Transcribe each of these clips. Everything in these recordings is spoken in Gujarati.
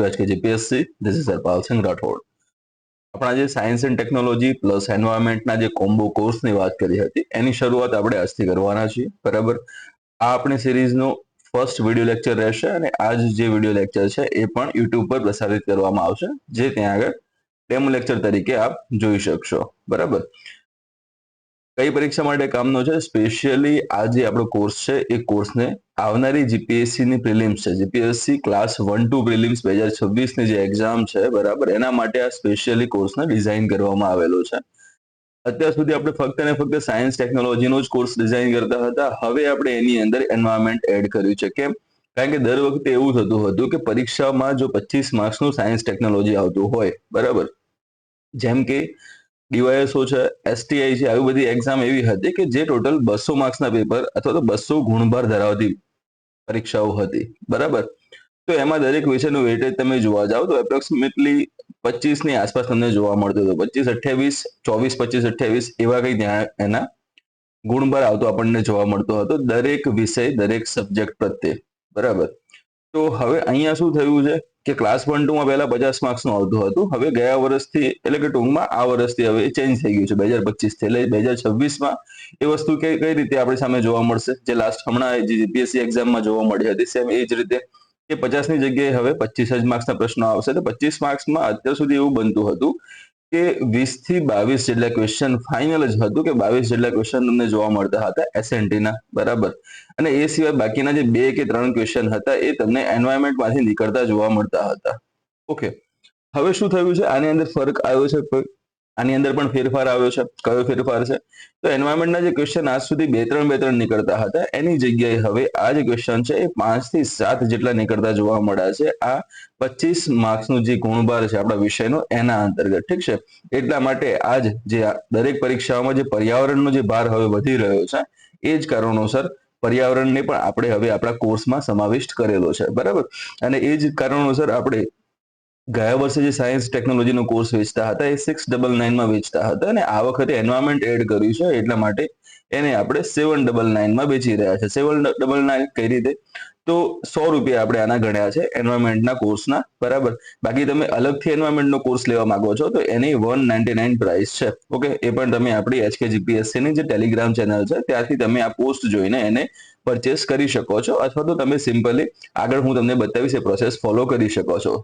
Two HKGPSC. This is Harpal Singh Rathod. આપણા જે સાયન્સ એન્ડ ટેકનોલોજી પ્લસ એન્વાયરમેન્ટના જે કોમ્બો કોર્સની વાત કરી હતી એની શરૂઆત આપણે આજથી કરવાના છીએ, બરાબર. આ આપણી સિરીઝનો ફર્સ્ટ વિડીયો લેક્ચર રહેશે અને આ જે વિડીયો લેક્ચર છે એ પણ યુટ્યુબ પર પ્રસારિત કરવામાં આવશે, જે ત્યાં આગળ ડેમો લેક્ચર તરીકે આપ જોઈ શકશો, બરાબર. કઈ પરીક્ષા માટે કામનો છે? સ્પેશિયલી આ જે આપણો કોર્સ છે એ કોર્સને આવનારી જીપીએસસી ની પ્રિલિમ્સ છે, જીપીએસસી ક્લાસ 1-2 પ્રિલિમ્સ 2026 ની જે એક્ઝામ છે, બરાબર, એના માટે આ સ્પેશિયલી કોર્સને ડિઝાઇન કરવામાં આવેલો છે. અત્યાર સુધી આપણે ફક્ત ને ફક્ત સાયન્સ ટેકનોલોજીનો જ કોર્સ ડિઝાઇન કરતા હતા. હવે આપણે એની અંદર એન્વાયરમેન્ટ એડ કર્યું છે. કેમ? કારણ કે દર વખતે એવું થતું હતું કે પરીક્ષામાં જો 25 માર્ક્સનું સાયન્સ ટેકનોલોજી આવતું હોય, બરાબર, જેમ કે ડીવાયએસઓ છે, એસટીઆઈ છે, આવી બધી એક્ઝામ એવી હતી કે જે ટોટલ 200 માર્ક્સના પેપર અથવા તો 200 ગુણભાર ધરાવતી પરીક્ષાઓ હતી, બરાબર. તો એમાં દરેક વિષયનું વેટેજ તમે જોવા જાઓ તો એપ્રોક્સિમેટલી 25 ની આસપાસ તમને જોવા મળતું હતું. 25-28, 24-25-28 એવા કંઈ ત્યાં એના ગુણભાર આવતો આપણને જોવા મળતો હતો દરેક વિષય, દરેક સબ્જેક્ટ પ્રત્યે, બરાબર. તો હવે અહીંયા શું થયું છે કે ક્લાસ 1-2 માં પહેલા 50 માર્ક્સનું આવતું હતું. હવે ગયા વર્ષથી એટલે કે ટૂંકમાં આ વર્ષથી હવે ચેન્જ થઈ ગયું છે 2025 થી. એટલે 2026માં એ વસ્તુ કઈ રીતે આપણી સામે જોવા મળશે, જે લાસ્ટ હમણાં જે જીપીએસસી એક્ઝામમાં જોવા મળી હતી સેમ એ જ રીતે કે 50 ની જગ્યાએ હવે 25 જ માર્ક્સના પ્રશ્નો આવશે. તો 25 માર્ક્સમાં અત્યાર સુધી એવું બનતું હતું કે 20 થી 22 જેટલા ક્વેશ્ચન ફાઇનલ જ હતું કે 22 જેટલા ક્વેશ્ચન તમને જોવા મળતા હતા એસએનટીના, બરાબર. અને એ સિવાય બાકીના જે 2 કે 3 ક્વેશ્ચન હતા એ તમને એન્વાયરમેન્ટમાંથી નીકળતા જોવા મળતા હતા. ઓકે, હવે શું થયું છે? આની અંદર ફરક આવ્યો છે? આની અંદર પણ ફેરફાર આવ્યો છે. કયો ફેરફાર છે? તો એન્વાયરમેન્ટના જે ક્વેશ્ચન આજ સુધી 2-3 નીકળતા હતા એની જગ્યાએ હવે આ જે ક્વેશ્ચન છે એ 5 થી 7 જેટલા નીકળતા જોવા મળ્યા છે. આ 25 માર્ક્સનું જે ગુણભાર છે આપણા વિષયનો એના અંતર્ગત, ઠીક છે. એટલા માટે આજ જે દરેક પરીક્ષાઓમાં જે પર્યાવરણનો જે ભાર હવે વધી રહ્યો છે એ જ કારણોસર પર્યાવરણને પણ આપણે હવે આપણા કોર્સમાં સમાવિષ્ટ કરેલો છે, બરાબર. અને એ જ કારણોસર આપણે ગયા વર્ષે જે સાયન્સ ટેકનોલોજીનો કોર્સ વેચતા હતા એ 699માં વેચતા હતા અને આ વખતે એન્વાયરમેન્ટ એડ કર્યું છે એટલા માટે એને આપણે 799માં વેચી રહ્યા છે. 799 કઈ રીતે? તો 100 રૂપિયા આપણે આના ગણ્યા છે એન્વાયરમેન્ટના કોર્સના, બરાબર. બાકી તમે અલગથી એન્વાયરમેન્ટનો કોર્સ લેવા માંગો છો તો એની 199 પ્રાઇસ છે. ઓકે, એ પણ તમે આપણી HKGPSC ની જે ટેલિગ્રામ ચેનલ છે ત્યાંથી તમે આ પોસ્ટ જોઈને એને પરચેસ કરી શકો છો અથવા તો તમે સિમ્પલી આગળ હું તમને બતાવીશ એ પ્રોસેસ ફોલો કરી શકો છો.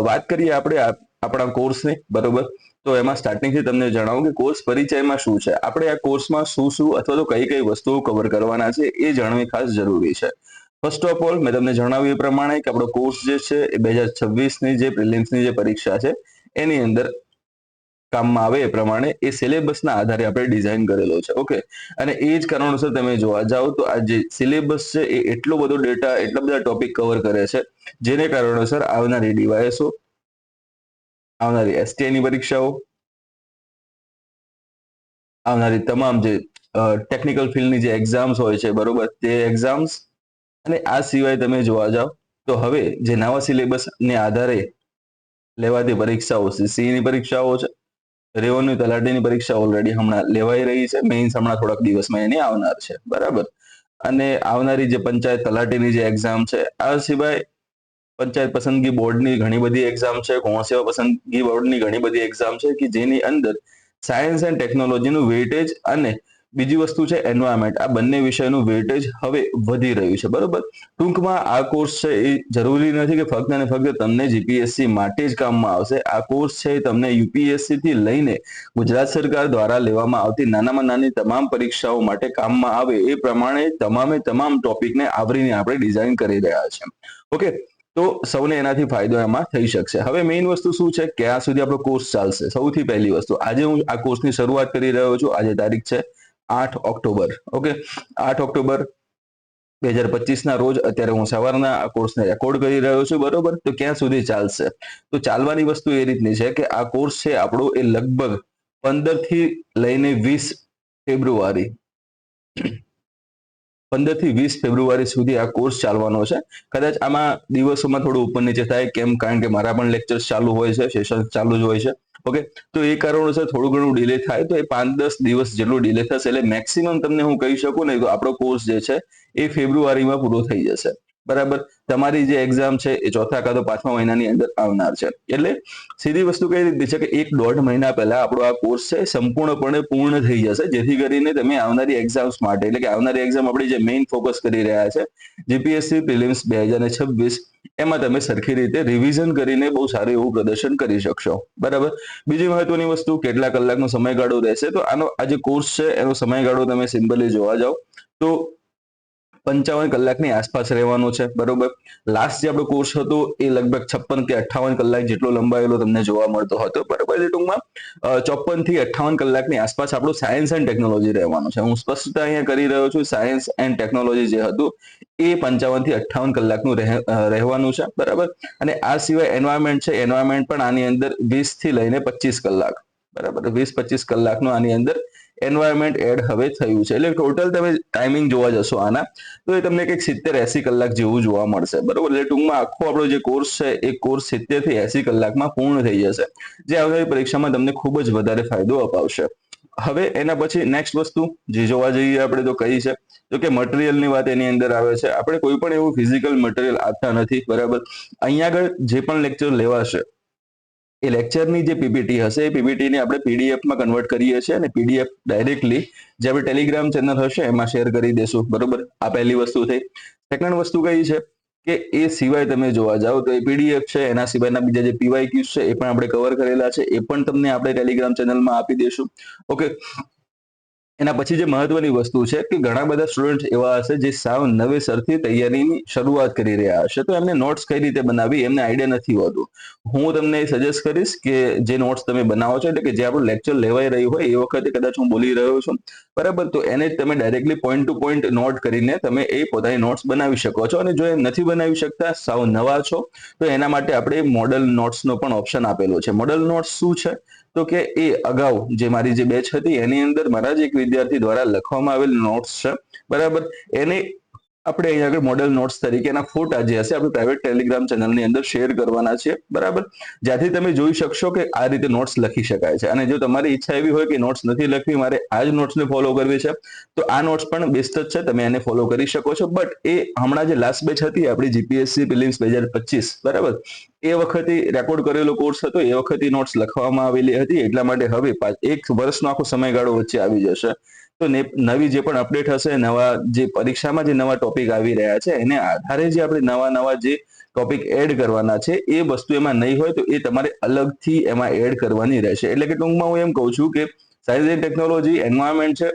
વાત કરીએ આપણે આપણા કોર્સની, બરોબર. તો એમાં સ્ટાર્ટિંગથી તમને જણાવું કે કોર્સ પરિચયમાં શું છે, આપણે આ કોર્સમાં શું અથવા તો કઈ વસ્તુઓ કવર કરવાના છે એ જાણવી ખાસ જરૂરી છે. ફર્સ્ટ ઓફ ઓલ મેં તમને જણાવ્યું એ પ્રમાણે કે આપણો કોર્સ જે છે એ 2026ની જે પ્રિલિમ્સની જે પરીક્ષા છે એની અંદર કામમાં આવે એ પ્રમાણે એ સિલેબસના આધારે આપણે ડિઝાઇન કરેલો છે. ઓકે, અને એ જ કારણોસર તમે જોવા જાઓ તો આ જે સિલેબસ છે એ એટલો બધો ડેટા, એટલા બધા ટોપિક કવર કરે છે જેને કારણોસર આવનારી ડીવાયએસઓ, આવનારી એસટીઆઈની પરીક્ષાઓ, આવનારી તમામ જે ટેકનિકલ ફિલ્ડની જે એક્ઝામ્સ હોય છે, બરોબર, તે એક્ઝામ્સ અને આ સિવાય તમે જોવા જાઓ તો હવે જે નવા સિલેબસને આધારે લેવાતી પરીક્ષાઓ સીસીની પરીક્ષાઓ છે, રેવન્યુ તલાટીની પરીક્ષા ઓલરેડી હમણાં લેવાઈ રહી છે, મેઇન્સ હમણાં થોડાક દિવસમાં એની આવનાર છે, બરાબર. અને આવનારી જે પંચાયત તલાટીની જે એક્ઝામ છે, આ સિવાય પંચાયત પસંદગી બોર્ડની ઘણી બધી એક્ઝામ છે, ગૌણ સેવા પસંદગી બોર્ડની ઘણી બધી એક્ઝામ છે કે જેની અંદર સાયન્સ એન્ડ ટેકનોલોજીનું વેટેજ અને બીજી વસ્તુ છે એન્વાયરમેન્ટ, આ બંને વિષયનું વેટેજ હવે વધી રહ્યું છે, બરોબર. ટૂંકમાં આ કોર્સ છે એ જરૂરી નથી કે ફક્ત અને ફક્ત તમને જીપીએસસી માટે જ કામમાં આવશે. આ કોર્સ છે એ તમને યુપીએસસી થી લઈને ગુજરાત સરકાર દ્વારા લેવામાં આવતી નાનામાં નાની તમામ પરીક્ષાઓ માટે કામમાં આવે એ પ્રમાણે તમામ ટોપિકને આવરીને આપણે ડિઝાઇન કરી રહ્યા છીએ. ઓકે, તો સૌને એનાથી ફાયદો એમાં થઈ શકશે. હવે મેઇન વસ્તુ શું છે, ક્યાં સુધી આપણો કોર્સ ચાલશે? સૌથી પહેલી વસ્તુ, આજે હું આ કોર્સની શરૂઆત કરી રહ્યો છું. આજે તારીખ છે 8 ઓક્ટોબર. ઓકે, 8 ઓક્ટોબર 2025ના રોજ અત્યારે હું સવારના આ કોર્સને રેકોર્ડ કરી રહ્યો છું, બરોબર. તો ક્યાં સુધી ચાલશે? તો ચાલવાની વસ્તુ એ રીતની છે કે આ કોર્સ છે આપણો એ લગભગ 15 થી લઈને 20 ફેબ્રુઆરી 15 થી 20 ફેબ્રુઆરી સુધી આ કોર્સ ચાલવાનો છે. કદાચ આમાં દિવસોમાં થોડું ઉપર નીચે થાય, કેમ? કારણ કે મારા પણ લેક્ચર્સ ચાલુ હોય છે, સેશન ચાલુ જ હોય છે. ઓકે, તો એ કારણોસર થોડું ઘણું ડિલે થાય તો એ 5-10 દિવસ જેટલું ડિલે થશે. એટલે મેક્સિમમ તમને હું કહી શકું ને તો આપણો કોર્સ જે છે એ ફેબ્રુઆરીમાં પૂરો થઈ જશે. બરાબર. તમારી જે એક્ઝામ છે એ ચોથા કાં તો 5મા મહિનાની અંદર આવનાર છે. એટલે સીધી વસ્તુ કઈ રીતે છે કે 1-1.5 મહિના પહેલા આપણો આ કોર્સ છે સંપૂર્ણપણે પૂર્ણ થઈ જશે, જેથી કરીને તમે આવનારી એક્ઝામ્સ માટે, એટલે કે આવનારી એક્ઝામ આપણી જે મેઇન ફોકસ કરી રહ્યા છે જીપીએસસી પ્રિલિમ્સ 2026, એમાં તમે સરખી રીતે રિવિઝન કરીને બહુ સારું એવું પ્રદર્શન કરી શકશો. બરાબર. બીજી મહત્વની વસ્તુ, કેટલા કલાકનો સમયગાળો રહેશે, તો આનો આ જે કોર્સ છે એનો સમયગાળો તમે સિમ્પલી જોવા જાઓ તો 55 કલાકની આસપાસ રહેવાનો છે. બરોબર. લાસ્ટ જે આપણો કોર્સ હતો એ લગભગ 56 કે 58 કલાક જેટલો લંબાયેલો તમને જોવા મળતો હતો. બરોબર. એટલે ટૂંકમાં 54 થી 58 કલાકની આસપાસ આપણું સાયન્સ એન્ડ ટેકનોલોજી રહેવાનું છે. હું સ્પષ્ટતા અહીંયા કરી રહ્યો છું. સાયન્સ એન્ડ ટેકનોલોજી જે હતું એ 55 થી 58 કલાકનું રહેવાનું છે. બરાબર. અને આ સિવાય એન્વાયરમેન્ટ છે, એન્વાયરમેન્ટ પણ આની અંદર 20 થી લઈને 25 કલાક, બરાબર, 20-25 કલાકનું આની અંદર એન્વાયરમેન્ટ એડ હવે થયું છે. એટલે ટોટલ તમે ટાઈમિંગ જોવા જશો આના તો એ તમને કંઈક 70-80 કલાક જેવું જોવા મળશે. બરોબર. એટલે ટૂંકમાં આખો આપણો જે કોર્સ છે એ કોર્સ 70 થી 80 કલાકમાં પૂર્ણ થઈ જશે, જે આવનારી પરીક્ષામાં તમને ખૂબ જ વધારે ફાયદો અપાવશે. હવે એના પછી નેક્સ્ટ વસ્તુ જે જોવા જઈએ આપણે તો કઈ છે, તો કે મટીરિયલની વાત એની અંદર આવે છે. આપણે કોઈ પણ એવું ફિઝિકલ મટીરિયલ આપતા નથી. બરાબર. અહીંયા આગળ જે પણ લેક્ચર લેવાશે એ લેક્ચરની જે પીપીટી હશે એ પીપીટીને આપણે પીડીએફમાં કન્વર્ટ કરીએ છીએ અને પીડીએફ ડાયરેક્ટલી જે આપણે ટેલિગ્રામ ચેનલ હશે એમાં શેર કરી દેશું. બરોબર. આ પહેલી વસ્તુ થઈ. સેકન્ડ વસ્તુ કઈ છે કે એ સિવાય તમે જોવા જાઓ તો એ પીડીએફ છે, એના સિવાયના બીજા જે પીવાયક્યુઝ છે એ પણ આપણે કવર કરેલા છે, એ પણ તમને આપણે ટેલિગ્રામ ચેનલમાં આપી દેશું. ઓકે. એના પછી જે મહત્વની વસ્તુ છે કે ઘણા બધા સ્ટુડન્ટ એવા હશે જે સાવ નવેસરથી તૈયારીની શરૂઆત કરી રહ્યા હશે, તો એમને નોટ્સ કઈ રીતે બનાવી એમને આઈડિયા નથી હોતું. હું તમને સજેસ્ટ કરીશ કે જે નોટ્સ તમે બનાવો છો, એટલે કે જે આપણું લેક્ચર લેવાઈ રહ્યું હોય એ વખતે કદાચ હું બોલી રહ્યો છું, બરાબર, તો એને તમે directly point to point note કરીને તમે એ પોતાની નોટ્સ બનાવી શકો છો. અને જો એ નથી બનાવી શકતા, સાવ નવા છો, તો એના માટે આપણે મોડલ નોટ્સનો પણ ઓપ્શન આપેલો છે. મોડલ નોટ્સ શું છે તો કે એ અગાઉ જે મારી જે બેચ હતી એની અંદર મારા જ એક વિદ્યાર્થી દ્વારા લખવામાં આવેલ નોટ્સ છે. બરાબર. એને આપણે અહીંયા આગળ મોડેલ નોટ્સ તરીકેના ફોટા જે હશે આપણે પ્રાઇવેટ ટેલિગ્રામ ચેનલની અંદર શેર કરવાના છે. બરાબર. જ્યાંથી તમે જોઈ શકશો કે આ રીતે નોટ્સ લખી શકાય છે. અને જો તમારી ઈચ્છા એવી હોય કે નોટ્સ નથી લખવી, મારે આ જ નોટ્સને ફોલો કરવી છે, તો આ નોટ્સ પણ બેસ્ટ જ છે, તમે એને ફોલો કરી શકો છો. બટ એ હમણાં જે લાસ્ટ બેચ હતી આપણી જીપીએસસી પ્રિલિમ્સ 2025, બરાબર, એ વખતે રેકોર્ડ કરેલો કોર્સ હતો, એ વખતે નોટ્સ લખવામાં આવેલી હતી, એટલા માટે હવે 1 વર્ષનો આખો સમયગાળો વચ્ચે આવી જશે. તો નવી જે પણ અપડેટ હશે, નવા જે પરીક્ષામાં જે નવા ટોપિક આવી રહ્યા છે એને આધારે જે આપણે નવા જે ટોપિક એડ કરવાના છે એ વસ્તુ એમાં નહીં હોય તો એ તમારે અલગથી એમાં એડ કરવાની રહેશે. એટલે કે ટૂંકમાં હું એમ કહું છું કે સાયન્સ એન્ડ ટેકનોલોજી, એન્વાયરમેન્ટ છે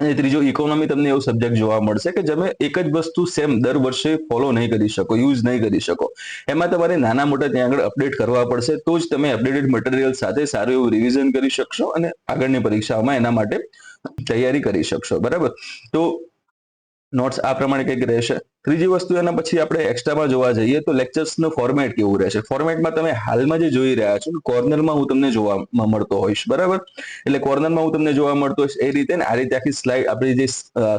અને ત્રીજો ઇકોનોમી, તમને એવું સબ્જેક્ટ જોવા મળશે કે તમે એક જ વસ્તુ સેમ દર વર્ષે ફોલો નહીં કરી શકો, યુઝ નહીં કરી શકો. એમાં તમારે નાના મોટા ત્યાં આગળ અપડેટ કરવા પડશે, તો જ તમે અપડેટેડ મટીરિયલ સાથે સારું એવું રિવિઝન કરી શકશો અને આગળની પરીક્ષાઓમાં એના માટે તૈયારી કરી શકશો. બરાબર. તો નોટ્સ આ પ્રમાણે કંઈક રહેશે. ત્રીજી વસ્તુ એના પછી આપણે એક્સ્ટ્રામાં જોવા જઈએ તો લેક્ચર્સનું ફોર્મેટ કેવું રહેશે. ફોર્મેટમાં તમે હાલમાં જે જોઈ રહ્યા છો, કોર્નરમાં હું તમને જોવા મળતો હોઈશ. બરાબર. એટલે કોર્નરમાં હું તમને જોવા મળતો હોઈશ એ રીતે ને આ રીતે આખી સ્લાઇડ, આપણી જે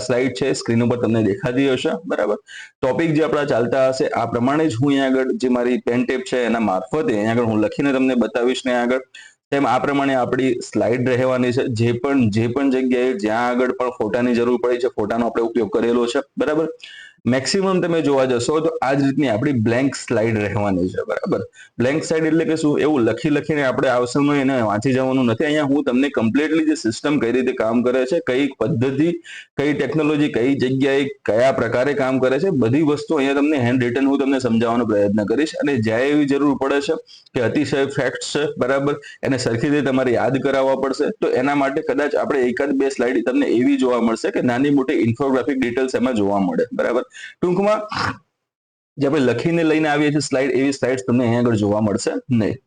સ્લાઇડ છે સ્ક્રીન ઉપર તમને દેખાતી હશે. બરાબર. ટોપિક જે આપણા ચાલતા હશે આ પ્રમાણે જ હું અહીંયા આગળ જે મારી પેન ટેપ છે એના મારફતે અહીંયા આગળ હું લખીને તમને બતાવીશ ને આગળ તેમ આ પ્રમાણે આપણી સ્લાઇડ રહેવાની છે. જે પણ જગ્યાએ જ્યાં આગળ પણ ફોટાની જરૂર પડી છે, ફોટાનો આપણે ઉપયોગ કરેલો છે. બરાબર. મેક્સિમમ તમે જોવા જશો તો આ જ રીતની આપણી બ્લેન્ક સ્લાઇડ રહેવાની છે. બરાબર. બ્લેન્ક સ્લાઇડ એટલે કે શું, એવું લખીને આપણે આવશે એને વાંચી જવાનું નથી. અહીંયા હું તમને કમ્પ્લીટલી જે સિસ્ટમ કઈ રીતે કામ કરે છે, કઈ પદ્ધતિ, કઈ ટેકનોલોજી, કઈ જગ્યાએ કયા પ્રકારે કામ કરે છે, બધી વસ્તુ અહીંયા તમને હેન્ડ રિટન હું તમને સમજાવવાનો પ્રયત્ન કરીશ. અને જ્યાં એવી જરૂર પડે છે કે અતિશય ફેક્ટ્સ છે, બરાબર, એને સરખી રીતે તમારે યાદ કરાવવા પડશે, તો એના માટે કદાચ આપણે એકાદ બે સ્લાઇડ તમને એવી જોવા મળશે કે નાની મોટી ઇન્ફોગ્રાફિક ડિટેલ્સ એમાં જોવા મળે. બરાબર. ટૂંકમાં જે આપણે લખીને લઈને આવીએ છીએ સ્લાઇડ, એવી સ્લાઇડ્સ તમને અહીંયા આગળ જોવા મળશે નહીં.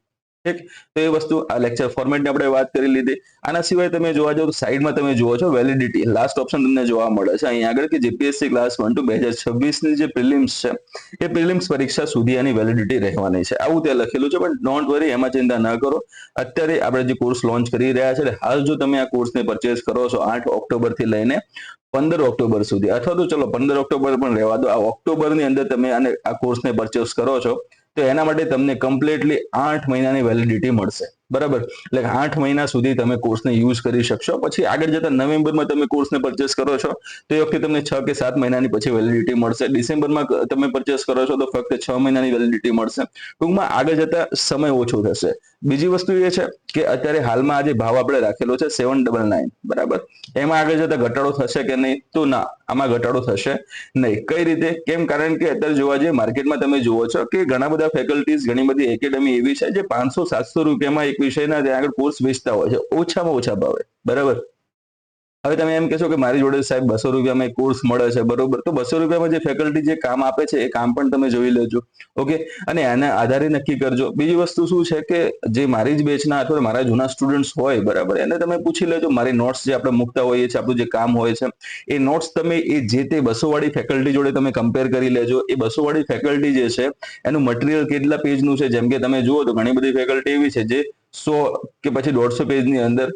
ઠીક. તો એ વસ્તુ આ લેક્ચર ફોર્મેટની આપણે વાત કરી લીધી. આના સિવાય તમે જોવા જાઓ તો સાઈડમાં તમે જુઓ છો વેલિડિટી, લાસ્ટ ઓપ્શન તમને જોવા મળે છે અહીંયા આગળ કે જીપીએસસી ક્લાસ 1 2026 ની જે પ્રિલિમ્સ છે એ પ્રિલિમ્સ પરીક્ષા સુધી આની વેલિડિટી રહેવાની છે, આવું ત્યાં લખેલું છે. પણ ડોન્ટ વરી, એમાં ચિંતા ન કરો. અત્યારે આપણે જે કોર્સ લોન્ચ કરી રહ્યા છે, હાલ જો તમે આ કોર્સને પરચેસ કરો છો 8 ઓક્ટોબર થી લઈને 15 ઓક્ટોબર સુધી, અથવા તો ચલો 15 ઓક્ટોબર પણ રહેવા દો, આ ઓક્ટોબરની અંદર તમે આ કોર્સને પરચેસ કરો છો તો એના માટે તમને કમ્પ્લીટલી 8 મહિનાની વેલિડિટી મળશે. બરાબર, એટલે 8 મહિના સુધી તમે કોર્સને યુઝ કરી શકશો. પછી આગળ જતા નવેમ્બરમાં તમે કોર્સને પરચેસ કરો છો તો એ વખતે તમને 6 કે 7 મહિનાની પછી વેલિડિટી મળશે. ડિસેમ્બરમાં તમે પરચેસ કરો છો તો ફક્ત 6 મહિનાની વેલિડિટી મળશે. ટૂંકમાં આગળ જતા સમય ઓછો થશે. બીજી વસ્તુ એ છે કે અત્યારે હાલમાં આ જે ભાવ આપણે રાખેલો છે 799, બરાબર, એમાં આગળ જતા ઘટાડો થશે કે નહીં? તો ના, આમાં ઘટાડો થશે નહીં. કઈ રીતે? કેમ? કારણ કે અત્યારે જોવા જઈએ માર્કેટમાં તમે જુઓ છો કે ઘણા બધા ફેકલ્ટીઝ, ઘણી બધી એકેડમી એવી છે જે 500-700 રૂપિયામાં એક વિષયના ત્યાં આગળ કોર્સ વેચતા હોય છે, ઓછામાં ઓછા ભાવે, બરાબર. હવે તમે એમ કહેશો કે મારી જોડે સાહેબ 200 રૂપિયામાં એક કોર્સ મળે છે, બરોબર, તો 200 રૂપિયામાં જે ફેકલ્ટી જે કામ આપે છે એ કામ પણ તમે જોઈ લેજો. ઓકે, અને એના આધારે નક્કી કરજો. બીજી વસ્તુ શું છે કે જે મારી જ બેચના અથવા મારા જૂના સ્ટુડન્ટ્સ હોય, બરાબર, એને તમે પૂછી લેજો. મારી નોટ્સ જે આપણે મૂકતા હોઈએ છીએ, આપણું જે કામ હોય છે, એ નોટ્સ તમે એ જે તે 200 વાળી ફેકલ્ટી જોડે તમે કમ્પેર કરી લેજો. એ 200 વાળી ફેકલ્ટી જે છે એનું મટીરિયલ કેટલા પેજનું છે? જેમ કે તમે જુઓ તો ઘણી બધી ફેકલ્ટી એવી છે જે 100 કે પછી 150 પેજની અંદર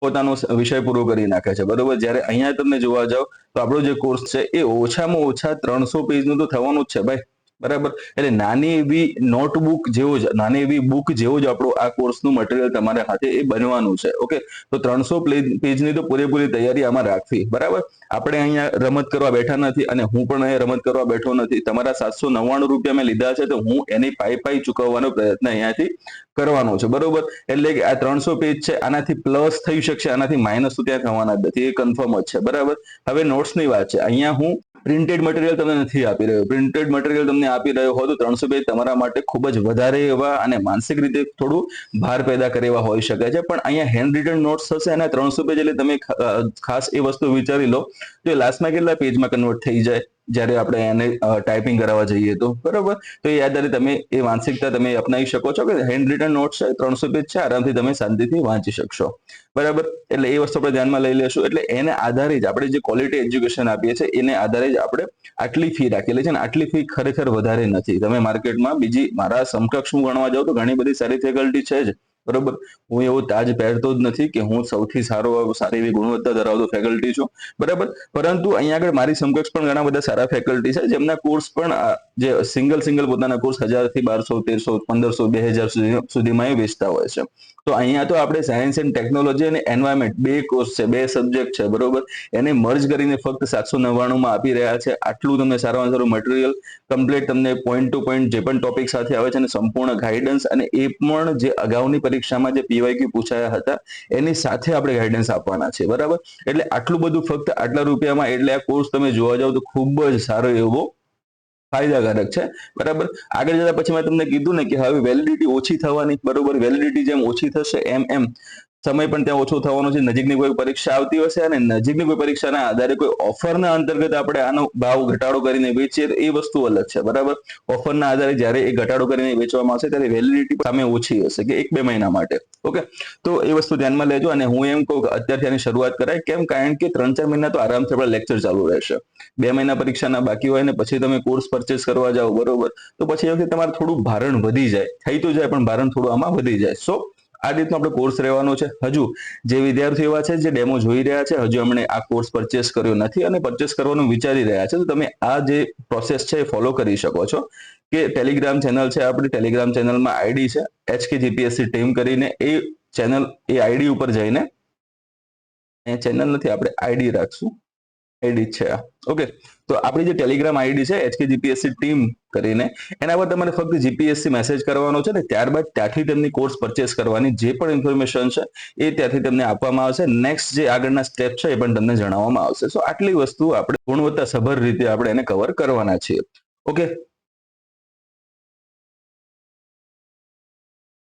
પોતાનો વિષય પૂરો કરી નાખે છે, બરોબર. જ્યારે અહીંયા તમે જોવા જાઓ તો આપણો જે કોર્સ છે એ ઓછામાં ઓછા 300 પેજનું તો થવાનું જ છે ભાઈ, બરાબર. એટલે નાની એવી નોટબુક જેવો જ, નાની એવી બુક જેવો જ આપણો આ કોર્સનું મટીરિયલ તમારા હાથે એ બનવાનું છે. ઓકે, તો 300 પેજની તો પૂરેપૂરી તૈયારી આમાં રાખવી, બરાબર. આપણે અહીંયા રમત કરવા બેઠા નથી અને હું પણ અહીંયા રમત કરવા બેઠો નથી. તમારા 799 રૂપિયા મેં લીધા છે તો હું એની પાઈ ચૂકવવાનો પ્રયત્ન અહીંયાથી કરવાનો છે, બરોબર. એટલે કે આ 300 પેજ છે, આનાથી પ્લસ થઈ શકશે, આનાથી માઇનસ તો ત્યાં થવાના જ નથી, એ કન્ફર્મ જ છે, બરાબર. હવે નોટ્સની વાત છે. અહીંયા હું પ્રિન્ટેડ મટીરિયલ તમને નથી આપી રહ્યો. પ્રિન્ટેડ મટીરિયલ તમને આપી રહ્યો હોત તો 300 પેજ તમારા માટે ખૂબ જ વધારે એવા અને માનસિક રીતે થોડું ભાર પેદા કરે એવા હોઈ શકે છે. પણ અહીંયા હેન્ડ રિટન નોટ્સ હશે અને 300 પેજ એટલે તમે ખાસ એ વસ્તુ વિચારી લો તો એ લાસ્ટમાં કેટલા પેજમાં કન્વર્ટ થઈ જાય જ્યારે આપણે એને ટાઈપિંગ કરાવવા જઈએ તો, બરોબર. તો એ આધારે તમે એ માનસિકતા તમે અપનાવી શકો છો કે હેન્ડ રિટન નોટ્સ છે, 300 પેજ છે, આરામથી તમે શાંતિથી વાંચી શકશો, બરાબર. એટલે એ વસ્તુ આપણે ધ્યાનમાં લઈ લેશું. એટલે એને આધારે જ આપણે જે ક્વોલિટી એજ્યુકેશન આપીએ છીએ એને આધારે જ આપણે આટલી ફી રાખેલી છે. અને આટલી ફી ખરેખર વધારે નથી. તમે માર્કેટમાં બીજી મારા સમકક્ષ હું ગણવા જાઉં તો ઘણી બધી સારી ફેકલ્ટી છે જ, બરોબર. હું એવો તાજ પહેરતો જ નથી કે હું સૌથી સારી એવી ગુણવત્તા ધરાવતો ફેકલ્ટી છું, બરાબર. પરંતુ અહીંયા આગળ મારી સમકક્ષ પણ ઘણા બધા સારા ફેકલ્ટી છે જેમના કોર્સ પણ જે સિંગલ પોતાના કોર્સ 1000 થી 1200, 1300, 1500, 2000 સુધીમાં એ વેચતા હોય છે. તો અહીંયા તો આપણે સાયન્સ એન્ડ ટેકનોલોજી અને એન્વાયરમેન્ટ બે કોર્સ છે, બે સબ્જેક્ટ છે, બરોબર. એને મર્જ કરીને ફક્ત 799 માં આપી રહ્યા છે. આટલું તમને સારામાં સારું મટીરિયલ કમ્પ્લીટ તમને પોઈન્ટ ટુ પોઈન્ટ જે પણ ટોપિક સાથે આવે છે અને સંપૂર્ણ ગાઈડન્સ, અને એ પણ જે અગાઉની પરીક્ષામાં જે પીવાયક્યુ પૂછાયા હતા એની સાથે આપણે ગાઈડન્સ આપવાના છે, બરાબર. એટલે આટલું બધું ફક્ત આટલા રૂપિયામાં, એટલે આ કોર્સ તમે જોવા જાવ તો ખૂબ જ સારો એવો ફાયદાકારક છે, બરાબર. આગળ જતા પછી મેં તમને કીધું ને કે હવે વેલિડિટી ઓછી થવાની, બરોબર. વેલિડિટી જેમ ઓછી થશે એમ સમય પણ ત્યાં ઓછો થવાનો છે. નજીકની કોઈ પરીક્ષા આવતી હશે અને નજીકની કોઈ પરીક્ષાના આધારે કોઈ ઓફરના અંતર્ગત આપણે આનો ભાવ ઘટાડો કરીને વેચીએ તો એ વસ્તુ અલગ છે, બરાબર. ઓફરના આધારે જ્યારે એ ઘટાડો કરીને વેચવામાં આવશે ત્યારે વેલિડિટી સામે ઓછી હશે કે 1-2 મહિના માટે. ઓકે, તો એ વસ્તુ ધ્યાનમાં લેજો. અને હું એમ કહું કે અત્યારથી આની શરૂઆત કરાય. કેમ? કારણ કે 3-4 મહિના તો આરામથી આપણા લેક્ચર ચાલુ રહેશે. 2 મહિના પરીક્ષાના બાકી હોય ને પછી તમે કોર્સ પરચેસ કરવા જાઓ, બરોબર, તો પછી એ વખતે તમારે થોડું ભારણ વધી જાય, થઈ તો જાય પણ ભારણ થોડું આમાં વધી જાય. સો આ રીતનો આપણે કોર્સ રહેવાનો છે. હજુ જે વિદ્યાર્થીઓ એવા છે જે ડેમો જોઈ રહ્યા છે, હજુ એમણે આ કોર્સ પરચેસ કર્યો નથી અને પરચેસ કરવાનું વિચારી રહ્યા છે, તો તમે આ જે પ્રોસેસ છે એ ફોલો કરી શકો છો. કે ટેલિગ્રામ ચેનલ છે આપણી, ટેલિગ્રામ ચેનલમાં આઈડી છે HKGPSC ટીમ કરીને. એ ચેનલ, એ આઈડી ઉપર જઈને, એ ચેનલ નથી, આપણે આઈડી રાખશું, આઈડી છે આ. ઓકે, તો આપણી જે ટેલિગ્રામ આઈડી છે HKGPSC ટીમ કરીને, એના પર તમારે ફક્ત જીપીએસસી મેસેજ કરવાનો છે ને ત્યારબાદ ત્યાંથી તેમની કોર્સ પરચેસ કરવાની જે પણ ઇન્ફોર્મેશન છે એ ત્યાંથી તમને આપવામાં આવશે. નેક્સ્ટ જે આગળના સ્ટેપ છે એ પણ તમને જણાવવામાં આવશે. સો આટલી વસ્તુ આપણે ગુણવત્તાસભર રીતે આપણે એને કવર કરવાના છીએ. ઓકે,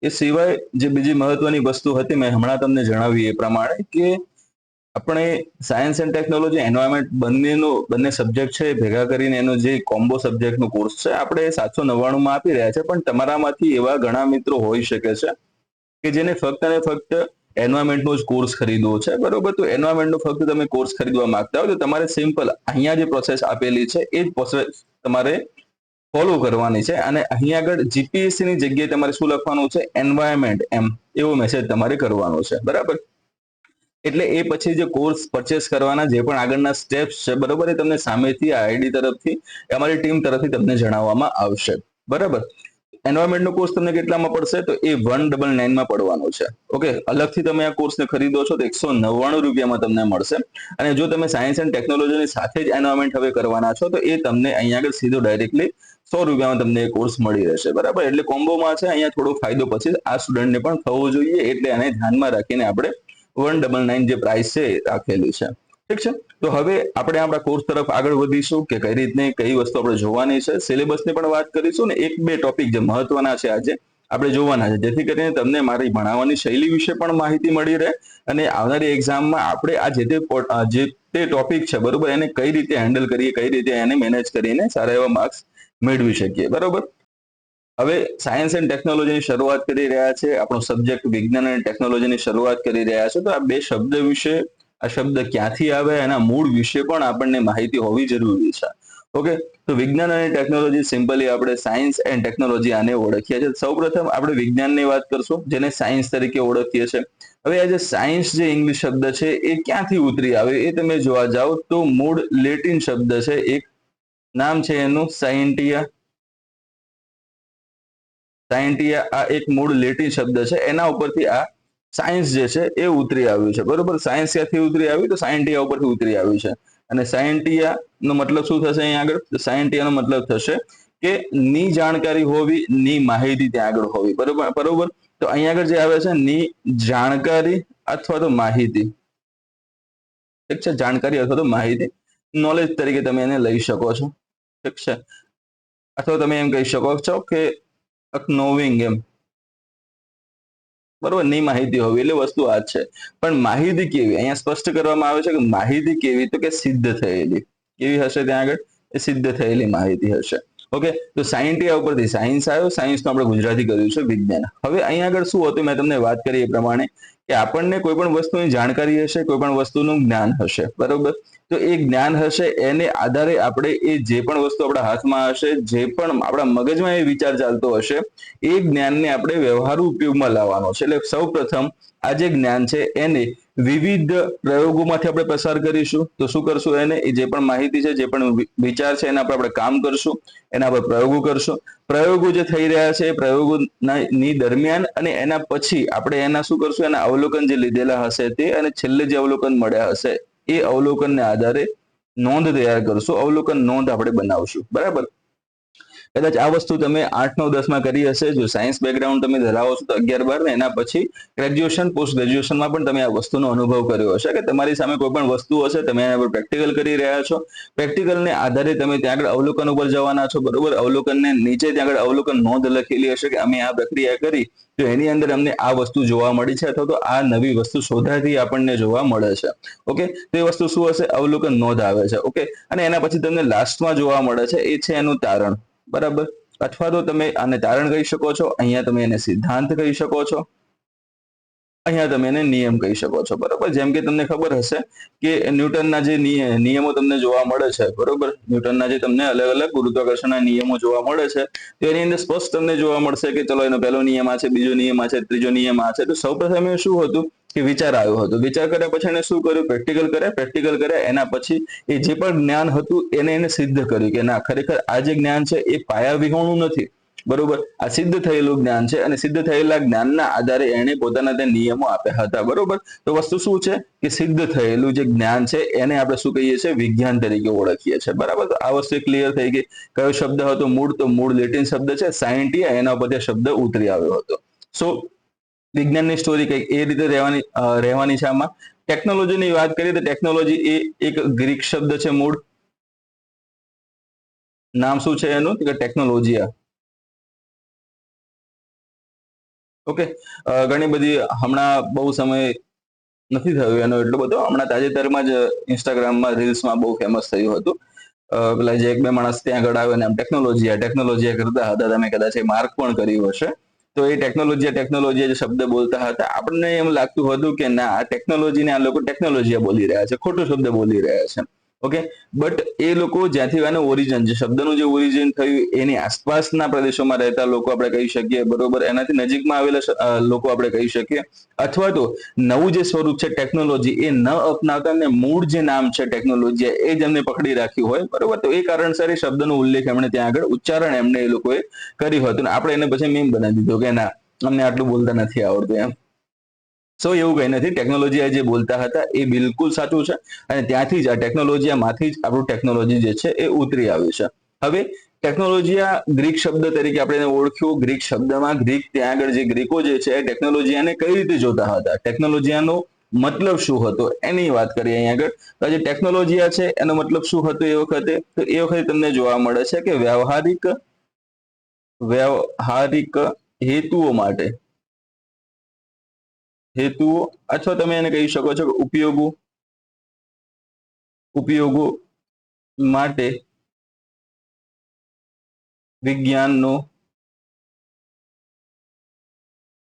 એ સિવાય જે બીજી મહત્વની વસ્તુ હતી મેં હમણાં તમને જણાવી એ પ્રમાણે કે આપણે સાયન્સ એન્ડ ટેકનોલોજી, એન્વાયરમેન્ટ બંને સબ્જેક્ટ છે ભેગા કરીને એનો જે કોમ્બો સબ્જેક્ટનો કોર્સ છે આપણે 799 માં આપી રહ્યા છે. પણ તમારામાંથી એવા ઘણા મિત્રો હોઈ શકે છે કે જેને ફક્ત અને ફક્ત એન્વાયરમેન્ટનો જ કોર્સ ખરીદવો છે, બરોબર. તો એન્વાયરમેન્ટનો ફક્ત તમે કોર્સ ખરીદવા માંગતા હોય તો તમારે સિમ્પલ અહીંયા જે પ્રોસેસ આપેલી છે એ જ પ્રોસેસ તમારે ફોલો કરવાની છે. અને અહીંયા આગળ જીપીએસસી ની જગ્યાએ તમારે શું લખવાનું છે? એન્વાયરમેન્ટ, એમ એવો મેસેજ તમારે કરવાનો છે, બરાબર. એટલે એ પછી જે કોર્સ પરચેસ કરવાના જે પણ આગળના સ્ટેપ્સ છે, બરોબર, એ તમને સામેથી આઈડી તરફથી, અમારી ટીમ તરફથી તમને જણાવવામાં આવશે, બરાબર. એન્વાયરમેન્ટનો કોર્સ તમને કેટલામાં પડશે? તો એ 199 માં પડવાનો છે. ઓકે, અલગથી તમે આ કોર્સને ખરીદો છો તો 199 રૂપિયામાં તમને મળશે. અને જો તમે સાયન્સ એન્ડ ટેકનોલોજીની સાથે જ એન્વાયરમેન્ટ હવે કરવાના છો તો એ તમને અહીંયા આગળ સીધો ડાયરેક્ટલી 100 રૂપિયામાં તમને એ કોર્સ મળી રહેશે. બરાબર, એટલે કોમ્બોમાં છે. અહીંયા થોડો ફાયદો પછી આ સ્ટુડન્ટને પણ થવો જોઈએ, એટલે આને ધ્યાનમાં રાખીને આપણે 199 જે પ્રાઇસ છે રાખેલી છે. ઠીક છે, તો હવે આપણે આપણા કોર્સ તરફ આગળ વધીશું કે કઈ રીતની કઈ વસ્તુ આપણે જોવાની છે. સિલેબસની પણ વાત કરીશું ને એક બે ટોપિક જે મહત્વના છે આજે આપણે જોવાના છે, જેથી કરીને તમને મારી ભણાવવાની શૈલી વિશે પણ માહિતી મળી રહે અને આવનારી એક્ઝામમાં આપણે આ જે તે ટોપિક છે બરોબર એને કઈ રીતે હેન્ડલ કરીએ, કઈ રીતે એને મેનેજ કરીને સારા એવા માર્ક્સ મેળવી શકીએ. બરોબર, હવે સાયન્સ એન્ડ ટેકનોલોજીની શરૂઆત કરી રહ્યા છે, આપણો સબ્જેક્ટ વિજ્ઞાન અને ટેકનોલોજીની શરૂઆત કરી રહ્યા છે. તો આ બે શબ્દ વિશે, આ શબ્દ ક્યાંથી આવે, એના મૂળ વિશે પણ આપણને માહિતી હોવી જરૂરી છે. ઓકે, તો વિજ્ઞાન અને ટેકનોલોજી સિમ્પલી આપણે સાયન્સ એન્ડ ટેકનોલોજી આને ઓળખીએ છીએ. સૌપ્રથમ આપણે વિજ્ઞાનની વાત કરશું, જેને સાયન્સ તરીકે ઓળખીએ છીએ. હવે આ જે સાયન્સ જે ઇંગ્લિશ શબ્દ છે એ ક્યાંથી ઉતરી આવે એ તમે જોવા જાઓ તો મૂળ લેટિન શબ્દ છે, એક નામ છે એનું સાયન્ટિયા. આ એક મૂળ લેટિન શબ્દ છે, એના ઉપરથી આ સાયન્સ જે છે એ ઉતરી આવ્યું છે. બરોબર, સાયન્સ ક્યાંથી ઉતરી આવ્યું? તો સાયન્ટિયા ઉપરથી ઉતરી આવ્યું છે. અને સાયન્ટિયા નો મતલબ શું થશે અહીંયા આગળ? સાયન્ટિયા નો મતલબ થશે કે ની જાણકારી હોવી, ની માહિતી ત્યાં આગળ હોવી. બરોબર, તો અહીંયા આગળ જે આવે છે ની જાણકારી અથવા તો માહિતી. ઠીક છે, જાણકારી અથવા તો માહિતી, નોલેજ તરીકે તમે એને લઈ શકો છો. ઠીક છે, અથવા તમે એમ કહી શકો છો કે નોવિંગ એમ. બરોબર, ની માહિતી હોવી એટલે વસ્તુ આ જ છે. પણ માહિતી કેવી અહીંયા સ્પષ્ટ કરવામાં આવે છે કે માહિતી કેવી? તો કે સિદ્ધ થયેલી. કેવી હશે ત્યાં આગળ? એ સિદ્ધ થયેલી માહિતી હશે. ઓકે, તો સાયન્ટિયા ઉપરથી સાયન્સ આવ્યો, સાયન્સનું આપણે ગુજરાતી કર્યું છે વિજ્ઞાન. હવે અહીંયા આગળ શું હતું, મેં તમને વાત કરી એ પ્રમાણે કે આપણને કોઈ પણ વસ્તુની જાણકારી હશે, કોઈ પણ વસ્તુનું જ્ઞાન હશે. બરોબર, તો એ જ્ઞાન હશે એને આધારે આપણે એ જે પણ વસ્તુ આપણા હાથમાં હશે, જે પણ આપણા મગજમાં એ વિચાર ચાલતો હશે, એ જ્ઞાનને આપણે વ્યવહારુ ઉપયોગમાં લાવવાનો છે. એટલે સૌ પ્રથમ આ જે જ્ઞાન છે એને વિવિધ પ્રયોગોમાંથી આપણે પસાર કરીશું. તો શું કરશું? એને એ જે પણ માહિતી છે, જે પણ વિચાર છે એના પર આપણે કામ કરશું, એના પર પ્રયોગો કરશું. પ્રયોગો જે થઈ રહ્યા છે એ પ્રયોગોની દરમિયાન અને એના પછી આપણે એના શું કરશું? એના અવલોકન જે લીધેલા હશે તે, અને છેલ્લે જે અવલોકન મળ્યા હશે એ અવલોકનને આધારે નોંધ તૈયાર કરશું, અવલોકન નોંધ આપણે બનાવશું. બરાબર, કદાચ આ વસ્તુ તમે 8, 9, 10 માં કરી હશે. જો સાયન્સ બેકગ્રાઉન્ડ તમે ધરાવો છો તો 11, 12 ને એના પછી ગ્રેજ્યુએશન, પોસ્ટ ગ્રેજ્યુએશનમાં પણ તમે આ વસ્તુનો અનુભવ કર્યો હશે કે તમારી સામે કોઈ પણ વસ્તુ હશે, તમે એના પર પ્રેક્ટિકલ કરી રહ્યા છો. પ્રેક્ટિકલને આધારે તમે ત્યાં આગળ અવલોકન ઉપર જવાના છો. બરોબર, અવલોકનને નીચે ત્યાં આગળ અવલોકન નોંધ લખેલી હશે કે અમે આ પ્રક્રિયા કરી તો એની અંદર અમને આ વસ્તુ જોવા મળી છે, અથવા તો આ નવી વસ્તુ શોધાથી આપણને જોવા મળે છે. ઓકે, તો એ વસ્તુ શું હશે? અવલોકન નોંધ આવે છે. ઓકે, અને એના પછી તમને લાસ્ટમાં જોવા મળે છે એ છે એનું તારણ. બરાબર, અથવા તો તમે આને તારણ કહી શકો છો, અહીંયા તમે એને સિદ્ધાંત કહી શકો છો, અહીંયા તમે એને નિયમ કહી શકો છો. બરોબર, જેમ કે તમને ખબર હશે કે ન્યૂટનના જે નિયમો તમને જોવા મળે છે. બરોબર, ન્યૂટનના જે તમને અલગ અલગ ગુરુત્વાકર્ષણના નિયમો જોવા મળે છે, તો એની અંદર સ્પષ્ટ તમને જોવા મળશે કે ચલો એનો પહેલો નિયમ આ છે, બીજો નિયમ આ છે, ત્રીજો નિયમ આ છે. તો સૌપ્રથમ એ શું હતું કે વિચાર આવ્યો હતો. વિચાર કર્યા પછી એને શું કર્યું? પ્રેક્ટિકલ કર્યા. એના પછી એ જે પણ જ્ઞાન હતું એને સિદ્ધ કર્યું કે ના, ખરેખર આ જે જ્ઞાન છે એ પાયા વિહોણું નથી. બરોબર, આ સિદ્ધ થયેલું જ્ઞાન છે અને સિદ્ધ થયેલા જ્ઞાનના આધારે એને પોતાના તે નિયમો આપ્યા હતા. બરોબર, તો વસ્તુ શું છે કે સિદ્ધ થયેલું જે જ્ઞાન છે એને આપણે શું કહીએ છીએ? વિજ્ઞાન તરીકે ઓળખીએ છીએ. બરાબર, તો આ વસ્તુ ક્લિયર થઈ ગઈ. કયો શબ્દ હતો મૂળ? તો મૂળ લેટિન શબ્દ છે સાયન્ટિયા, એના ઉપર તે શબ્દ ઉતરી આવ્યો હતો. સો વિજ્ઞાનની સ્ટોરી કંઈક એ રીતે રહેવાની છે. આમાં ટેકનોલોજીની વાત કરીએ તો ટેકનોલોજી એ એક ગ્રીક શબ્દ છે. મૂળ નામ શું છે એનું? ટેકનોલોજીયા. ઓકે, ઘણી બધી હમણાં બહુ સમય નથી થયો એનો એટલો બધો. હમણાં તાજેતરમાં જ ઇન્સ્ટાગ્રામમાં રીલ્સમાં બહુ ફેમસ થયું હતું. પેલા જે એક બે માણસ ત્યાં આગળ આવ્યો ને આમ ટેકનોલોજી કરતા હતા, તમે કદાચ એ માર્ક પણ કર્યું હશે. તો એ ટેકનોલોજી જે શબ્દ બોલતા હતા, આપણને એમ લાગતું હતું કે ના, આ ટેકનોલોજીને આ લોકો ટેકનોલોજી બોલી રહ્યા છે, ખોટો શબ્દ બોલી રહ્યા છે. ઓકે, બટ એ લોકો જ્યાંથી આનું ઓરિજિન, જે શબ્દનું જે ઓરિજિન થયું એની આસપાસના પ્રદેશોમાં રહેતા લોકો આપણે કહી શકીએ, બરોબર, એનાથી નજીકમાં આવેલા લોકો આપણે કહી શકીએ, અથવા તો નવું જે સ્વરૂપ છે ટેકનોલોજી એ ન અપનાવતા અને મૂળ જે નામ છે ટેકનોલોજી એ જ એમને પકડી રાખ્યું હોય, બરોબર, તો એ કારણસર એ શબ્દનો ઉલ્લેખ એમણે ત્યાં આગળ ઉચ્ચારણ એમને એ લોકોએ કર્યું હતું અને આપણે એને પછી મીમ બનાવી દીધું કે ના અમને આટલું બોલતા નથી આવડતું એમ. સો એવું કંઈ નથી, ટેકનોલોજી જે બોલતા હતા એ બિલકુલ સાચું છે અને ત્યાંથી જ આ ટેકનોલોજીમાંથી જ આપણું ટેકનોલોજી જે છે એ ઉતરી આવ્યું છે. હવે ટેકનોલોજીયા ગ્રીક શબ્દ તરીકે આપણે એને ઓળખ્યું. ગ્રીક શબ્દમાં ગ્રીક ત્યાં આગળ જે ગ્રીકો જે છે એ ટેકનોલોજીયાને કઈ રીતે જોતા હતા, ટેકનોલોજીયાનો મતલબ શું હતો એની વાત કરીએ અહીં આગળ. તો જે ટેકનોલોજીયા છે એનો મતલબ શું હતો એ વખતે, તો એ વખતે તમને જોવા મળે છે કે વ્યવહારિક હેતુઓ માટે, હેતુઓ અથવા તમે એને કહી શકો છો કે ઉપયોગો માટે વિજ્ઞાનનો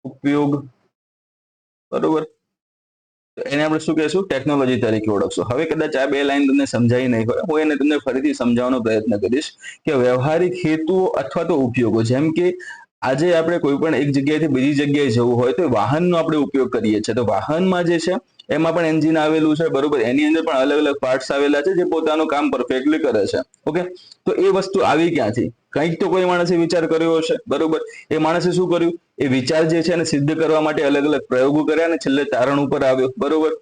ઉપયોગ, બરોબર, એને આપણે શું કહેશું, ટેકનોલોજી તરીકે ઓળખશું. હવે કદાચ આ બે લાઈન તમને સમજાઈ નહીં હોય, હું એને તમને ફરીથી સમજાવવાનો પ્રયત્ન કરીશ કે વ્યવહારિક હેતુઓ અથવા તો ઉપયોગો, જેમ કે આજે આપણે કોઈ પણ એક જગ્યાએથી બીજી જગ્યાએ જવું હોય તો વાહનનો આપણે ઉપયોગ કરીએ છીએ. તો વાહનમાં જે છે એમાં પણ એન્જિન આવેલું છે, બરોબર, એની અંદર પણ અલગ અલગ પાર્ટ્સ આવેલા છે જે પોતાનું કામ પરફેક્ટલી કરે છે. ઓકે, તો એ વસ્તુ આવી ક્યાંથી? કંઈક તો કોઈ માણસે વિચાર કર્યો હશે, બરોબર. એ માણસે શું કર્યું, એ વિચાર જે છે એને સિદ્ધ કરવા માટે અલગ અલગ પ્રયોગો કર્યા અને છેલ્લે તારણ ઉપર આવ્યો, બરોબર.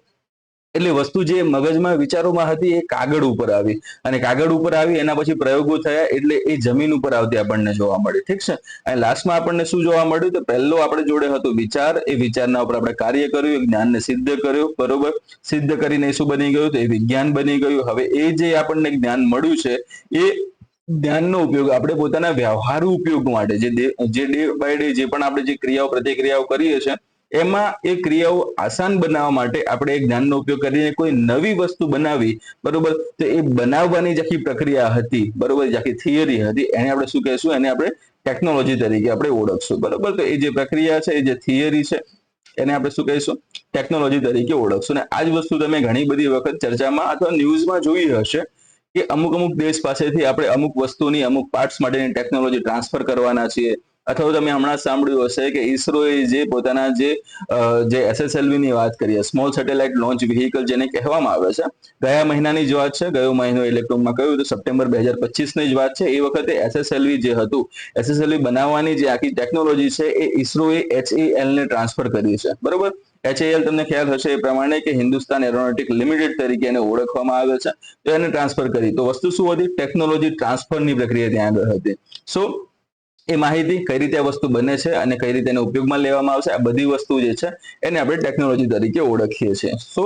એટલે વસ્તુ જે મગજમાં વિચારોમાં હતી એ કાગળ ઉપર આવી અને કાગળ ઉપર આવી એના પછી પ્રયોગો થયા એટલે એ જમીન ઉપર આવતી આપણને જોવા મળી. ઠીક છે, અને લાસ્ટમાં આપણને શું જોવા મળ્યું, તો પહેલો આપણે જોડે હતો વિચાર, એ વિચારના ઉપર આપણે કાર્ય કર્યું, જ્ઞાનને સિદ્ધ કર્યું, બરોબર. સિદ્ધ કરીને શું બની ગયું, તો એ વિજ્ઞાન બની ગયું. હવે એ જે આપણને જ્ઞાન મળ્યું છે એ જ્ઞાનનો ઉપયોગ આપણે પોતાના વ્યવહારુ ઉપયોગ માટે, જે ડે બાય ડે જે પણ આપણે જે ક્રિયાઓ પ્રતિક્રિયાઓ કરીએ છીએ એમાં એ ક્રિયાઓ આસાન બનાવવા માટે આપણે એ જ્ઞાનનો ઉપયોગ કરીને કોઈ નવી વસ્તુ બનાવી, બરોબર. તો એ બનાવવાની જે આખી પ્રક્રિયા હતી, બરોબર, જે આખી થિયરી હતી એને આપણે શું કહેશું, એને આપણે ટેકનોલોજી તરીકે આપણે ઓળખશું, બરોબર. તો એ જે પ્રક્રિયા છે, એ જે થિયરી છે એને આપણે શું કહીશું, ટેકનોલોજી તરીકે ઓળખશું. અને આ જ વસ્તુ તમે ઘણી બધી વખત ચર્ચામાં અથવા ન્યૂઝમાં જોઈ હશે કે અમુક અમુક દેશ પાસેથી આપણે અમુક વસ્તુની અમુક પાર્ટ્સ માટેની ટેકનોલોજી ટ્રાન્સફર કરવાના છીએ. અથવા તમે હમણાં સાંભળ્યું હશે કે ઈસરોએ જે પોતાના જે SSLV ની વાત કરીએ, સ્મોલ સેટેલાઇટ લોન્ચ વ્હીકલ જેને કહેવામાં આવે છે, ગયા મહિનાની જ વાત છે, ગયો મહિનો ઇલેક્ટ્રોનમાં કહ્યું તો સપ્ટેમ્બર 2025 ની જ વાત છે. એ વખતે SSLV જે હતું, SSLV બનાવવાની જે આખી ટેકનોલોજી છે એ ઈસરોએ HAL ને ટ્રાન્સફર કરી છે, બરોબર. HAL તમને ખ્યાલ હશે એ પ્રમાણે કે હિન્દુસ્તાન એરોનોટિક લિમિટેડ તરીકે એને ઓળખવામાં આવે છે, તો એને ટ્રાન્સફર કરી. તો વસ્તુ શું હતી, ટેકનોલોજી ટ્રાન્સફરની પ્રક્રિયા ત્યાં આગળ હતી. સો એ માહિતી કઈ રીતે આ વસ્તુ બને છે અને કઈ રીતે એને ઉપયોગમાં લેવામાં આવશે, આ બધી વસ્તુ જે છે એને આપણે ટેકનોલોજી તરીકે ઓળખીએ છીએ. સો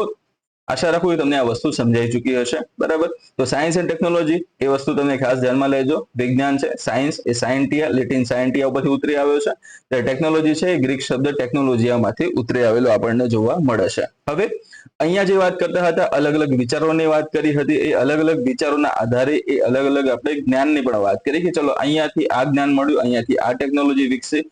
આશા રાખું કે તમને આ વસ્તુ સમજાઈ ચૂકી હશે, બરાબર. તો સાયન્સ એન્ડ ટેકનોલોજી એ વસ્તુ તમે ખાસ ધ્યાનમાં લેજો. વિજ્ઞાન છે, સાયન્સ એ સાયન્ટિયા, લેટિન સાયન્ટિયા ઉપરથી ઉતરી આવ્યો છે. ત્યારે ટેકનોલોજી છે એ ગ્રીક શબ્દ ટેકનોલોજીયામાંથી ઉતરી આવેલો આપણને જોવા મળે છે. હવે અહીંયા જે વાત કરતા હતા, અલગ અલગ વિચારોની વાત કરી હતી, એ અલગ અલગ વિચારોના આધારે એ અલગ અલગ આપણે જ્ઞાનની પણ વાત કરી કે ચલો અહીંયાથી આ જ્ઞાન મળ્યું, અહીંયાથી આ ટેકનોલોજી વિકસી.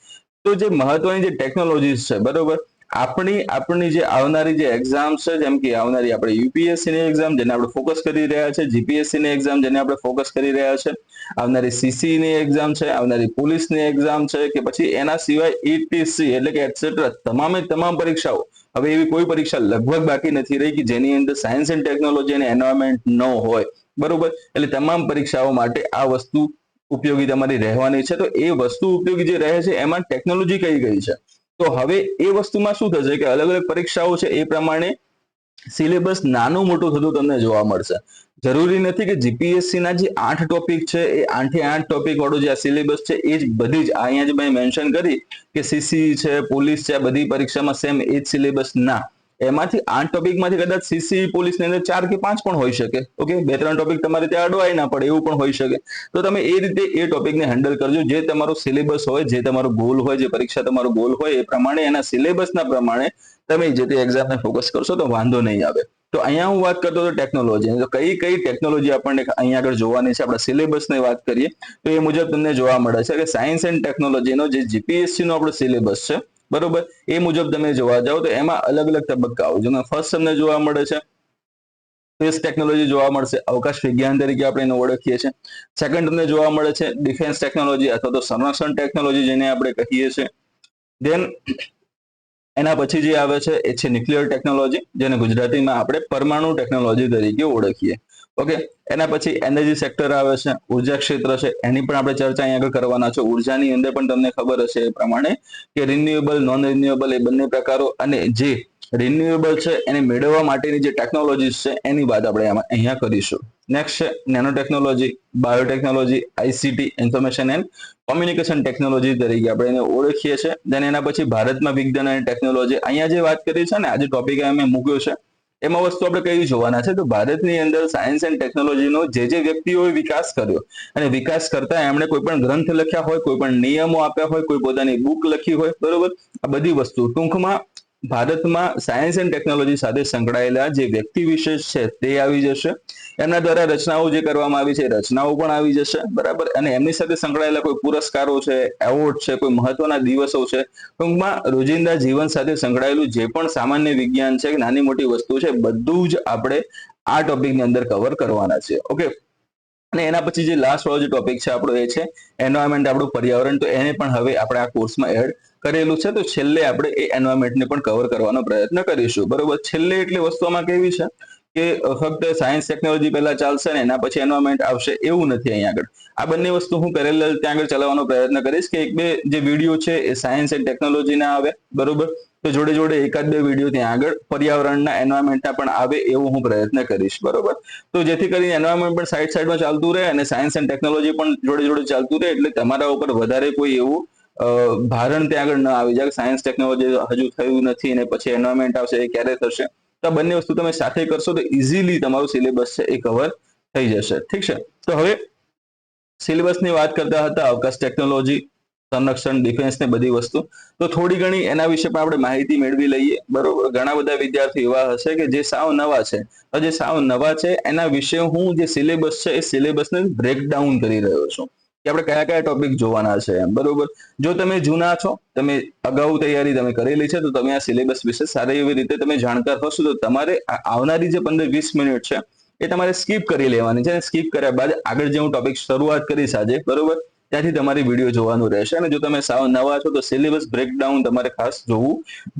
તો જે મહત્વની જે ટેકનોલોજીસ છે, બરોબર, આપણી જે આવનારી જે એક્ઝામ્સ છે, જેમ કે આવનારી આપણે UPSC ની એક્ઝામ જેને આપણે ફોકસ કરી રહ્યા છે, GPSC ની એક્ઝામ જેને આપણે ફોકસ કરી રહ્યા છે, આવનારી CC ની એક્ઝામ છે, આવનારી પોલીસની એક્ઝામ છે, કે પછી એના સિવાય ETC એટલે કે એટસેટ્રા તમામે તમામ પરીક્ષાઓ, હવે એવી કોઈ પરીક્ષા લગભગ બાકી નથી રહી કે જેની અંદર સાયન્સ એન્ડ ટેકનોલોજી અને એન્વાયરમેન્ટ ન હોય, બરોબર. એટલે તમામ પરીક્ષાઓ માટે આ વસ્તુ ઉપયોગી તમારી રહેવાની છે. તો એ વસ્તુ ઉપયોગી જે રહે છે એમાં ટેકનોલોજી કઈ ગઈ છે. તો હવે એ વસ્તુમાં શું થશે કે અલગ અલગ પરીક્ષાઓ છે એ પ્રમાણે સિલેબસ નાનું મોટું થતું તમને જોવા મળશે. જરૂરી નથી કે GPSC ના જે 8 ટોપિક છે એ 8 ટોપિક વાળું જે આ સિલેબસ છે એ જ બધી જ અહીંયા જે મેં મેન્શન કરી કે CC છે, પોલીસ છે, બધી પરીક્ષામાં સેમ એ જ સિલેબસ, ના. એમાંથી 8 ટોપિકમાંથી કદાચ CC પોલીસની અંદર 4 કે 5 પણ હોઈ શકે. ઓકે, 2-3 ટોપિક તમારે ત્યાં અડવાઈ ના પડે એવું પણ હોઈ શકે. તો તમે એ રીતે એ ટોપિકને હેન્ડલ કરજો, જે તમારો સિલેબસ હોય, જે તમારો ગોલ હોય, જે પરીક્ષા તમારો ગોલ હોય એ પ્રમાણે એના સિલેબસના પ્રમાણે તમે જે તે એક્ઝામને ફોકસ કરશો તો વાંધો નહીં આવે. તો અહીંયા હું વાત કરતો હતો ટેકનોલોજી, તો કઈ કઈ ટેકનોલોજી આપણને અહીંયા આગળ જોવાની છે, આપણા સિલેબસની વાત કરીએ તો એ મુજબ તમને જોવા મળે છે કે સાયન્સ એન્ડ ટેકનોલોજીનો જે GPSC નો આપણો સિલેબસ છે, બરોબર, એ મુજબ તમે જોવા જાઓ તો એમાં અલગ અલગ તબક્કાઓ, જેમાં ફર્સ્ટ તમને જોવા મળે છે સ્પેસ ટેકનોલોજી જોવા મળશે, અવકાશ વિજ્ઞાન તરીકે આપણે એને ઓળખીએ છીએ. સેકન્ડ તમને જોવા મળે છે ડિફેન્સ ટેકનોલોજી અથવા તો સંરક્ષણ ટેકનોલોજી જેને આપણે કહીએ છીએ. દેન એના પછી જે આવે છે એ છે ન્યુક્લિયર ટેકનોલોજી, જેને ગુજરાતીમાં આપણે પરમાણુ ટેકનોલોજી તરીકે ઓળખીએ. ઓકે, એના પછી એનર્જી સેક્ટર આવે છે, ઉર્જા ક્ષેત્ર છે, એની પણ આપણે ચર્ચા અહીંયા આગળ કરવાના છે. ઉર્જાની અંદર પણ તમને ખબર હશે એ પ્રમાણે કે રિન્યુએબલ, નોન રિન્યુએબલ એ બંને પ્રકારો, અને જે રિન્યુએબલ છે એને મેળવવા માટેની જે ટેકનોલોજીસ છે એની વાત આપણે અહીંયા કરીશું. નેક્સ્ટ છે nano technology, biotechnology, ICT, information and communication technology તરીકે આપણે એને ઓળખીએ છીએ. દેન એના પછી ભારતમાં વિજ્ઞાન અને ટેકનોલોજી, અહીંયા જે વાત કરી છે ને, આજે ટોપિક અમે મૂક્યો છે, એમાં વસ્તુ આપણે કઈ જોવાના છે તો ભારતની અંદર સાયન્સ એન્ડ ટેકનોલોજીનો જે વ્યક્તિઓએ વિકાસ કર્યો અને વિકાસ કરતા એમણે કોઈ પણ ગ્રંથ લખ્યા હોય, કોઈ પણ નિયમો આપ્યા હોય, કોઈ પોતાની બુક લખી હોય, બરોબર, આ બધી વસ્તુ ટૂંકમાં ભારતમાં સાયન્સ એન્ડ ટેકનોલોજી સાથે સંકળાયેલા જે વ્યક્તિ વિશેષ છે તે આવી જશે. એમના દ્વારા રચનાઓ જે કરવામાં આવી છે એ રચનાઓ પણ આવી જશે, બરાબર, અને એમની સાથે સંકળાયેલા કોઈ પુરસ્કારો છે, એવોર્ડ છે, કોઈ મહત્વના દિવસો છે, ટૂંકમાં રોજિંદા જીવન સાથે સંકળાયેલું જે પણ સામાન્ય વિજ્ઞાન છે, નાની મોટી વસ્તુ છે, બધું જ આપણે આ ટોપિકની અંદર કવર કરવાના છે. ઓકે, અને એના પછી જે લાસ્ટ વાળો જે ટોપિક છે આપણો એ છે એન્વાયરમેન્ટ, આપણું પર્યાવરણ. તો એને પણ હવે આપણે આ કોર્સમાં એડ કરેલું છે. તો છેલ્લે આપણે એ એન્વાયરમેન્ટને પણ કવર કરવાનો પ્રયત્ન કરીશું, બરોબર. છેલ્લે એટલે વસ્તુમાં કેવી છે કે ફક્ત સાયન્સ ટેકનોલોજી પહેલા ચાલશે ને એના પછી એન્વાયરમેન્ટ આવશે એવું નથી. અહીંયા આગળ આ બંને વસ્તુ હું પેરેલલ ત્યાં આગળ ચલાવવાનો પ્રયત્ન કરીશ કે એક બે જે વિડીયો છે એ સાયન્સ એન્ડ ટેકનોલોજી ના આવે, બરોબર, તો જોડે જોડે એકાદ બે વિડીયો ત્યાં આગળ પર્યાવરણના, એન્વાયરમેન્ટના પણ આવે એવું હું પ્રયત્ન કરીશ, બરોબર. તો જેથી કરીને એન્વાયરમેન્ટ પણ સાઈડમાં ચાલતું રહે અને સાયન્સ એન્ડ ટેકનોલોજી પણ જોડે જોડે ચાલતું રહે, એટલે તમારા ઉપર વધારે કોઈ એવું ભારણ ત્યાં આગળ ન આવી જાય. સાયન્સ ટેકનોલોજી હજુ થયું નથી અને પછી એન્વાયરમેન્ટ આવશે, એ ક્યારે થશે? તો બંને વસ્તુ તમે સાથે કરશો તો ઇઝીલી તમારું સિલેબસ છે એ કવર થઈ જશે. ઠીક છે, તો હવે સિલેબસની વાત કરતા હતા, અવકાશ ટેકનોલોજી, સંરક્ષણ, ડિફેન્સ ને બધી વસ્તુ, તો થોડી ઘણી એના વિશે પણ આપણે માહિતી મેળવી લઈએ, બરોબર. ઘણા બધા વિદ્યાર્થીઓ એવા હશે કે જે સાવ નવા છે, તો જે સાવ નવા છે એના વિશે હું જે સિલેબસ છે એ સિલેબસને બ્રેકડાઉન કરી રહ્યો છું કે આપણે કયા કયા ટોપિક જોવાના છે એમ, બરોબર. જો તમે જૂના છો, તમે અગાઉ તૈયારી તમે કરેલી છે, તો તમે આ સિલેબસ વિશે સારી એવી રીતે તમે જાણકાર હશો. તો તમારે આવનારી જે 15-20 મિનિટ છે એ તમારે સ્કીપ કરી લેવાની છે. સ્કીપ કર્યા બાદ આગળ જે હું ટોપિક શરૂઆત કરીશ આજે, બરોબર, ત્યાંથી તમારી વિડીયો જોવાનું રહેશે. અને જો તમે સાવ નવા છો તો સિલેબસ બ્રેકડાઉન તમારે ખાસ જોવું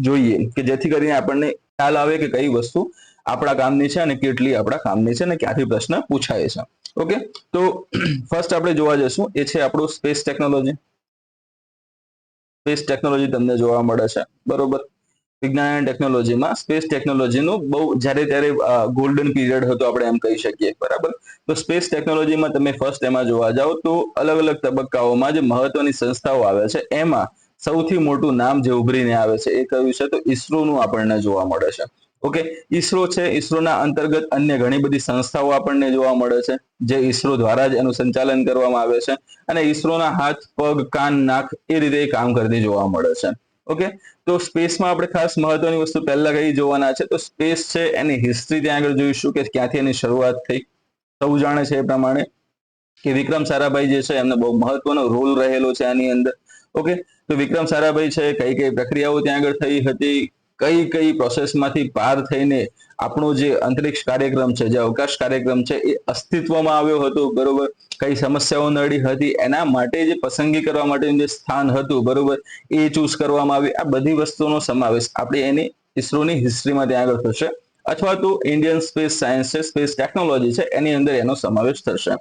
જોઈએ કે જેથી કરીને આપણને ખ્યાલ આવે કે કઈ વસ્તુ આપણા કામની છે અને કેટલી આપણા કામની છે અને ક્યાંથી પ્રશ્ન પૂછાય છે. ઓકે, તો ફર્સ્ટ આપણે જોવા જઈશું એ છે આપણું સ્પેસ ટેકનોલોજી. સ્પેસ ટેકનોલોજી તમને જોવા મળે છે, બરોબર. વિજ્ઞાન અને ટેકનોલોજીમાં સ્પેસ ટેકનોલોજીનું બહુ જ્યારે ત્યારે ગોલ્ડન પીરિયડ હતો આપણે એમ કહી શકીએ, બરાબર. તો સ્પેસ ટેકનોલોજીમાં તમે ફર્સ્ટ એમાં જોવા જાઓ તો અલગ અલગ તબક્કાઓમાં જે મહત્વની સંસ્થાઓ આવે છે એમાં સૌથી મોટું નામ જે ઉભરીને આવે છે એ કયું છે તો ઈસરોનું આપણને જોવા મળે છે. ઓકે, ઈસરો છે, ઈસરોના અંતર્ગત અન્ય ઘણી બધી સંસ્થાઓ આપણને જોવા મળે છે જે ઈસરો દ્વારા જ એનું સંચાલન કરવામાં આવે છે અને ઈસરોના હાથ, પગ, કાન, નાક એ રીતે કામ કરતી જોવા મળે છે. ઓકે, તો સ્પેસમાં આપણે ખાસ મહત્વની વસ્તુ પહેલા કઈ જોવાના છે તો સ્પેસ છે એની હિસ્ટ્રી ત્યાં આગળ જોઈશું કે ક્યાંથી એની શરૂઆત થઈ. સૌ જાણે છે એ પ્રમાણે કે વિક્રમ સારાભાઈ જે છે એમને બહુ મહત્વનો રોલ રહેલો છે આની અંદર. ઓકે, તો વિક્રમ સારાભાઈ છે કઈ કઈ પ્રક્રિયાઓ ત્યાં આગળ થઈ હતી, કઈ કઈ પ્રોસેસમાંથી પાર થઈને આપણો જે અંતરિક્ષ કાર્યક્રમ છે, જે અવકાશ કાર્યક્રમ છે એ અસ્તિત્વમાં આવ્યો હતો, બરોબર. કઈ સમસ્યાઓ નડી હતી, એના માટે જે પસંદગી કરવા માટેનું જે સ્થાન હતું, બરોબર, એ ચૂઝ કરવામાં આવી. આ બધી વસ્તુનો સમાવેશ આપણે એની ઈસરોની હિસ્ટ્રીમાં ત્યાં આગળ થશે અથવા તો ઇન્ડિયન સ્પેસ સાયન્સ છે, સ્પેસ ટેકનોલોજી છે એની અંદર એનો સમાવેશ થશે.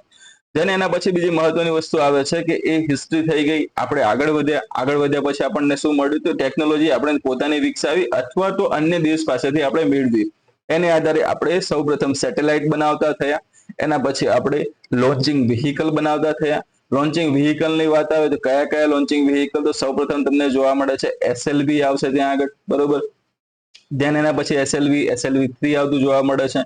જેને એના પછી બીજી મહત્વની વસ્તુ આવે છે કે એ હિસ્ટ્રી થઈ ગઈ, આપણે આગળ વધ્યા પછી આપણને શું મળ્યું તો ટેકનોલોજી આપણે પોતાની વિકસાવી અથવા તો અન્ય દેશ પાસેથી આપણે મેળવી. એને આધારે આપણે સૌપ્રથમ સેટેલાઇટ બનાવતા થયા, એના પછી આપણે લોન્ચિંગ વ્હીકલ બનાવતા થયા. લોન્ચિંગ વ્હીકલની વાત આવે તો કયા કયા લોન્ચિંગ વ્હીકલ તો સૌપ્રથમ તમને જોવા મળે છે SLV આવશે ત્યાં આગળ, બરોબર. ધેન એના પછી SLV-3 આવતું જોવા મળે છે.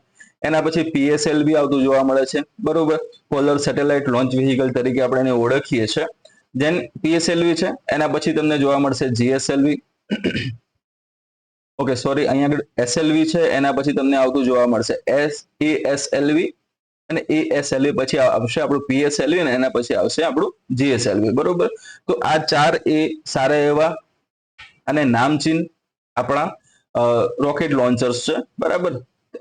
એના પછી PSLV આવતું જોવા મળે છે, બરોબર. પોલર સેટેલાઇટ લોન્ચ વ્હીકલ તરીકે આપણે એને ઓળખીએ છીએ. ધેન PSLV છે, એના પછી તમને જોવા મળશે GSLV. ઓકે, સોરી, અહીંયા આગળ SLV છે, એના પછી તમને આવતું જોવા મળશે ASLV અને ASLV પછી આવશે આપણું PSLV અને એના પછી આવશે આપણું GSLV, બરોબર. તો આ ચાર એ સારા એવા અને નામચીન આપણા રોકેટ લોન્ચર્સ છે, બરાબર.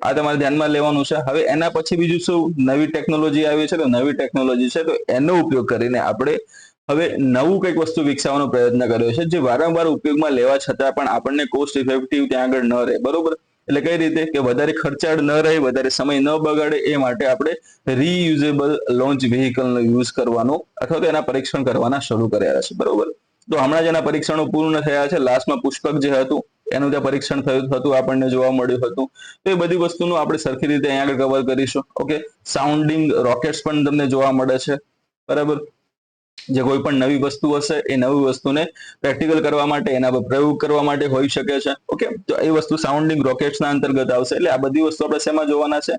આ તમારે ધ્યાનમાં લેવાનું છે. હવે એના પછી બીજું શું નવી ટેકનોલોજી આવી છે, તો નવી ટેકનોલોજી છે તો એનો ઉપયોગ કરીને આપણે હવે નવું કંઈક વસ્તુ વિકસાવવાનો પ્રયત્ન કર્યો છે, જે વારંવાર ઉપયોગમાં લેવા છતાં પણ આપણને કોસ્ટ ઇફેક્ટિવ ત્યાં આગળ ન રહે. બરોબર, એટલે કઈ રીતે કે વધારે ખર્ચાળ ન રહે, વધારે સમય ન બગાડે, એ માટે આપણે રીયુઝેબલ લોન્ચ વ્હીકલનો યુઝ કરવાનો અથવા તો એના પરીક્ષણ કરવાના શરૂ કર્યા છે. બરોબર, તો હમણાં જ એના પરીક્ષણો પૂર્ણ થયા છે. લાસ્ટમાં પુષ્પક જે હતું એનું ત્યાં પરીક્ષણ થયું હતું, આપણને જોવા મળ્યું હતું. તો એ બધી વસ્તુનું આપણે સરખી રીતે અહીંયા આગળ કવર કરીશું. ઓકે, સાઉન્ડિંગ રોકેટ્સ પણ તમને જોવા મળે છે. બરાબર, જે કોઈ પણ નવી વસ્તુ હશે એ નવી વસ્તુને પ્રેક્ટિકલ કરવા માટે, એના પર પ્રયોગ કરવા માટે હોઈ શકે છે. ઓકે, તો એ વસ્તુ સાઉન્ડિંગ રોકેટ્સના અંતર્ગત આવશે. એટલે આ બધી વસ્તુ આપણે શેમાં જોવાના છે?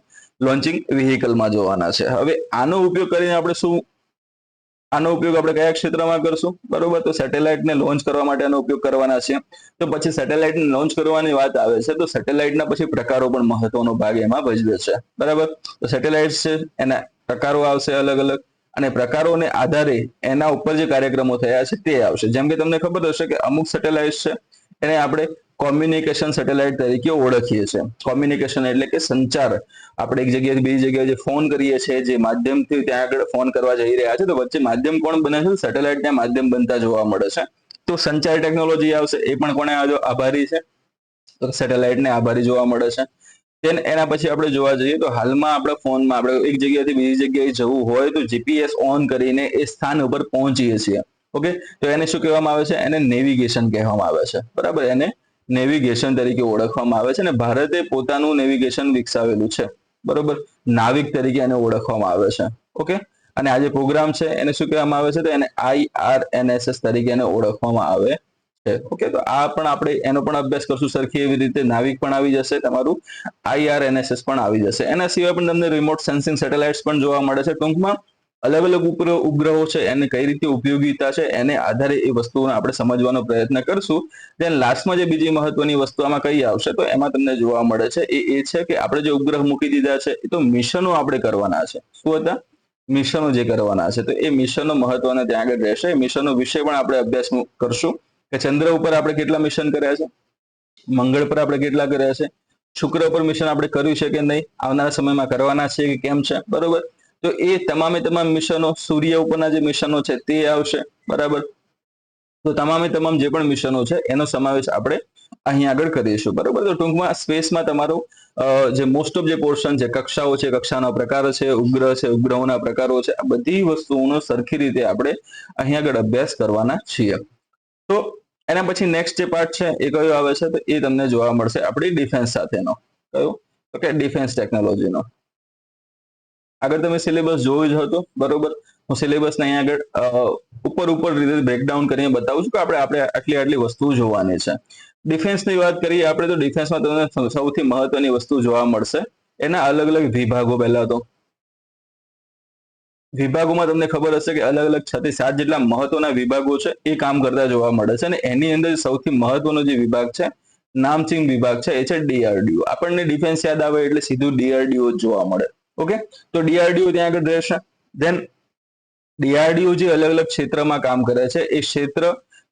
લોન્ચિંગ વ્હીકલમાં જોવાના છે. હવે આનો ઉપયોગ કરીને આપણે આનો ઉપયોગ આપણે કયા ક્ષેત્રમાં કરશું? બરોબર, તો સેટેલાઇટને લોન્ચ કરવા માટે આનો ઉપયોગ કરવાના છે. તો પછી સેટેલાઇટને લોન્ચ કરવાની વાત આવે છે તો સેટેલાઇટના પછી પ્રકારો પણ મહત્વનો ભાગ એમાં ભજવે છે. બરાબર, તો સેટેલાઇટ છે એના પ્રકારો આવશે અલગ અલગ, અને પ્રકારોને આધારે એના ઉપર જે કાર્યક્રમો થયા છે તે આવશે. જેમ કે તમને ખબર હશે કે અમુક સેટેલાઇટ છે એને આપણે કોમ્યુનિકેશન સેટેલાઇટ તરીકે ઓળખીએ છીએ. કોમ્યુનિકેશન એટલે કે સંચાર. આપણે એક જગ્યાએથી બીજી જગ્યાએ જે ફોન કરીએ છીએ, જે માધ્યમથી ત્યાં આગળ ફોન કરવા જઈ રહ્યા છે, તો વચ્ચે માધ્યમ કોણ બને છે? સેટેલાઇટ ત્યાં માધ્યમ બનતા જોવા મળે છે. તો સંચાર ટેકનોલોજી આવશે, એ પણ કોને આભારી છે? તો સેટેલાઇટને આભારી જોવા મળે છે. then એના પછી આપણે જોવા જઈએ તો હાલમાં આપણા ફોનમાં આપણે એક જગ્યાએથી બીજી જગ્યાએ જવું હોય તો જીપીએસ ઓન કરીને એ સ્થાન ઉપર પહોંચીએ છીએ. ઓકે, તો એને શું કહેવામાં આવે છે? એને નેવિગેશન કહેવામાં આવે છે. બરાબર, એને નેવિગેશન તરીકે ઓળખવામાં આવે છે, અને ભારતે પોતાનું નેવિગેશન વિકસાવેલું છે. બરોબર, નાવિક તરીકે એને ઓળખવામાં આવે છે. ઓકે, અને આ જે પ્રોગ્રામ છે એને શું કહેવામાં આવે છે? તો એને IRNSS તરીકે એને ઓળખવામાં આવે છે. ઓકે, તો આ પણ આપણે એનો પણ અભ્યાસ કરશું સરખી એવી રીતે. નાવિક પણ આવી જશે, તમારું IRNSS પણ આવી જશે. એના સિવાય પણ તમને રિમોટ સેન્સિંગ સેટેલાઇટ્સ પણ જોવા મળે છે. ટૂંકમાં અલગ અલગ ઉપગ્રહો છે, એને કઈ રીતે ઉપયોગીતા છે એને આધારે એ વસ્તુઓને આપણે સમજવાનો પ્રયત્ન કરશું. then લાસ્ટમાં જે બીજી મહત્વની વસ્તુ આમાં કઈ આવશે તો એમાં તમને જોવા મળે છે એ છે કે આપણે જે ઉપગ્રહ મૂકી દીધા છે એ તો મિશનો આપણે કરવાના છે. શું હતા? મિશનો જે કરવાના છે, તો એ મિશનો મહત્વના ત્યાં આગળ રહેશે. મિશનો વિશે પણ આપણે અભ્યાસ કરશું કે ચંદ્ર ઉપર આપણે કેટલા મિશન કર્યા છે, મંગળ પર આપણે કેટલા કર્યા છે, શુક્ર પર મિશન આપણે કર્યું છે કે નહીં, આવનારા સમયમાં કરવાના છે કે કેમ છે. બરોબર, તો એ તમામે તમામ મિશનો, સૂર્ય ઉપરના જે મિશનો છે તે આવશે. બરાબર, તો તમામે તમામ જે પણ મિશનો છે એનો સમાવેશ આપણે અહીં આગળ કરીશું. બરોબર, તો ટૂંકમાં સ્પેસમાં તમારું જે મોસ્ટ ઓફ જે પોર્શન છે, કક્ષાઓ છે, કક્ષાના પ્રકારો છે, ઉપગ્રહ છે, ઉપગ્રહોના પ્રકારો છે, આ બધી વસ્તુઓનો સરખી રીતે આપણે અહીં આગળ અભ્યાસ કરવાના છીએ. તો એના પછી નેક્સ્ટ જે પાર્ટ છે એ કયો આવે છે? તો એ તમને જોવા મળશે આપણી ડિફેન્સ સાથેનો. કયો? તો કે ડિફેન્સ ટેકનોલોજીનો. આગળ તમે સિલેબસ જોયું જ હતું. બરોબર, હું સિલેબસને અહીં આગળ ઉપર રીતે બ્રેકડાઉન કરીને બતાવું છું કે આપણે આટલી વસ્તુ જોવાની છે. ડિફેન્સની વાત કરીએ આપણે તો ડિફેન્સમાં તમને સૌથી મહત્વની વસ્તુ જોવા મળશે એના અલગ અલગ વિભાગો. પહેલા તો વિભાગોમાં તમને ખબર હશે કે અલગ અલગ 6 થી 7 જેટલા મહત્વના વિભાગો છે એ કામ કરતા જોવા મળે છે. અને એની અંદર સૌથી મહત્વનો જે વિભાગ છે, નામચીન વિભાગ છે, એ છે DRDO. આપણને ડિફેન્સ યાદ આવે એટલે સીધું DRDO જ જોવા મળે. ઓકે, તો DRDO ત્યાં આગળ રહેશે. then DRDO જે અલગ અલગ ક્ષેત્રમાં કામ કરે છે એ ક્ષેત્ર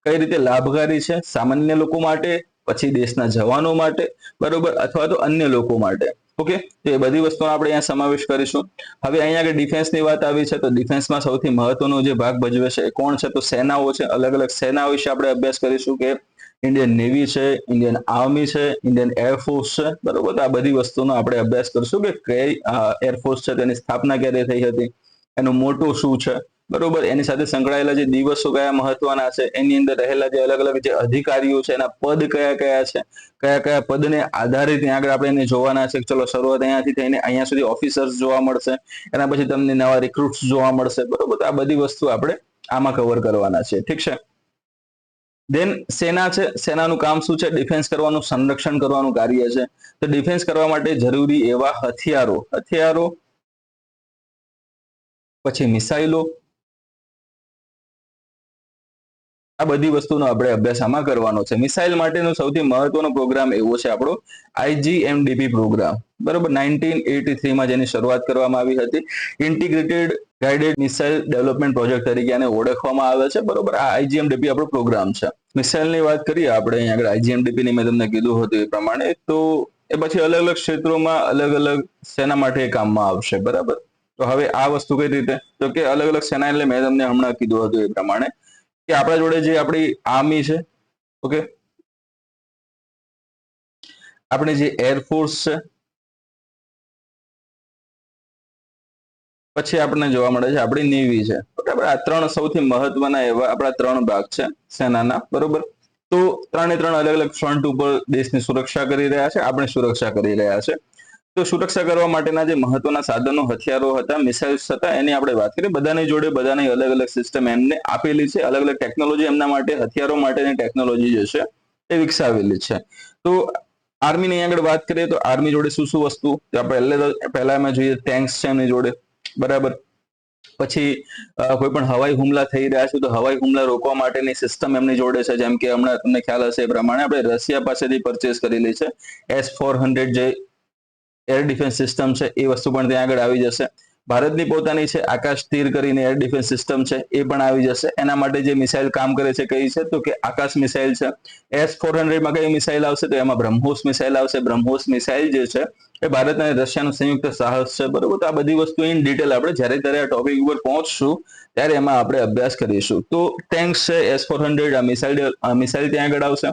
કઈ રીતે લાભકારી છે સામાન્ય લોકો માટે, પછી દેશના જવાનો માટે, બરોબર, અથવા તો અન્ય લોકો માટે. ઓકે, તો એ બધી વસ્તુનો આપણે અહીંયા સમાવેશ કરીશું. હવે અહીંયા આગળ ડિફેન્સની વાત આવી છે તો ડિફેન્સમાં સૌથી મહત્વનો જે ભાગ ભજવે છે એ કોણ છે? તો સેનાઓ છે. અલગ અલગ સેનાઓ વિશે આપણે અભ્યાસ કરીશું કે ઇન્ડિયન નેવી છે, ઇન્ડિયન આર્મી છે, ઇન્ડિયન એરફોર્સ છે. બરોબર, તો આ બધી વસ્તુનો આપણે અભ્યાસ કરશું કે કઈ એરફોર્સ છે, તેની સ્થાપના ક્યારે થઈ હતી, એનો મોટો શું છે. બરોબર, એની સાથે સંકળાયેલા જે દિવસો કયા મહત્વના છે, એની અંદર રહેલા જે અલગ અલગ જે અધિકારીઓ છે એના પદ કયા કયા છે, કયા કયા પદને આધારે ત્યાં આગળ આપણે એને જોવાના છે. ચલો, શરૂઆત અહીંયાથી થઈને અહીંયા સુધી ઓફિસર્સ જોવા મળશે, એના પછી તમને નવા રિક્રુટ્સ જોવા મળશે. બરોબર, તો આ બધી વસ્તુ આપણે આમાં કવર કરવાના છે. ઠીક છે. then સેના છે. સેનાનું કામ શું છે? ડિફેન્સ કરવાનું, સંરક્ષણ કરવાનું કાર્ય છે. તો ડિફેન્સ કરવા માટે જરૂરી એવા હથિયારો, પછી મિસાઇલો, આ બધી વસ્તુનો આપણે અભ્યાસ આમાં કરવાનો છે. મિસાઇલ માટેનો સૌથી મહત્વનો પ્રોગ્રામ એવો છે આપણો IGMDP પ્રોગ્રામ. બરોબર, 1983માં જેની શરૂઆત કરવામાં આવી હતી. Integrated guided missile development project તરીકે આને ઓળખવામાં આવે છે. બરોબર, આ IGMDP આપણો પ્રોગ્રામ છે. મિસાઇલની વાત કરીએ આપણે અહીંયા આગળ IGMDP ની મેં તમને કીધું હતું એ પ્રમાણે, તો એ પછી અલગ અલગ ક્ષેત્રોમાં અલગ અલગ સેના માટે એ કામમાં આવશે, બરાબર. તો હવે આ વસ્તુ કઈ રીતે, તો કે અલગ અલગ સેના એટલે મેં તમને હમણાં કીધું હતું એ પ્રમાણે કે આપણા જોડે જે આપણી આર્મી છે, ઓકે, આપણે જે એરફોર્સ છે, પછી આપણને જોવા મળે છે આપણી નેવી છે, બરાબર. આ ત્રણ સૌથી મહત્વના એવા આપણા ત્રણ ભાગ છે સેનાના, બરોબર. તો ત્રણે ત્રણ અલગ અલગ ફ્રન્ટ ઉપર દેશની સુરક્ષા કરી રહ્યા છે, આપણે સુરક્ષા કરી રહ્યા છે. તો સુરક્ષા કરવા માટેના જે મહત્વના સાધનો, હથિયારો હતા, મિસાઇલ્સ હતા, એની આપણે વાત કરીએ. બધાની જોડે બધાની અલગ અલગ સિસ્ટમ એમને આપેલી છે, અલગ અલગ ટેકનોલોજી એમના માટે, હથિયારો માટેની ટેકનોલોજી જે છે એ વિકસાવેલી છે. તો આર્મીની આગળ વાત કરીએ તો આર્મી જોડે શું શું વસ્તુ, તો પહેલા અમે જોઈએ ટેન્ક્સ છે એમની જોડે, બરાબર. પછી કોઈ પણ હવાઈ હુમલા થઈ રહ્યા છે તો હવાઈ હુમલા રોકવા માટેની સિસ્ટમ એમની જોડે છે. જેમ કે હમણાં તમને ખ્યાલ હશે એ પ્રમાણે આપણે રશિયા પાસેથી પરચેસ કરેલી છે S-400 જે એર ડિફેન્સ સિસ્ટમ છે, એ વસ્તુ પણ ત્યાં આગળ આવી જશે. ભારતની પોતાની છે આકાશ તીર કરીને એર ડિફેન્સ સિસ્ટમ છે, એ પણ આવી જશે. એના માટે જે મિસાઇલ કામ કરે છે કઈ છે, તો કે આકાશ મિસાઇલ છે. S-400 માં કઈ મિસાઇલ આવશે, તો એમાં બ્રહ્મોસ મિસાઇલ આવશે. બ્રહ્મોસ મિસાઇલ જે છે એ ભારત અને રશિયાનું સંયુક્ત સાહસ છે, બરોબર. તો આ બધી વસ્તુ ઇન ડિટેલ આપણે જ્યારે ત્યારે આ ટોપિક ઉપર પહોંચશું ત્યારે એમાં આપણે અભ્યાસ કરીશું. તો ટેન્ક્સ છે S-400, આ મિસાઇલ ત્યાં આગળ આવશે.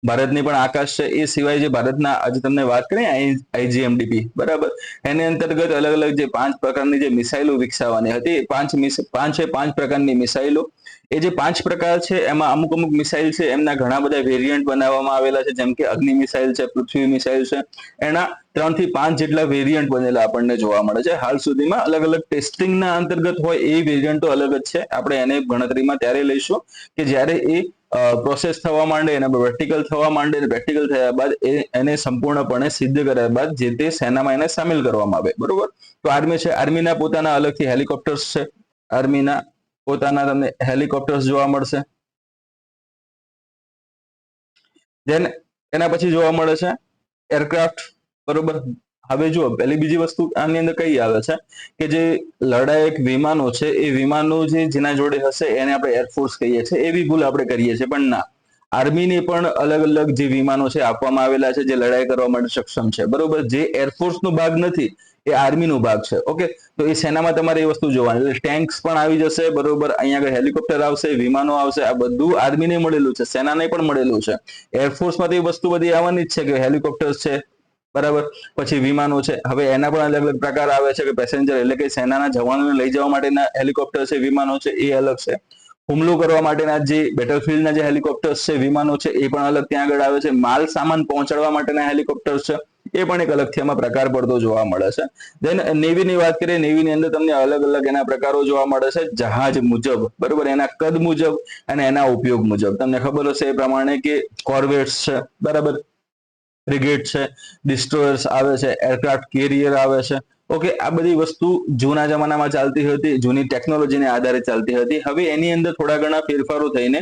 ભારતની પણ આકાશ છે, એ સિવાય જે ભારતના આજે તમને વાત કરીએ IGMDP, બરાબર, એની અંતર્ગત અલગ અલગ જે 5 પ્રકારની જે મિસાઇલો વિકસાવવાની હતી, પાંચ પ્રકારની મિસાઇલો. એ જે 5 પ્રકાર છે એમાં અમુક અમુક મિસાઇલ છે એમના ઘણા બધા વેરિયન્ટ બનાવવામાં આવેલા છે. જેમ કે અગ્નિ મિસાઇલ છે, પૃથ્વી મિસાઇલ છે, એના 3 થી 5 જેટલા વેરિયન્ટ બનેલા આપણને જોવા મળે છે. હાલ સુધીમાં અલગ અલગ ટેસ્ટિંગના અંતર્ગત હોય એ વેરિયન્ટો અલગ જ છે. આપણે એને ગણતરીમાં ત્યારે લઈશું કે જ્યારે એ પ્રોસેસ થવા માંડે, એના પ્રેક્ટિકલ થવા માંડે, અને પ્રેક્ટિકલ થયા બાદ એને સંપૂર્ણપણે સિદ્ધ કર્યા બાદ જે તે સેનામાં એને સામેલ કરવામાં આવે, બરોબર. તો આર્મી છે, આર્મીના પોતાના અલગથી હેલિકોપ્ટર્સ છે, આર્મીના પોતાના તમને હેલિકોપ્ટર્સ જોવા મળશે. દેન એના પછી જોવા મળે છે એરક્રાફ્ટ, બરોબર. હવે જુઓ, પહેલી બીજી વસ્તુ આની અંદર કઈ આવે છે કે જે લડાયક વિમાનો છે, એ વિમાનો જેના જોડે હશે એને આપણે એરફોર્સ કહીએ છીએ. એવી ભૂલ આપણે કરીએ છીએ, પણ ના, આર્મીને પણ અલગ અલગ જે વિમાનો છે આપવામાં આવેલા છે જે લડાઈ કરવા માટે સક્ષમ છે, બરોબર. જે એરફોર્સનો ભાગ નથી એ આર્મીનો ભાગ છે, ઓકે. તો એ સેનામાં તમારે એ વસ્તુ જોવાની, એટલે ટેન્ક્સ પણ આવી જશે, બરોબર. અહીંયા આગળ હેલિકોપ્ટર આવશે, વિમાનો આવશે. આ બધું આર્મીને મળેલું છે, સેનાને પણ મળેલું છે. એરફોર્સમાં તો એ વસ્તુ બધી આવવાની જ છે કે હેલિકોપ્ટર્સ છે, બરાબર. પછી વિમાનો છે. હવે એના પણ અલગ અલગ પ્રકાર આવે છે કે પેસેન્જર એટલે કે સેનાના જવાનોને લઈ જવા માટેના હેલિકોપ્ટર છે, વિમાનો છે, એ અલગ છે. હુમલો કરવા માટેના જે બેટલફિલ્ડના જે હેલિકોપ્ટર્સ છે, વિમાનો છે, એ પણ અલગ ત્યાં આગળ આવે છે. માલ સામાન પહોંચાડવા માટેના હેલિકોપ્ટર્સ છે, એ પણ એક અલગથી એમાં પ્રકાર પડતો જોવા મળે છે. દેન નેવીની વાત કરીએ, નેવીની અંદર તમને અલગ અલગ એના પ્રકારો જોવા મળે છે જહાજ મુજબ, બરોબર. એના કદ મુજબ અને એના ઉપયોગ મુજબ. તમને ખબર હશે એ પ્રમાણે કે કોર્વેટ્સ છે, બરાબર, ફ્રિગેટ છે, ડિસ્ટ્રોયર્સ આવે છે, એરક્રાફ્ટ કેરિયર આવે છે, ઓકે. આ બધી વસ્તુ જૂના જમાનામાં ચાલતી હતી, જૂની ટેકનોલોજીને આધારે ચાલતી હતી. હવે એની અંદર થોડા ઘણા ફેરફારો થઈને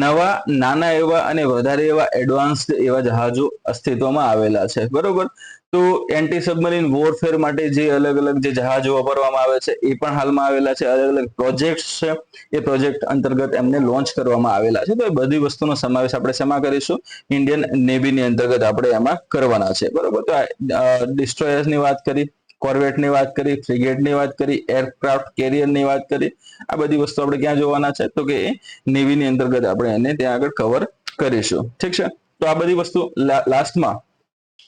નવા નાના એવા અને વધારે એવા એડવાન્સ્ડ એવા જહાજો અસ્તિત્વમાં આવેલા છે, બરોબર. તો એન્ટી સબમરીન વોરફેર માટે જે અલગ અલગ જે જહાજો વાપરવામાં આવે છે એ પણ હાલમાં આવેલા છે. અલગ અલગ પ્રોજેક્ટ છે, એ પ્રોજેક્ટ અંતર્ગત એમને લોન્ચ કરવામાં આવેલા છે. તો એ બધી વસ્તુનો સમાવેશ આપણે શેમાં કરીશું, ઇન્ડિયન નેવીની અંતર્ગત આપણે એમાં કરવાના છે, બરોબર. તો ડિસ્ટ્રોયર્સની વાત કરી, કોર્વેટની વાત કરી, ફ્રિગેટની વાત કરી, એરક્રાફ્ટ કેરિયરની વાત કરી. આ બધી વસ્તુ આપણે ક્યાં જોવાના છે, તો કે નેવીની અંતર્ગત આપણે એને ત્યાં આગળ કવર કરીશું, ઠીક છે. તો આ બધી વસ્તુ લાસ્ટમાં,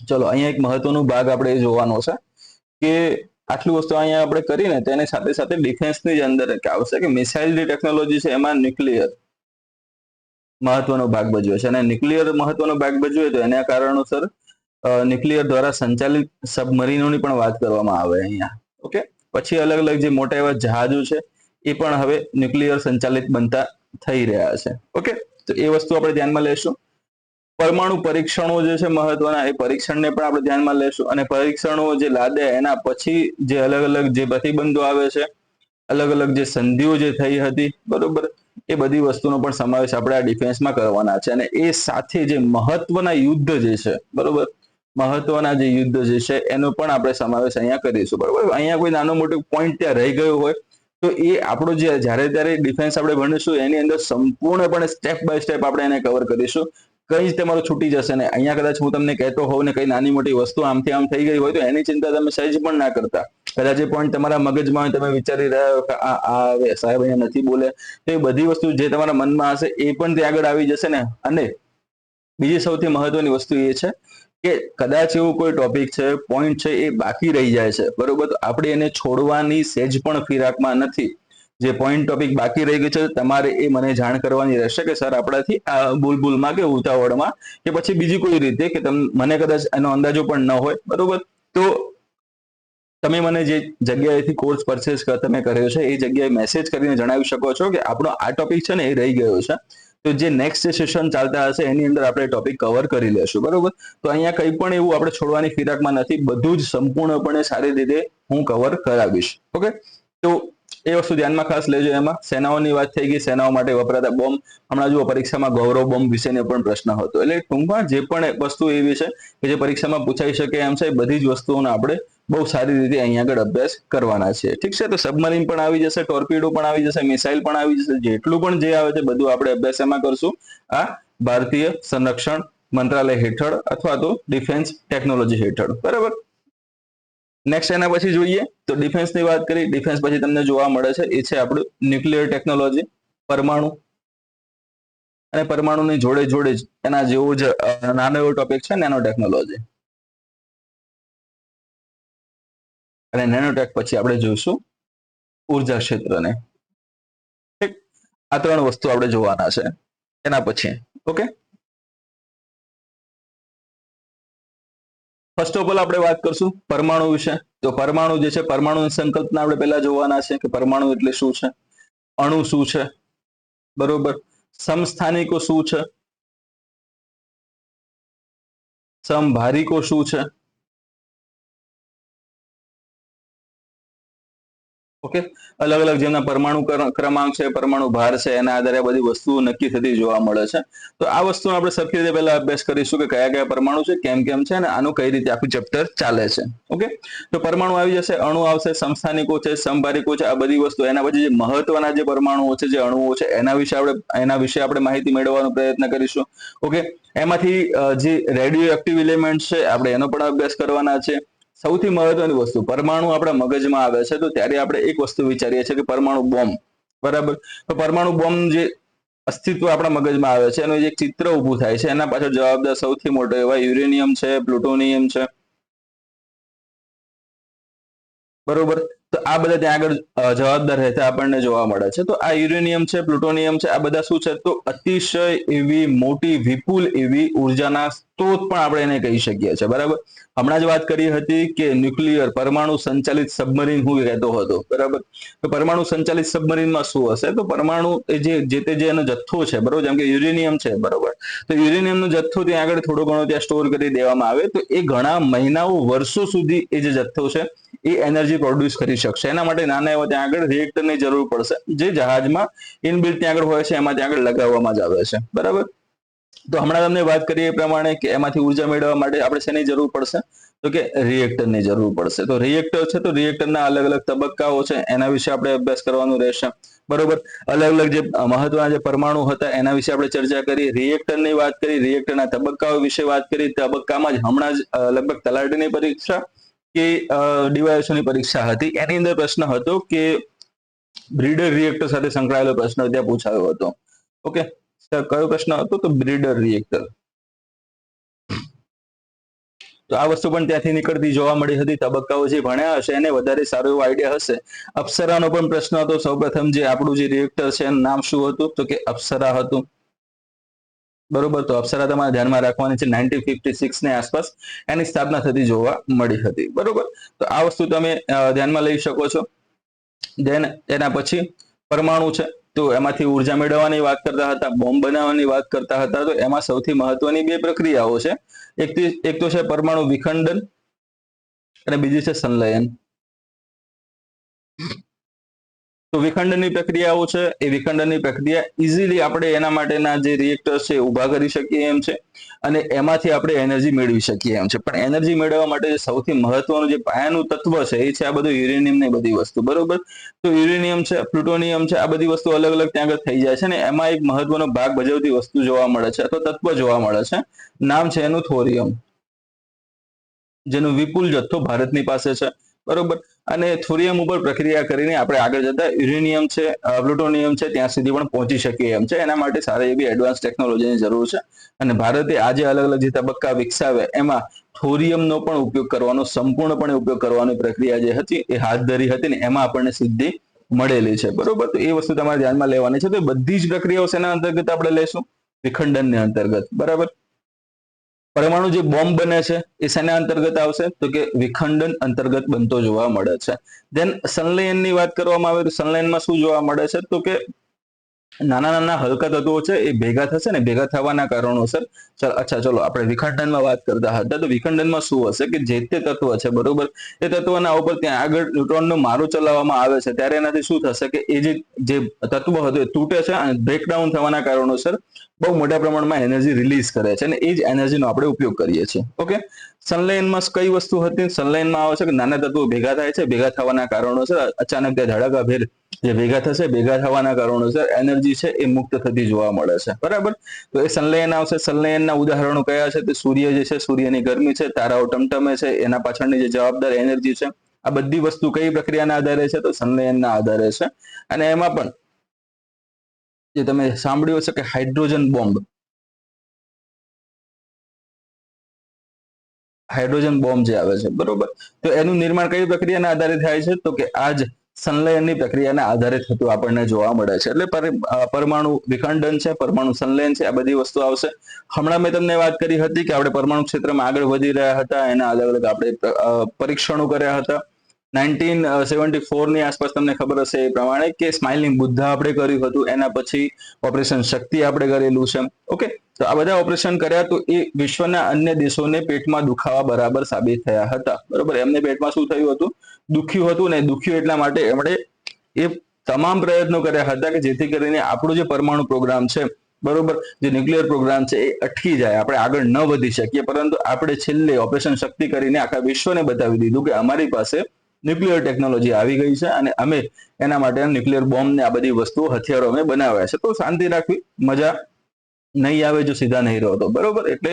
ચલો અહીંયા એક મહત્વનો ભાગ આપણે એ જોવાનો છે કે આટલી વસ્તુ અહીંયા આપણે કરીને તેની સાથે સાથે ડિફેન્સની જ અંદર આવશે કે મિસાઇલ જે ટેકનોલોજી છે એમાં ન્યુક્લિયર મહત્વનો ભાગ ભજવે છે. અને ન્યુક્લિયર મહત્વનો ભાગ ભજવે તો એના કારણોસર ન્યુક્લિયર દ્વારા સંચાલિત સબમરીનોની પણ વાત કરવામાં આવે અહીંયા, ઓકે. પછી અલગ અલગ જે મોટા એવા જહાજો છે એ પણ હવે ન્યુક્લિયર સંચાલિત બનતા થઈ રહ્યા છે, ઓકે. તો એ વસ્તુ આપણે ધ્યાનમાં લેશું. પરમાણુ પરીક્ષણો જે છે મહત્વના, એ પરીક્ષણને પણ આપણે ધ્યાનમાં લેશું. અને પરીક્ષણો જે લાદે એના પછી જે અલગ અલગ જે પ્રતિબંધો આવે છે, અલગ અલગ જે સંધિઓ જે થઈ હતી, બરોબર, એ બધી વસ્તુનો પણ સમાવેશ આપણે આ ડિફેન્સમાં કરવાના છે. અને એ સાથે જે મહત્વના યુદ્ધ જે છે, બરોબર, મહત્વના જે યુદ્ધ જે છે એનો પણ આપણે સમાવેશ અહીંયા કરીશું, બરોબર. અહીંયા કોઈ નાનો મોટો પોઈન્ટ ત્યાં રહી ગયો હોય તો એ આપણો જે જ્યારે ત્યારે ડિફેન્સ આપણે ભણીશું એની અંદર સંપૂર્ણપણે સ્ટેપ બાય સ્ટેપ આપણે એને કવર કરીશું. કઈ જ તમારું છૂટી જશે ને. અહીંયા કદાચ હું તમને કહેતો હોઉં ને કઈ નાની મોટી વસ્તુ આમથી આમ થઈ ગઈ હોય તો એની ચિંતા તમે સહેજ પણ ના કરતા. કદાચ એ પોઈન્ટ તમારા મગજમાં હોય, તમે વિચારી રહ્યા હો કે આ સાહેબ અહીંયા નથી બોલે, તો એ બધી વસ્તુ જે તમારા મનમાં હશે એ પણ ત્યાં આગળ આવી જશે ને. અને બીજી સૌથી મહત્વની વસ્તુ એ છે કે કદાચ એવું કોઈ ટોપિક છે, પોઈન્ટ છે, એ બાકી રહી જાય છે, બરોબર, તો આપણે એને છોડવાની સહેજ પણ ફિરાકમાં નથી. જે પોઈન્ટ ટોપિક બાકી રહી ગયું છે તમારે એ મને જાણ કરવાની રહેશે કે સર આપણાથી આ ભૂલમાં કે ઉતાવળમાં કે પછી બીજી કોઈ રીતે કે મને કદાચ એનો અંદાજો પણ ન હોય, બરોબર, તો તમે મને જે જગ્યાએથી કોર્સ પરચેસ તમે કર્યો છે એ જગ્યાએ મેસેજ કરીને જણાવી શકો છો કે આપણો આ ટોપિક છે ને એ રહી ગયો છે, તો જે નેક્સ્ટ સેશન ચાલતા હશે એની અંદર આપણે ટોપિક કવર કરી લેશું, બરોબર. તો અહીંયા કંઈ પણ એવું આપણે છોડવાની ફિરાકમાં નથી, બધું જ સંપૂર્ણપણે સારી રીતે હું કવર કરાવીશ. ઓકે, તો એ વસ્તુ ધ્યાનમાં ખાસ લેજો. એમાં સેનાઓની વાત થઈ ગઈ, સેનાઓ માટે વપરાતા બોમ્બ. હમણાં જુઓ પરીક્ષામાં ગૌરવ બોમ્બ વિશેનો પણ પ્રશ્ન હતો. એટલે ટૂંકમાં જે પણ વસ્તુ એવી છે કે જે પરીક્ષામાં પૂછાઈ શકે એમ છે, બધી જ વસ્તુઓનો આપણે બહુ સારી રીતે અહીંયા આગળ અભ્યાસ કરવાના છે. ઠીક છે, તો સબમરીન પણ આવી જશે, ટોર્પિડો પણ આવી જશે, મિસાઇલ પણ આવી જશે, જેટલું પણ જે આવે છે બધું આપણે અભ્યાસ એમાં કરશું આ ભારતીય સંરક્ષણ મંત્રાલય હેઠળ અથવા તો ડિફેન્સ ટેકનોલોજી હેઠળ, બરાબર. નેક્સ્ટ એના પછી જોઈએ તો ડિફેન્સની વાત કરી. ડિફેન્સ પછી તમને જોવા મળે છે એ છે આપણું ન્યુક્લિયર ટેકનોલોજી, પરમાણુ. અને પરમાણુની જોડે જોડે જ એના જેવો જ નાનો એવો ટોપિક છે નેનો ટેકનોલોજી. અને નેનોટેક પછી આપણે જોઈશું ઉર્જા ક્ષેત્રને. ઠીક, આ ત્રણ વસ્તુ આપણે જોવાના છે એના પછી. ઓકે, ફર્સ્ટ ઓફ ઓલ આપણે વાત કરશું પરમાણુ વિશે. તો પરમાણુ જે છે, પરમાણુની સંકલ્પના આપણે પહેલા જોવાના છે કે પરમાણુ એટલે શું છે, અણુ શું છે, બરોબર, સમસ્થાનિકો શું છે, સમભારિકો શું છે. ઓકે, અલગ અલગ જેમના પરમાણુ ક્રમાંક છે, પરમાણુ ભાર છે, એના આધારે બધી વસ્તુઓ નક્કી થતી જોવા મળે છે. તો આ વસ્તુનો આપણે સરખી રીતે પહેલા અભ્યાસ કરીશું કે કયા કયા પરમાણુ છે, કેમ કેમ છે, અને આનું કઈ રીતે આખું ચેપ્ટર ચાલે છે. ઓકે, તો પરમાણુ આવી જશે, અણુ આવશે, સમસ્થાનિકો છે, સમભારિકો છે, આ બધી વસ્તુ. એના પછી જે મહત્વના જે પરમાણુઓ છે, જે અણુઓ છે, એના વિશે આપણે માહિતી મેળવવાનો પ્રયત્ન કરીશું. ઓકે, એમાંથી જે રેડિયો એક્ટિવ એલિમેન્ટ છે આપણે એનો પણ અભ્યાસ કરવાના છે. સૌથી મહત્વની વસ્તુ, પરમાણુ આપણા મગજમાં આવે છે તો ત્યારે આપણે એક વસ્તુ વિચારીએ છીએ કે પરમાણુ બોમ્બ, બરાબર. તો પરમાણુ બોમ્બ જે અસ્તિત્વ આપણા મગજમાં આવે છે એનું જે ચિત્ર ઊભું થાય છે એના પાછળ જવાબદાર સૌથી મોટો એવા યુરેનિયમ છે, પ્લુટોનિયમ છે, બરોબર. તો આ બધા ત્યાં આગળ જવાબદાર રહેતા આપણને જોવા મળે છે. તો આ યુરેનિયમ છે, પ્લુટોનિયમ છે, આ બધા શું છે, તો અતિશય એવી મોટી વિપુલ એવી ઉર્જાના સ્ત્રોત પણ આપણે એને કહી શકીએ છીએ, બરાબર. હમણાં જ વાત કરી હતી કે ન્યુક્લિયર પરમાણુ સંચાલિત સબમરીન હું કહેતો હતો, બરાબર. તો પરમાણુ સંચાલિત સબમરીનમાં શું હશે, તો પરમાણુ જે એનો જથ્થો છે, બરોબર, જેમ કે યુરેનિયમ છે, બરોબર, તો યુરેનિયમનો જથ્થો ત્યાં આગળ થોડો ઘણો ત્યાં સ્ટોર કરી દેવામાં આવે તો એ ઘણા મહિનાઓ વર્ષો સુધી એ જે જથ્થો છે એ એનર્જી પ્રોડ્યુસ કરી શકશે. એના માટે નાના એવા ત્યાં આગળ રિએક્ટરની જરૂર પડશે, જે જહાજમાં ઇનબિલ્ટ ત્યાં આગળ હોય છે, એમાં ત્યાં આગળ લગાવવામાં જ આવે છે, બરાબર. તો હમણાં તમને વાત કરીએ એ પ્રમાણે કે એમાંથી ઉર્જા મેળવવા માટે આપણે શેની જરૂર પડશે, તો કે રિએક્ટરની જરૂર પડશે. તો રિએક્ટર છે, તો રિએક્ટરના અલગ અલગ તબક્કાઓ છે એના વિશે આપણે અભ્યાસ કરવાનું રહેશે, બરોબર. અલગ અલગ જે મહત્વના જે પરમાણુ હતા એના વિશે આપણે ચર્ચા કરી, રિએક્ટરની વાત કરી, રિએક્ટરના તબક્કાઓ વિશે વાત કરી. તબક્કામાં જ હમણાં જ લગભગ તલાટીની પરીક્ષા કે ડીવાયએસઓની પરીક્ષા હતી, એની અંદર પ્રશ્ન હતો કે બ્રીડર રિએક્ટર સાથે સંકળાયેલો પ્રશ્ન ત્યાં પૂછાયો હતો. ઓકે, કયો પ્રશ્ન હતો, તો બ્રીડર રિએક્ટર. તો આ વસ્તુ પણ ત્યાંથી નીકળતી જોવા મળી હતી. તબક્કાઓ જે ભણ્યા હશે એને વધારે સારો એવો આઈડિયા હશે. અપ્સરાનો પણ પ્રશ્ન હતો. સૌપ્રથમ જે આપણું જે રિએક્ટર છે એનું નામ શું હતું, તો કે અપ્સરા હતું, બરોબર. તો અપ્સરા તમારે ધ્યાનમાં રાખવાની છે. 1956 ની આસપાસ એની સ્થાપના થતી જોવા મળી હતી, બરોબર. તો આ વસ્તુ તમે ધ્યાનમાં લઈ શકો છો. દેન એના પછી પરમાણુ છે, તો એમાંથી ઉર્જા મેળવવાની વાત કરતા હતા, બોમ્બ બનાવવાની વાત કરતા હતા. તો એમાં સૌથી મહત્વની બે પ્રક્રિયાઓ છે. એક તો છે પરમાણુ વિખંડન અને બીજી છે સંલયન. તો વિખંડનની પ્રક્રિયાઓ છે એ વિખંડનની પ્રક્રિયા ઇઝીલી આપણે એના માટેના જે રિએક્ટર્સ છે ઉભા કરી શકીએ એમ છે અને એમાંથી આપણે એનર્જી મેળવી શકીએ એમ છે. પણ એનર્જી મેળવવા માટે સૌથી મહત્વનું જે પાયાનું તત્વ છે એ છે આ બધું યુરેનિયમ ને બધી વસ્તુ, બરોબર. તો યુરેનિયમ છે, પ્લુટોનિયમ છે, આ બધી વસ્તુ અલગ અલગ ત્યાં આગળ થઈ જાય છે ને એમાં એક મહત્વનો ભાગ ભજવતી વસ્તુ જોવા મળે છે અથવા તત્વ જોવા મળે છે. નામ છે એનું થોરિયમ, જેનો વિપુલ જથ્થો ભારતની પાસે છે, બરોબર. અને થોરિયમ ઉપર પ્રક્રિયા કરીને આપણે આગળ જતા યુરેનિયમ છે, પ્લુટોનિયમ છે ત્યાં સુધી પણ પહોંચી શકીએ એમ છે. એના માટે સારી એવી એડવાન્સ ટેકનોલોજીની જરૂર છે અને ભારતે આજે અલગ અલગ જે તબક્કા વિકસાવ્યા એમાં થોરિયમનો પણ ઉપયોગ કરવાનો, સંપૂર્ણપણે ઉપયોગ કરવાની પ્રક્રિયા જે હતી એ હાથ ધરી હતી ને એમાં આપણને સિદ્ધિ મળેલી છે, બરોબર. તો એ વસ્તુ તમારે ધ્યાનમાં લેવાની છે. તો બધી જ પ્રક્રિયાઓ શેના અંતર્ગત આપણે લેશું? વિખંડનને અંતર્ગત, બરાબર. પરમાણુ જે બોમ્બ બને છે એ શેના અંતર્ગત આવશે? તો કે વિખંડન અંતર્ગત બનતો જોવા મળે છે. દેન સંલયનની વાત કરવામાં આવે તો સંલયનમાં શું જોવા મળે છે? તો કે નાના નાના હલકા તત્વો છે એ ભેગા થશે ને ભેગા થવાના કારણોસર ચલો આપણે વિખંડનમાં વાત કરતા હતા. તો વિખંડનમાં શું હશે કે જે તે તત્વ છે, બરોબર, એ તત્વના ઉપર ત્યાં આગળ ન્યુટ્રોનનો મારો ચલાવવામાં આવે છે ત્યારે એનાથી શું થશે કે એ જે તત્વ હતું એ તૂટે છે અને બ્રેકડાઉન થવાના કારણોસર બહુ મોટા પ્રમાણમાં એનર્જી રિલીઝ કરે છે અને એ જ એનર્જીનો આપણે ઉપયોગ કરીએ છીએ. ઓકે, સંલયનમાં કઈ વસ્તુ હતી? સંલયનમાં આવે છે કે નાના તત્વો ભેગા થાય છે, ભેગા થવાના કારણોસર અચાનક તે ધડાકાભેર જે ભેગા થશે, ભેગા થવાના કારણોસર એનર્જી છે એ મુક્ત થતી જોવા મળે છે, બરાબર. તો એ સંલયન આવશે. સંલયનના ઉદાહરણો કયા છે? તો સૂર્ય જે છે, સૂર્યની ગરમી છે, તારાઓ ટમટમે છે, એના પાછળની જે જવાબદાર એનર્જી છે, આ બધી વસ્તુ કઈ પ્રક્રિયાના આધારે છે? તો સંલયનના આધારે છે. અને એમાં પણ જે તમે સાંભળ્યું હશે કે હાઇડ્રોજન બોમ્બ, હાઇડ્રોજન બોમ્બ જે આવે છે, બરોબર, તો એનું નિર્માણ કઈ પ્રક્રિયાના આધારે થાય છે? તો કે આ જ સંલયનની પ્રક્રિયાના આધારે થતું આપણને જોવા મળે છે. એટલે પરમાણુ વિખંડન છે, પરમાણુ સંલયન છે, આ બધી વસ્તુ આવશે. હમણાં મેં તમને વાત કરી હતી કે આપણે પરમાણુ ક્ષેત્રમાં આગળ વધી રહ્યા હતા, એના અલગ અલગ આપણે પરીક્ષણો કર્યા હતા. 1974 ની આસપાસ તમને ખબર હશે એ પ્રમાણે કે સ્માઇલિંગ બુદ્ધા આપણે કર્યું હતું. એના પછી ઓપરેશન શક્તિ આપણે કરેલું છે. ઓકે, તો આ બધા ઓપરેશન કર્યા તો એ વિશ્વના અન્ય દેશોને પેટમાં દુખાવા બરાબર સાબિત થયા હતા, બરોબર. એમને પેટમાં શું થયું હતું? દુખ્યું હતું ને દુખ્યું એટલા માટે એમણે એ તમામ પ્રયત્નો કર્યા હતા કે જેથી કરીને આપણો જે પરમાણુ પ્રોગ્રામ છે, બરોબર, જે ન્યુક્લિયર પ્રોગ્રામ છે એ અટકી જાય, આપણે આગળ ન વધી શકીએ. પરંતુ આપણે છેલ્લે ઓપરેશન શક્તિ કરીને આખા વિશ્વને બતાવી દીધું કે અમારી પાસે ન્યુક્લિયર ટેકનોલોજી આવી ગઈ છે અને અમે એના માટે ન્યુક્લિયર બોમ્બ ને આ બધી વસ્તુઓ, હથિયારો અમે બનાવ્યા છે. તો શાંતિ રાખવી, મજા નહીં આવે જો સીધા નહીં રહો તો, બરોબર. એટલે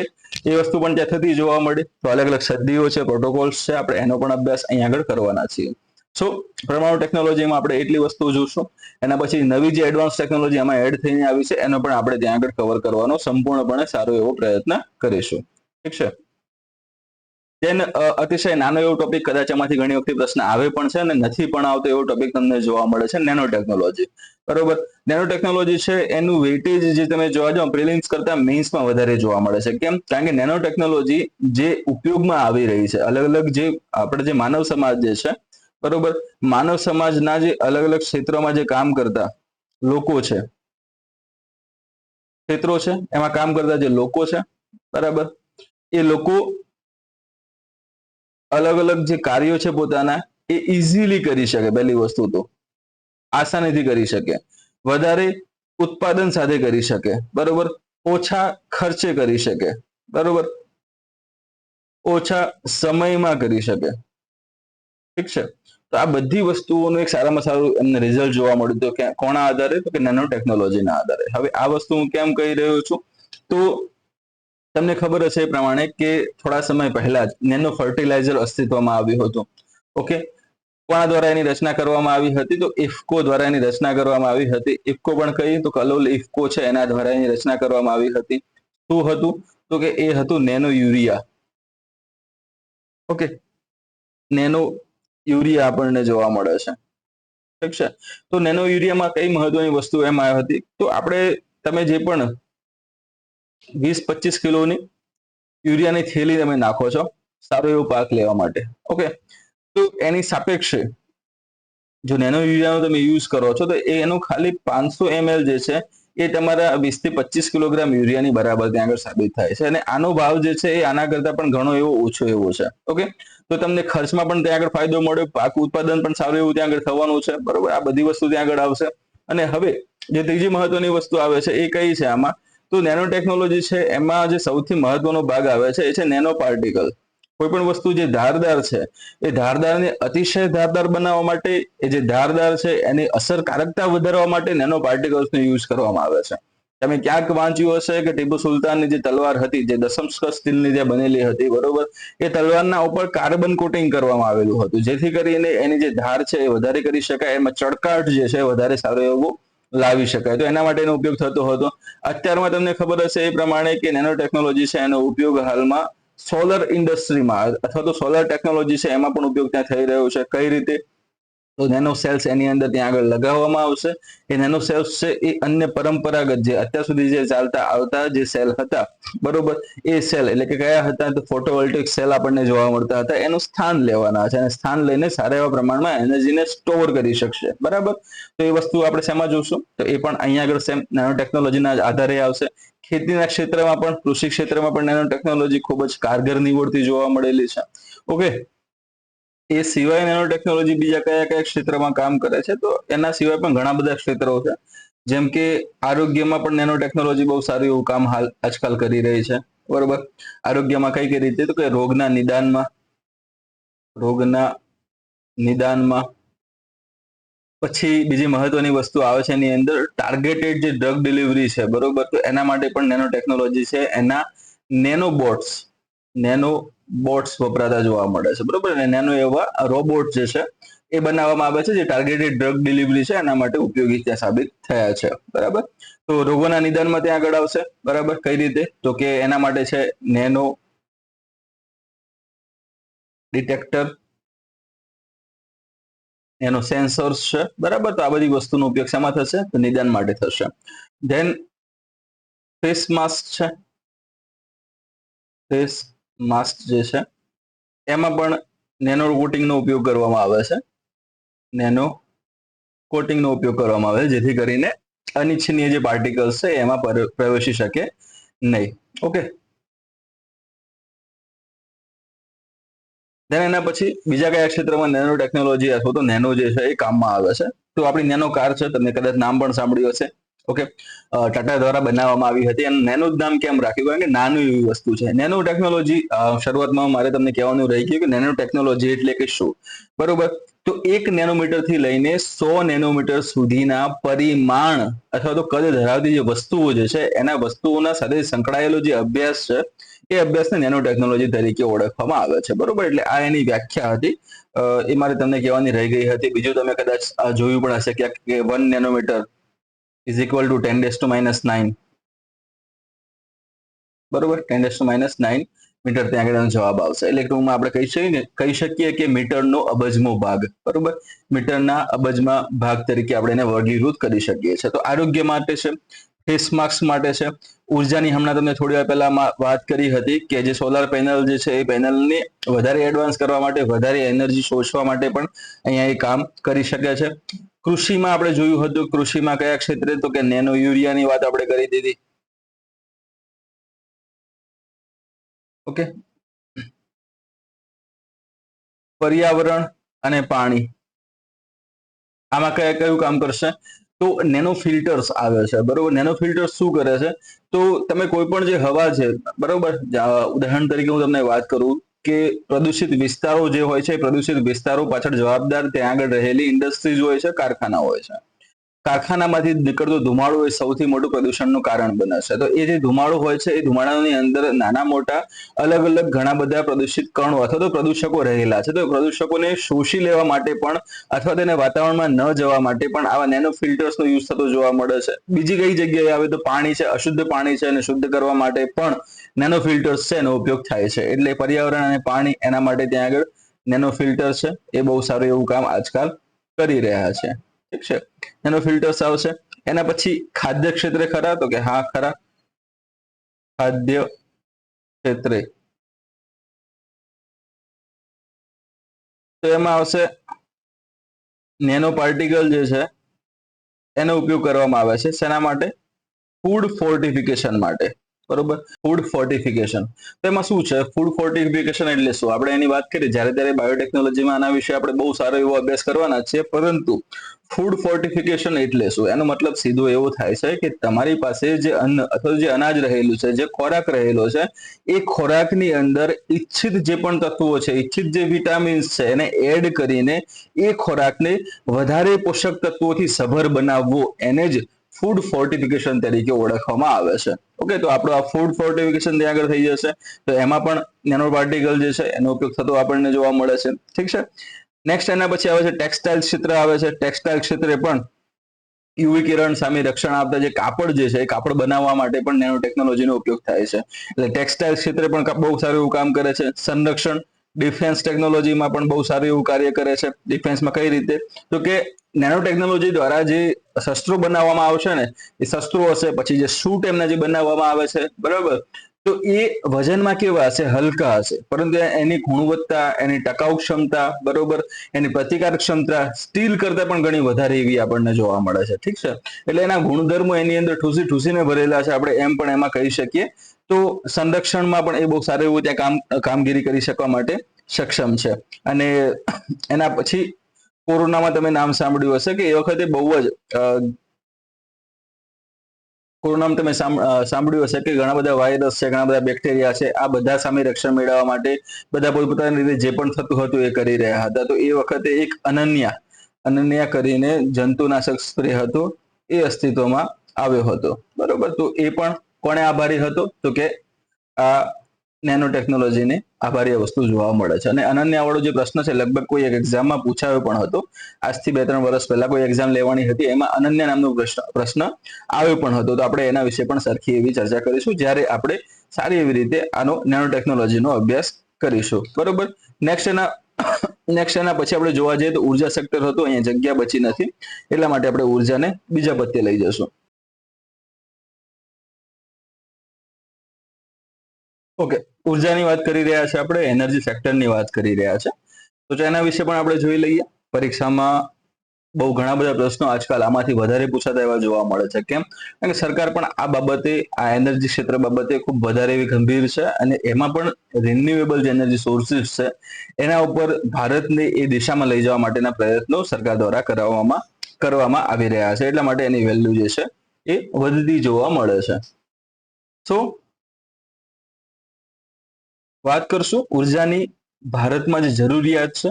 એ વસ્તુ પણ ત્યાં થતી જોવા મળે. તો અલગ અલગ સદીઓ છે, પ્રોટોકોલ્સ છે, આપણે એનો પણ અભ્યાસ અહીં આગળ કરવાના છીએ. સો પરમાણુ ટેકનોલોજીમાં આપણે એટલી વસ્તુઓ જોઈશું. એના પછી નવી જે એડવાન્સ ટેકનોલોજી આમાં એડ થઈને આવી છે એનો પણ આપણે ત્યાં આગળ કવર કરવાનો સંપૂર્ણપણે સારો એવો પ્રયત્ન કરીશું. ઠીક છે. દેન અતિશય નાનો એવો ટોપિક, કદાચ આમાંથી ઘણી વખત પ્રશ્ન આવે પણ છે અને નથી પણ આવતો એવો ટોપિક તમને જોવા મળે છે, નેનો ટેકનોલોજી, બરોબર. નેનો ટેકનોલોજી છે એનું વેઇટેજ જે તમે જોવા જાઓ પ્રિલિમ્સ કરતા મેઇન્સમાં વધારે જોવા મળે છે. કેમ? કારણ કે નેનો ટેકનોલોજી જે ઉપયોગમાં આવી રહી છે, અલગ અલગ જે આપણે જે માનવ સમાજ જે છે, બરોબર, માનવ સમાજના જે અલગ અલગ ક્ષેત્રોમાં જે કામ કરતા લોકો છે, ક્ષેત્રો છે, એમાં કામ કરતા જે લોકો છે, બરાબર, એ લોકો અલગ અલગ જે કાર્યો છે પોતાના એ ઇઝીલી કરી શકે. પહેલી વસ્તુ તો આસાનીથી કરી શકે, વધારે ઉત્પાદન સાથે કરી શકે, બરોબર, ઓછા ખર્ચે કરી શકે, બરોબર, ઓછા સમયમાં કરી શકે. ઠીક છે. તો આ બધી વસ્તુઓનું એક સારામાં સારું એમને રિઝલ્ટ જોવા મળ્યું તો કોના આધારે? તો કે નેનો ટેકનોલોજીના આધારે. હવે આ વસ્તુ હું કેમ કહી રહ્યો છું? તો તમને ખબર હશે એ પ્રમાણે કે થોડા સમય પહેલા જ નેનો ફર્ટિલાઇઝર અસ્તિત્વમાં આવ્યું હતું. ઓકે, કોના દ્વારા એની રચના કરવામાં આવી હતી? તો ઇફકો દ્વારા એની રચના કરવામાં આવી હતી. ઇફકો પણ કઈ? તો કલોલ ઇફકો છે એના દ્વારા એની રચના કરવામાં આવી હતી. શું હતું? તો કે એ હતું nano urea. Okay, nano urea આપણને જોવા મળે છે. ઠીક છે. તો નેનો યુરિયામાં કઈ મહત્વની વસ્તુ એમ આવી હતી? તો આપણે તમે જે પણ 20-25 કિલોની યુરિયાની થેલી તમે નાખો છો સારો એવો પાક લેવા માટે, ઓકે, તો એની સાપેક્ષે જો નેનો યુરિયાનો તમે યુઝ કરો છો તો એનું ખાલી 500 ml જે છે એ તમારા 20 થી 25 કિલોગ્રામ યુરિયાની બરાબર ત્યાં આગળ સાબિત થાય છે. અને આનો ભાવ જે છે એ આના કરતા પણ ઘણો એવો ઓછો એવો છે. ઓકે, તો તમને ખર્ચમાં પણ ત્યાં આગળ ફાયદો મળ્યો, પાક ઉત્પાદન પણ સારું એવું ત્યાં આગળ થવાનું છે. બરોબર, આ બધી વસ્તુ ત્યાં આગળ આવશે. અને હવે જે ત્રીજી મહત્વની વસ્તુ આવે છે એ કઈ છે આમાં, તો નેનો ટેકનોલોજી છે એમાં જે સૌથી મહત્વનો ભાગ આવે છે એ છે નેનો પાર્ટિકલ. કોઈ પણ વસ્તુ જે ધારદાર છે એ ધારદારને અતિશય ધારદાર બનાવવા માટે, એ જે ધારદાર છે એની અસરકારકતા વધારવા માટે નેનો પાર્ટિકલ્સનો યુઝ કરવામાં આવે છે. તમે ક્યાંક વાંચ્યું હશે કે ટીપુ સુલતાનની જે તલવાર હતી, જે દસમસ્ક સ્ટીલની જે બનેલી હતી, બરોબર, એ તલવારના ઉપર કાર્બન કોટિંગ કરવામાં આવેલું હતું, જેથી કરીને એની જે ધાર છે એ વધારે કરી શકાય, એમાં ચળકાટ જે છે વધારે સારો એવો લાવી શકાય. તો એના માટે એનો ઉપયોગ થતો હતો. અત્યારમાં તમને ખબર હશે એ પ્રમાણે કે નેનો ટેકનોલોજી છે એનો ઉપયોગ હાલમાં સોલર ઇન્ડસ્ટ્રીમાં અથવા તો સોલર ટેકનોલોજી છે એમાં પણ ઉપયોગ ત્યાં થઈ રહ્યો છે. કઈ રીતે? તો નેનો સેલ્સ એની અંદર ત્યાં આગળ લગાવવામાં આવશે. એ નેનો સેલ્સ છે એ અન્ય પરંપરાગત જે અત્યાર સુધી જે ચાલતા આવતા જે સેલ હતા, બરોબર, એ સેલ એટલે કે કયા હતા? તો ફોટોવોલ્ટેઇક સેલ આપણને જોવા મળતા હતા, એનું સ્થાન લેવાના છે અને સ્થાન લઈને સારા એવા પ્રમાણમાં એનર્જીને સ્ટોર કરી શકશે. બરાબર, તો એ વસ્તુ આપણે શેમાં જોશું? તો એ પણ અહીંયા આગળ સેમ નેનો ટેકનોલોજીના આધારે આવશે. ખેતીના ક્ષેત્રમાં પણ, કૃષિ ક્ષેત્રમાં પણ નેનો ટેકનોલોજી ખૂબ જ કારગર નીવડતી જોવા મળેલી છે. ઓકે, એ સિવાય નેનો ટેકનોલોજી બીજા કયા કયા ક્ષેત્રમાં કામ કરે છે? તો એના સિવાય પણ ઘણા બધા ક્ષેત્રો છે. જેમ કે આરોગ્યમાં પણ નેનો ટેકનોલોજી બહુ સારું એવું કામ હાલ આજકાલ કરી રહી છે. બરોબર, આરોગ્યમાં કઈ રીતે? તો કે રોગના નિદાનમાં પછી બીજી મહત્વની વસ્તુ આવે છે એની અંદર ટાર્ગેટેડ જે ડ્રગ ડિલિવરી છે, બરોબર, તો એના માટે પણ નેનો ટેકનોલોજી છે એના નેનો બોટ્સ વપરાતા જોવા મળે છે. બરોબર, અને નેનો એવા રોબોટ જે છે એ બનાવવામાં આવે છે જે ટાર્ગેટેડ ડ્રગ ડિલિવરી છે એના માટે ઉપયોગી ત્યાં સાબિત થયા છે. બરાબર, તો રોગોના નિદાનમાં ત્યાં આગળ આવશે. બરાબર, કઈ રીતે? તો કે એના માટે છે નેનો ડિટેક્ટર, એનો સેન્સર્સ છે. બરાબર, તો આ બધી વસ્તુનો ઉપયોગ શેમાં થશે? તો નિદાન માટે થશે. ધેન ફેસ માસ્ક છે, ફેસ માસ્ક જે છે એમાં પણ નેનો કોટિંગનો ઉપયોગ કરવામાં આવે છે. નેનો કોટિંગનો ઉપયોગ કરવામાં આવે છે જેથી કરીને અનિચ્છનીય જે પાર્ટિકલ્સ છે એમાં પ્રવેશી શકે નહીં. ઓકે, ધેન એના પછી બીજા કયા ક્ષેત્રમાં નેનો ટેકનોલોજી અથવા તો નેનો જે છે એ કામમાં આવે છે? તો આપણી નેનો કાર છે, તમે કદાચ નામ પણ સાંભળ્યું હશે. ઓકે, ટાટા દ્વારા બનાવવામાં આવી હતી અને નેનો જ નામ કેમ રાખ્યું? કારણ કે નાનું એવી વસ્તુ છે. નેનો ટેકનોલોજી શરૂઆતમાં મારે તમને કહેવાનું રહી ગયું કે નેનો ટેકનોલોજી એટલે કે શું? બરોબર, તો 1 નેનોમીટર થી લઈને 100 નેનોમીટર સુધીના પરિમાણ અથવા તો કદ ધરાવતી જે વસ્તુઓ જે છે એના વસ્તુઓના સાથે સંકળાયેલો જે અભ્યાસ છે એ અભ્યાસને નેનો ટેકનોલોજી તરીકે ઓળખવામાં આવે છે. બરોબર, એટલે આ એની વ્યાખ્યા હતી. એ મારે તમને કહેવાની રહી ગઈ હતી. બીજું તમે કદાચ જોયું પણ હશે ક્યાંક કે 1 નેનોમીટર ઇઝ ઇક્વલ ટુ 10⁻⁹. બરોબર, 10⁻⁹ મીટર ત્યાં આગળ જવાબ આવશે. એટલે ટૂંકમાં આપણે કહી શકીએ કે મીટરનો અબજમો ભાગ. બરોબર, મીટરના અબજમાં ભાગ તરીકે આપણે એને વર્ગીકૃત કરી શકીએ છીએ. તો આરોગ્ય માટે છે, ફેસ માસ્ક માટે છે, ઉર્જાની હમણાં તમને થોડી વાર પહેલા વાત કરી હતી કે જે સોલાર પેનલ જે છે એ પેનલને વધારે એડવાન્સ કરવા માટે, વધારે એનર્જી શોષવા માટે પણ અહીંયા એ કામ કરી શકે છે. કૃષિમાં આપણે જોયું હતું, કૃષિમાં કયા ક્ષેત્રે? તો કે નેનો યુરિયાની વાત આપણે કરી દીધી. ઓકે, પર્યાવરણ અને પાણી આમાં કયું કામ કરશે? તો નેનો ફિલ્ટર્સ આવે છે. બરોબર, નેનો ફિલ્ટર્સ શું કરે છે? તો તમે કોઈ પણ જે હવા છે, બરોબર, ઉદાહરણ તરીકે હું તમને વાત કરું કે પ્રદૂષિત વિસ્તારો જે હોય છે, પ્રદૂષિત વિસ્તારો પાછળ જવાબદાર ત્યાં આગળ રહેલી ઇન્ડસ્ટ્રીઝ હોય છે, કારખાના હોય છે. કારખાનામાંથી નીકળતો ધુમાડો એ સૌથી મોટું પ્રદૂષણનું કારણ બને છે. તો એ જે ધુમાડો હોય છે એ ધુમાડાની અંદર નાના મોટા અલગ અલગ ઘણા બધા પ્રદૂષિત કણો અથવા તો પ્રદૂષકો રહેલા છે. તો પ્રદૂષકોને શોષી લેવા માટે પણ અથવા તેને વાતાવરણમાં ન જવા માટે પણ આવા નેનો ફિલ્ટર્સનો યુઝ થતો જોવા મળે છે. બીજી કઈ જગ્યાએ આવે તો પાણી છે, અશુદ્ધ પાણી છે, અને શુદ્ધ કરવા માટે પણ નેનો ફિલ્ટર્સ છે એનો ઉપયોગ થાય છે. એટલે પર્યાવરણ અને પાણી એના માટે ત્યાં આગળ નેનો ફિલ્ટર છે એ બહુ સારું એવું કામ આજકાલ કરી રહ્યા છે. ઠીક છે, નેનો ફિલ્ટર્સ આવશે. એના પછી ખાદ્ય ક્ષેત્રે ખરા? તો કે હા ખરા. ખાદ્ય ક્ષેત્રે તો એમાં આવશે નેનો પાર્ટિકલ જે છે એનો ઉપયોગ કરવામાં આવે છે. શેના માટે? ફૂડ ફોર્ટિફિકેશન માટે, બરોબર, ફૂડ ફોર્ટિફિકેશન. તો એમાં શું છે ફૂડ ફોર્ટિફિકેશન એટલે શું? આપણે એની વાત કરીએ જ્યારે ત્યારે બાયોટેકનોલોજીમાં આના વિશે આપણે બહુ સારો એવો અભ્યાસ કરવાના છે, પરંતુ ફૂડ ફોર્ટિફિકેશન એટલે શું? એનો મતલબ સીધો એવો થાય છે કે તમારી પાસે જે અન્ન અથવા જે અનાજ રહેલું છે, જે ખોરાક રહેલો છે, એ ખોરાકની અંદર ઈચ્છિત જે પણ તત્વો છે, ઈચ્છિત જે વિટામિન્સ છે, એને એડ કરીને એ ખોરાકને વધારે પોષક તત્વોથી સભર બનાવવો, એને જ ફૂડ ફોર્ટિફિકેશન તરીકે ઓળખવામાં આવે છે. ઓકે, તો આપણું આ ફૂડ ફોર્ટિફિકેશન ત્યાં આગળ થઈ જશે. તો એમાં પણ નેનો પાર્ટિકલ જે છે એનો ઉપયોગ થતો આપણને જોવા મળે છે. ઠીક છે. નેક્સ્ટ એના પછી આવે છે ટેક્સટાઇલ ક્ષેત્ર આવે છે. ટેક્સટાઇલ ક્ષેત્રે પણ યુવી કિરણ સામે રક્ષણ આપતા જે કાપડ જે છે એ કાપડ બનાવવા માટે પણ નેનો ટેકનોલોજીનો ઉપયોગ થાય છે. એટલે ટેક્સટાઇલ ક્ષેત્રે પણ બહુ સારું એવું કામ કરે છે. સંરક્ષણ ડિફેન્સ ટેકનોલોજીમાં પણ બહુ સારું એવું કાર્ય કરે છે. ડિફેન્સમાં કઈ રીતે? તો કે નેનો ટેકનોલોજી દ્વારા જે શસ્ત્રો બનાવવામાં આવશે ને, એ શસ્ત્રો હશે, પછી જે શૂટ એમના જે બનાવવામાં આવે છે, બરાબર, તો એ વજનમાં કેવા હશે? હલકા હશે, પરંતુ એની ગુણવત્તા, એની ટકાઉ ક્ષમતા, બરોબર, એની પ્રતિકાર ક્ષમતા સ્ટીલ કરતા પણ ઘણી વધારે એવી આપણને જોવા મળે છે. ઠીક છે. એટલે એના ગુણધર્મો એની અંદર ઠૂસીને ભરેલા છે, આપણે એમ પણ એમાં કહી શકીએ. તો સંરક્ષણમાં પણ એ બહુ સારું એવું ત્યાં કામગીરી કરી શકવા માટે સક્ષમ છે. અને એના પછી કોરોનામાં તમે નામ સાંભળ્યું હશે કે એ વખતે બહુ જ કોરોનામાં તમે સાંભળ્યું હશે કે ઘણા બધા વાયરસ છે, ઘણા બધા બેક્ટેરિયા છે, આ બધા સામે રક્ષણ મેળવવા માટે બધા પોતપોતાની રીતે જે પણ થતું હતું એ કરી રહ્યા હતા. તો એ વખતે એક અનન્યા કરીને જંતુનાશક સ્પ્રે હતો, એ અસ્તિત્વમાં આવ્યો હતો. બરોબર, તો એ પણ કોને આભારી હતો? તો કે આ નેનો ટેકનોલોજીને આભારી વસ્તુ જોવા મળે છે. અને અનન્યા વાળો જે પ્રશ્ન છે લગભગ કોઈ એક એક્ઝામમાં પૂછાયો પણ હતો. આજથી 2-3 વર્ષ પહેલા કોઈ એક્ઝામ લેવાની હતી, એમાં અનન્યા નામનો પ્રશ્ન આવ્યો પણ હતો. તો આપણે એના વિશે પણ સરખી એવી ચર્ચા કરીશું જ્યારે આપણે સારી એવી રીતે આનો નેનો ટેકનોલોજીનો અભ્યાસ કરીશું. બરોબર. નેક્સ્ટ એના પછી આપણે જોવા જઈએ તો ઉર્જા સેક્ટર હતું, અહીંયા જગ્યા બચી નથી, એટલા માટે આપણે ઉર્જાને બીજા પત્તે લઈ જશું. ઓકે, ઉર્જાની વાત કરી રહ્યા છે આપણે, એનર્જી સેક્ટરની વાત કરી રહ્યા છે. તો એના વિશે પણ આપણે જોઈ લઈએ. પરીક્ષામાં બહુ ઘણા બધા પ્રશ્નો આજકાલ આમાંથી વધારે પૂછાતા એવા જોવા મળે છે. કેમ? કારણ કે સરકાર પણ આ બાબતે, આ એનર્જી ક્ષેત્ર બાબતે ખૂબ વધારે એવી ગંભીર છે, અને એમાં પણ રિન્યુએબલ જે એનર્જી સોર્સિસ છે એના ઉપર ભારતને એ દિશામાં લઈ જવા માટેના પ્રયત્નો સરકાર દ્વારા કરવામાં આવી રહ્યા છે. એટલા માટે એની વેલ્યુ જે છે એ વધતી જોવા મળે છે. સો વાત કરશું ઉર્જાની ભારતમાં જે જરૂરિયાત છે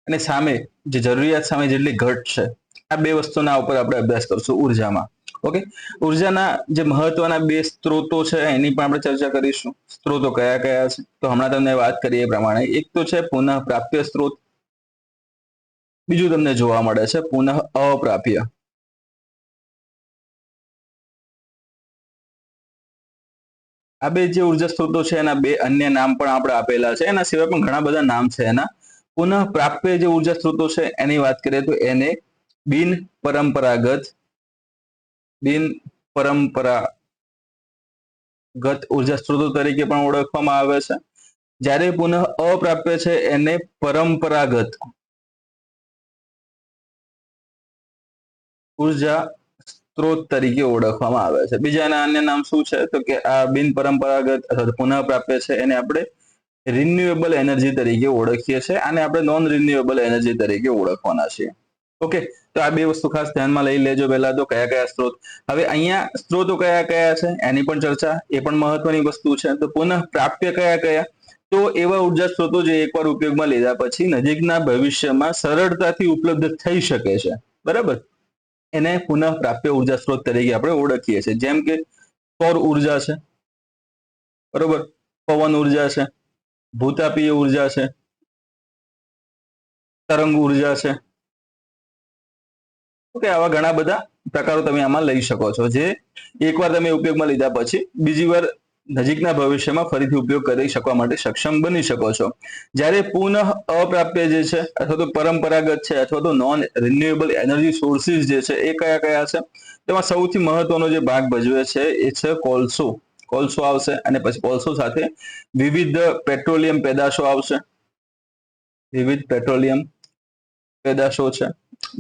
અને સામે જે જરૂરિયાત સામે જેટલી ઘટ છે, આ બે વસ્તુના ઉપર આપણે અભ્યાસ કરશું ઉર્જામાં. ઓકે, ઉર્જાના જે મહત્વના બે સ્ત્રોતો છે એની પણ આપણે ચર્ચા કરીશું. સ્ત્રોતો કયા કયા છે? તો હમણાં તમને વાત કરીએ એ પ્રમાણે એક તો છે પુનઃ પ્રાપ્ય સ્ત્રોત, બીજું તમને જોવા મળે છે પુનઃ અપ્રાપ્ય. આ બે જે ઉર્જા સ્ત્રોતો છે એના બે અન્ય નામ પણ આપણે આપેલા છે, એના સિવાય પણ ઘણા બધા નામ છે એના. પુનઃ પ્રાપ્ય જે ઉર્જા સ્ત્રોતો છે એની વાત કરીએ તો એને બિન પરંપરાગત ઉર્જા સ્ત્રોતો તરીકે પણ ઓળખવામાં આવે છે. જ્યારે પુનઃ અપ્રાપ્ય છે એને પરંપરાગત ઉર્જા સ્ત્રોત તરીકે ઓળખવામાં આવે છે. બીજાના અન્ય નામ શું છે? તો કે આ બિન પરંપરાગત અથવા પુનઃ પ્રાપ્ય છે એને આપણે રિન્યુએબલ એનર્જી તરીકે ઓળખીએ છીએ, અને આપણે નોન રિન્યુએબલ એનર્જી તરીકે ઓળખવાના છીએ. ઓકે, તો આ બે વસ્તુ ખાસ ધ્યાનમાં લઈ લેજો. પહેલા તો કયા કયા સ્ત્રોત, હવે અહીંયા સ્ત્રોતો કયા કયા છે એની પણ ચર્ચા, એ પણ મહત્વની વસ્તુ છે. તો પુનઃ પ્રાપ્ય કયા કયા? તો એવા ઉર્જા સ્ત્રોતો જે એકવાર ઉપયોગમાં લીધા પછી નજીકના ભવિષ્યમાં સરળતાથી ઉપલબ્ધ થઈ શકે છે, બરાબર, એને પુનઃ પ્રાપ્ય ઉર્જા સ્ત્રોત તરીકે આપણે ઓળખીએ છીએ. જેમ કે સૌર ઉર્જા છે, બરોબર, પવન ઉર્જા છે, ભૂતાપીય ઉર્જા છે, તરંગ ઉર્જા છે. ઓકે, આવા ઘણા બધા પ્રકારો તમે આમાં લઈ શકો છો, જે એકવાર તમે ઉપયોગમાં લીધા પછી બીજી વાર નજીકના ભવિષ્યમાં ફરીથી ઉપયોગ કરી શકવા માટે સક્ષમ બની શકો છો. જ્યારે પુનઃ અપ્રાપ્ય જે છે અથવા તો પરંપરાગત છે અથવા તો નોન રિન્યુએબલ એનર્જી સોર્સિસ જે છે એ કયા કયા છે? તેમાં સૌથી મહત્વનો જે ભાગ ભજવે છે એ છે કોલસો આવશે, અને પછી કોલસો સાથે વિવિધ પેટ્રોલિયમ પેદાશો આવશે, વિવિધ પેટ્રોલિયમ પેદાશો છે,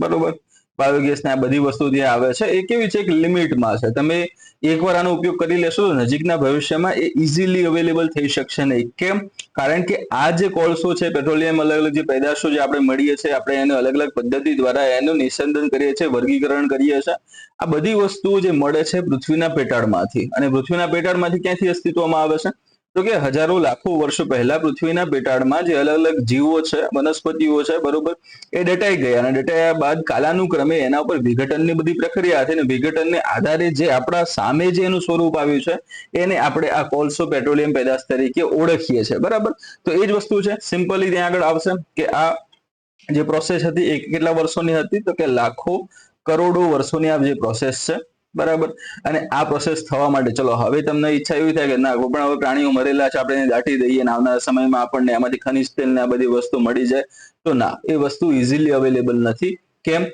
બરોબર. બાયોગેસ ને આ બધી વસ્તુ ત્યાં આવે છે એ કેવી છે, એક લિમિટમાં છે. તમે એકવાર આનો ઉપયોગ કરી લેશો તો નજીકના ભવિષ્યમાં એ ઇઝીલી અવેલેબલ થઈ શકશે નહીં. કેમ? કારણ કે આ જે કોલસો છે, પેટ્રોલિયમ, અલગ અલગ જે પેદાશો જે આપણે મળીએ છીએ, આપણે એને અલગ અલગ પદ્ધતિ દ્વારા એનું નિસ્યંદન કરીએ છીએ, વર્ગીકરણ કરીએ છીએ. આ બધી વસ્તુઓ જે મળે છે પૃથ્વીના પેટાળમાંથી, અને પૃથ્વીના પેટાળમાંથી ક્યાંથી અસ્તિત્વમાં આવે છે? તો કે હજારો લાખો વર્ષો પહેલા પૃથ્વીના પેટાળમાં જે અલગ અલગ જીવો છે, વનસ્પતિઓ છે, બરોબર, એ દટાઈ ગયા, અને દટાયા બાદ કાલાનુક્રમે એના ઉપર વિઘટનની બધી પ્રક્રિયા હતી, અને વિઘટનને આધારે જે આપણા સામે જે એનું સ્વરૂપ આવ્યું છે એને આપણે આ કોલસો પેટ્રોલિયમ પેદાશ તરીકે ઓળખીએ છીએ, બરાબર. તો એ જ વસ્તુ છે, સિમ્પલી ત્યાં આગળ આવશે કે આ જે પ્રોસેસ હતી એ કેટલા વર્ષોની હતી? તો કે લાખો કરોડો વર્ષોની આ જે પ્રોસેસ છે, બરાબર. અને આ પ્રોસેસ થવા માટે ચલો હવે તમને ઈચ્છા એવી થાય કે ના પણ હવે પ્રાણીઓ મરેલા છે, આપણે એને દાટી દઈએ અને આવનારા સમયમાં આપણને એમાંથી ખનિજ તેલ ને આ બધી વસ્તુ મળી જાય, તો ના, એ વસ્તુ ઇઝીલી અવેલેબલ નથી. કેમ?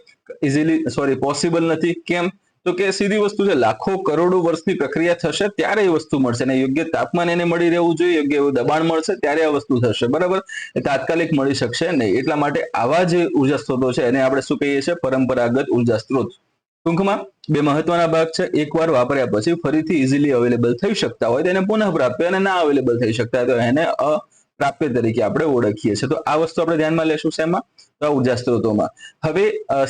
પોસિબલ નથી. કેમ? તો કે સીધી વસ્તુ છે, લાખો કરોડો વર્ષની પ્રક્રિયા થશે ત્યારે એ વસ્તુ મળશે, અને યોગ્ય તાપમાન એને મળી રહેવું જોઈએ, યોગ્ય એવું દબાણ મળશે ત્યારે આ વસ્તુ થશે, બરાબર. એ તાત્કાલિક મળી શકશે નહીં. એટલા માટે આવા જે ઉર્જા સ્ત્રોતો છે એને આપણે શું કહીએ છીએ? પરંપરાગત ઉર્જા સ્ત્રોત. ટૂંકમાં બે મહત્વના ભાગ છે. એકવાર વાપર્યા પછી ફરીથી ઇઝીલી અવેલેબલ થઈ શકતા હોય તો એને પુનઃ પ્રાપ્ય, અને ના અવેલેબલ થઈ શકતા હોય તો એને અપ્રાપ્ય તરીકે આપણે ઓળખીએ છીએ. તો આ વસ્તુ આપણે ધ્યાનમાં લેશું શેમાં? તો ઉર્જા સ્ત્રોતોમાં. હવે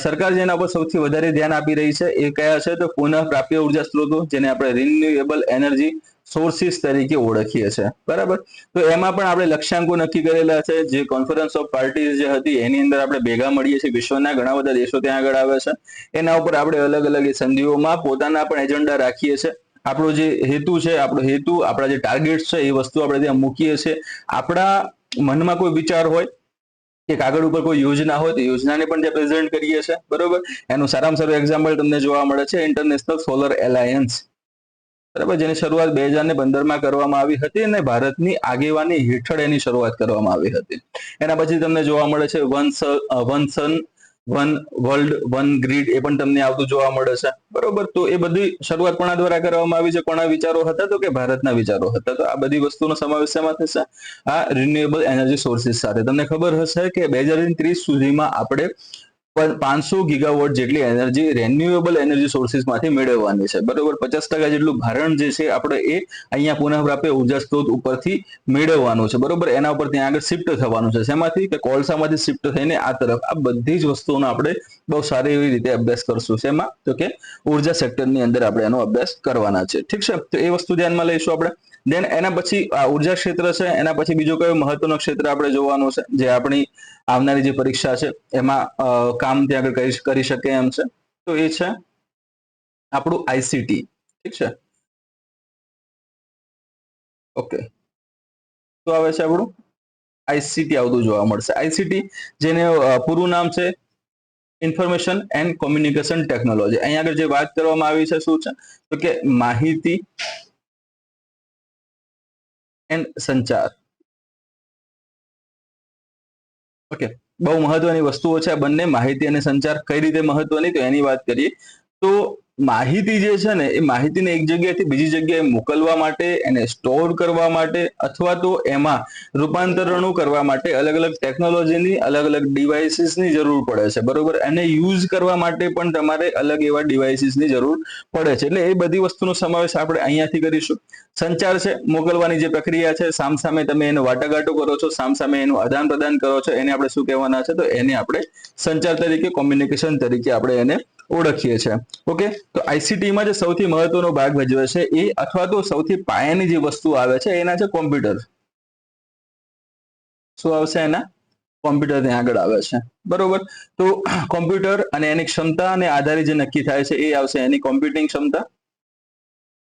સરકાર જેના પર સૌથી વધારે ધ્યાન આપી રહી છે એ કયા છે? તો પુનઃ પ્રાપ્ય ઉર્જા સ્ત્રોતો, જેને આપણે રિન્યુએબલ એનર્જી સોર્સિસ તરીકે ઓળખીએ છીએ, બરાબર. તો એમાં પણ આપણે લક્ષ્યાંકો નક્કી કરેલા છે. જે કોન્ફરન્સ ઓફ પાર્ટીઝ જે હતી એની અંદર આપણે ભેગા મળીએ છીએ, વિશ્વના ઘણા બધા દેશો ત્યાં આગળ આવે છે, એના ઉપર આપણે અલગ અલગ સંધિઓમાં પોતાના પણ એજન્ડા રાખીએ છીએ. આપણો જે હેતુ છે, આપણા જે ટાર્ગેટ્સ છે એ વસ્તુ આપણે ત્યાં મૂકીએ છીએ. આપણા મનમાં કોઈ વિચાર હોય કે કાગળ ઉપર કોઈ યોજના હોય તો યોજનાને પણ ત્યાં પ્રેઝન્ટ કરીએ છીએ, બરોબર. એનું સારામાં સારું એક્ઝામ્પલ તમને જોવા મળે છે ઇન્ટરનેશનલ સોલર એલાયન્સ, બરાબર, જેની શરૂઆત 2015માં કરવામાં આવી હતી, અને ભારતની આગેવાની હેઠળ એની શરૂઆત કરવામાં આવી હતી. એના પછી તમને જોવા મળે છે one sun one world one grid, એ પણ તમને આવતું જોવા મળે છે, બરોબર. તો એ બધી શરૂઆત કોના દ્વારા કરવામાં આવી છે? કોના વિચારો હતા? તો કે ભારતના વિચારો હતા. તો આ બધી વસ્તુનો સમાવેશ શેમાં થશે? આ રિન્યુએબલ એનર્જી સોર્સિસ સાથે. તમને ખબર હશે કે 2030 સુધીમાં આપણે 500 ગીગાવોટ જેટલી એનર્જી રિન્યુએબલ એનર્જી સોર્સિસમાંથી મેળવવાની છે, બરોબર. 50% જેટલું ભારણ જે છે આપણે એ અહીંયા પુનઃપ્રાપ્ય ઉર્જા સ્ત્રોત ઉપરથી મેળવવાનું છે, બરોબર. એના ઉપર ત્યાં આગળ શિફ્ટ થવાનું છે. શેમાંથી? કે કોલસામાંથી શિફ્ટ થઈને આ તરફ. આ બધી જ વસ્તુઓનો આપણે બહુ સારી એવી રીતે અભ્યાસ કરશું. શેમાં? તો કે ઉર્જા સેક્ટરની અંદર આપણે એનો અભ્યાસ કરવાના છે, ઠીક છે. તો એ વસ્તુ ધ્યાનમાં લઈશું આપણે. દેન એના પછી આ ઉર્જા ક્ષેત્ર છે, એના પછી બીજો કયો મહત્વનો ક્ષેત્ર આપણે જોવાનું છે જે આપણી આવનારી જે પરીક્ષા છે એમાં કામ ત્યાં આગળ કરી શકે એમ છે? તો એ છે આપણું આઈસીટી, ઠીક છે. ઓકે, તો આવે છે આપણું આઈસીટી આવતું જોવા મળશે. આઈસીટી, જેને પૂરું નામ છે ઇન્ફોર્મેશન એન્ડ કોમ્યુનિકેશન ટેકનોલોજી. અહીંયા આગળ જે વાત કરવામાં આવી છે શું છે? તો કે માહિતી એન્ડ સંચાર. ઓકે, બહુ મહત્વની વસ્તુઓ છે આ બંને. માહિતી અને સંચાર કઈ રીતે મહત્વની, તો એની વાત કરીએ. તો માહિતી જે છે ને એ માહિતીને એક જગ્યાએથી બીજી જગ્યાએ મોકલવા માટે, એને સ્ટોર કરવા માટે, અથવા તો એમાં રૂપાંતરણો કરવા માટે અલગ અલગ ટેકનોલોજીની, અલગ અલગ ડિવાઇસીસની જરૂર પડે છે, બરોબર. એને યુઝ કરવા માટે પણ તમારે અલગ એવા ડિવાઇસીસની જરૂર પડે છે. એટલે એ બધી વસ્તુનો સમાવેશ આપણે અહીંયાથી કરીશું. સંચાર છે, મોકલવાની જે પ્રક્રિયા છે, સામસામે તમે એનો વાટાઘાટો કરો છો, સામસામે એનું આદાન પ્રદાન કરો છો, એને આપણે શું કહેવાના છે? તો એને આપણે સંચાર તરીકે, કોમ્યુનિકેશન તરીકે આપણે એને ઓળખીએ છીએ. ઓકે, તો આઈસીટીમાં જે સૌથી મહત્વનો ભાગ ભજવે છે એ, અથવા તો સૌથી પાયાની જે વસ્તુ આવે છે એના છે કોમ્પ્યુટર. શું આવશે? એના કોમ્પ્યુટર ત્યાં આગળ આવે છે, બરોબર. તો કોમ્પ્યુટર અને એની ક્ષમતા અને આધારે જે નક્કી થાય છે એ આવશે એની કોમ્પ્યુટિંગ ક્ષમતા.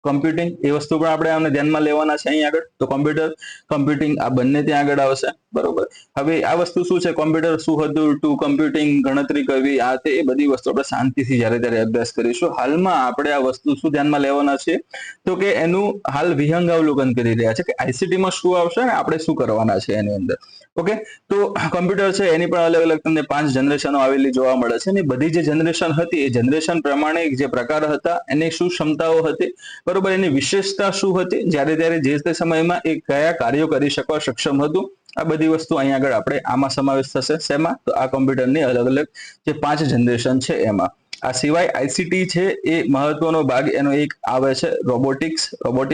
કોમ્પ્યુટિંગ એ વસ્તુ પણ આપણે આમને ધ્યાનમાં લેવાના છે અહીં આગળ. તો કોમ્પ્યુટર, કોમ્પ્યુટિંગ આ બંને ત્યાં આગળ આવશે, બરોબર. હવે આ વસ્તુ શું છે? કોમ્પ્યુટર શું હતું, ટુ કમ્પ્યુટિંગ, ગણતરી કરવી, આ તે, એ બધી વસ્તુ આપણે શાંતિથી જ્યારે ત્યારે અભ્યાસ કરીશું. હાલમાં આપણે આ વસ્તુ શું ધ્યાનમાં લેવાના છે? તો કે એનું હાલ વિહંગાવલોકન કરી રહ્યા છે કે આઈસીટીમાં શું આવશે ને આપણે શું કરવાના છે એની અંદર. ઓકે, તો કોમ્પ્યુટર છે એની પણ અલગ અલગ તમને 5 જનરેશનો આવેલી જોવા મળે છે, અને બધી જે જનરેશન હતી એ જનરેશન પ્રમાણે જે પ્રકાર હતા એની શું ક્ષમતાઓ હતી, બરોબર. બરોબર. એની વિશેષતા શું હતી, જ્યારે ત્યારે જે તે સમયમાં એ કયા કાર્યો કરી શકવા સક્ષમ હતું, આ બધી વસ્તુ અહીંયા આગળ આપણે આમાં સમાવેશ થશે. શેમાં? તો આ કોમ્પ્યુટરની અલગ અલગ જે 5 જનરેશન છે એમાં. આ સિવાય આઈસીટી છે એ મહત્વનો ભાગ એનો એક આવે છે. રોબોટિક્સ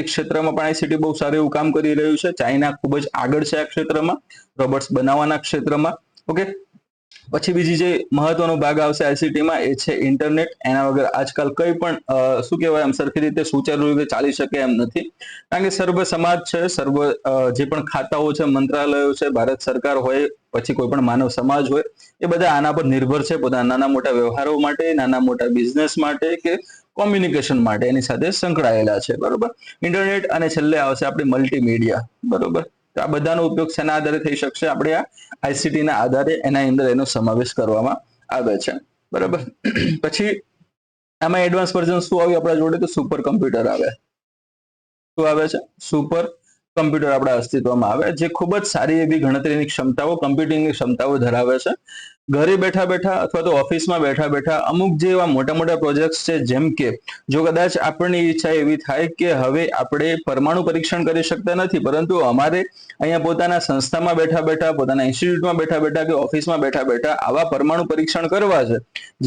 ક્ષેત્રમાં પણ આઈસીટી બહુ સારું એવું કામ કરી રહ્યું છે. ચાઇના ખૂબ જ આગળ છે આ ક્ષેત્રમાં, રોબોટ્સ બનાવવાના ક્ષેત્રમાં. ઓકે, પછી બીજી જે મહત્વનો ભાગ આવશે આઈસીટીમાં એ છે ઇન્ટરનેટ. એના વગર આજકાલ કંઈ પણ શું કહેવાય એમ સરખી રીતે સુચારુ રીતે ચાલી શકે એમ નથી, કારણ કે સર્વ સમાજ છે, સર્વ જે પણ ખાતાઓ છે, મંત્રાલયો છે, ભારત સરકાર હોય, પછી કોઈ પણ માનવ સમાજ હોય, એ બધા આના પર નિર્ભર છે પોતાના નાના મોટા વ્યવહારો માટે, નાના મોટા બિઝનેસ માટે કે કોમ્યુનિકેશન માટે એની સાથે સંકળાયેલા છે. બરોબર. ઇન્ટરનેટ અને છેલ્લે આવશે આપણી મલ્ટીમીડિયા. બરોબર. તો આ બધાનો ઉપયોગ શેના આધારે થઈ શકશે? આપણે આ આઈસીટી ના આધારે એના અંદર એનો સમાવેશ કરવામાં આવે છે. બરાબર. પછી આમાં એડવાન્સ વર્ઝન શું આવ્યું આપણા જોડે? તો સુપર કમ્પ્યુટર આવે. શું આવે છે? સુપર કમ્પ્યુટર આપણા અસ્તિત્વમાં આવે, જે ખૂબ જ સારી એવી ગણતરીની ક્ષમતાઓ, કમ્પ્યુટિંગની ક્ષમતાઓ ધરાવે છે. ઘરે બેઠા બેઠા અથવા તો ઓફિસમાં બેઠા બેઠા અમુક જે એવા મોટા મોટા પ્રોજેક્ટ્સ છે, જેમ કે જો કદાચ આપણની ઈચ્છા એવી થાય કે હવે આપણે પરમાણુ પરીક્ષણ કરી શકતા નથી, પરંતુ અમારે અહીંયા પોતાના સંસ્થામાં બેઠા બેઠા, પોતાના ઇન્સ્ટિટ્યૂટમાં બેઠા બેઠા કે ઓફિસમાં બેઠા બેઠા આવા પરમાણુ પરીક્ષણ કરવા છે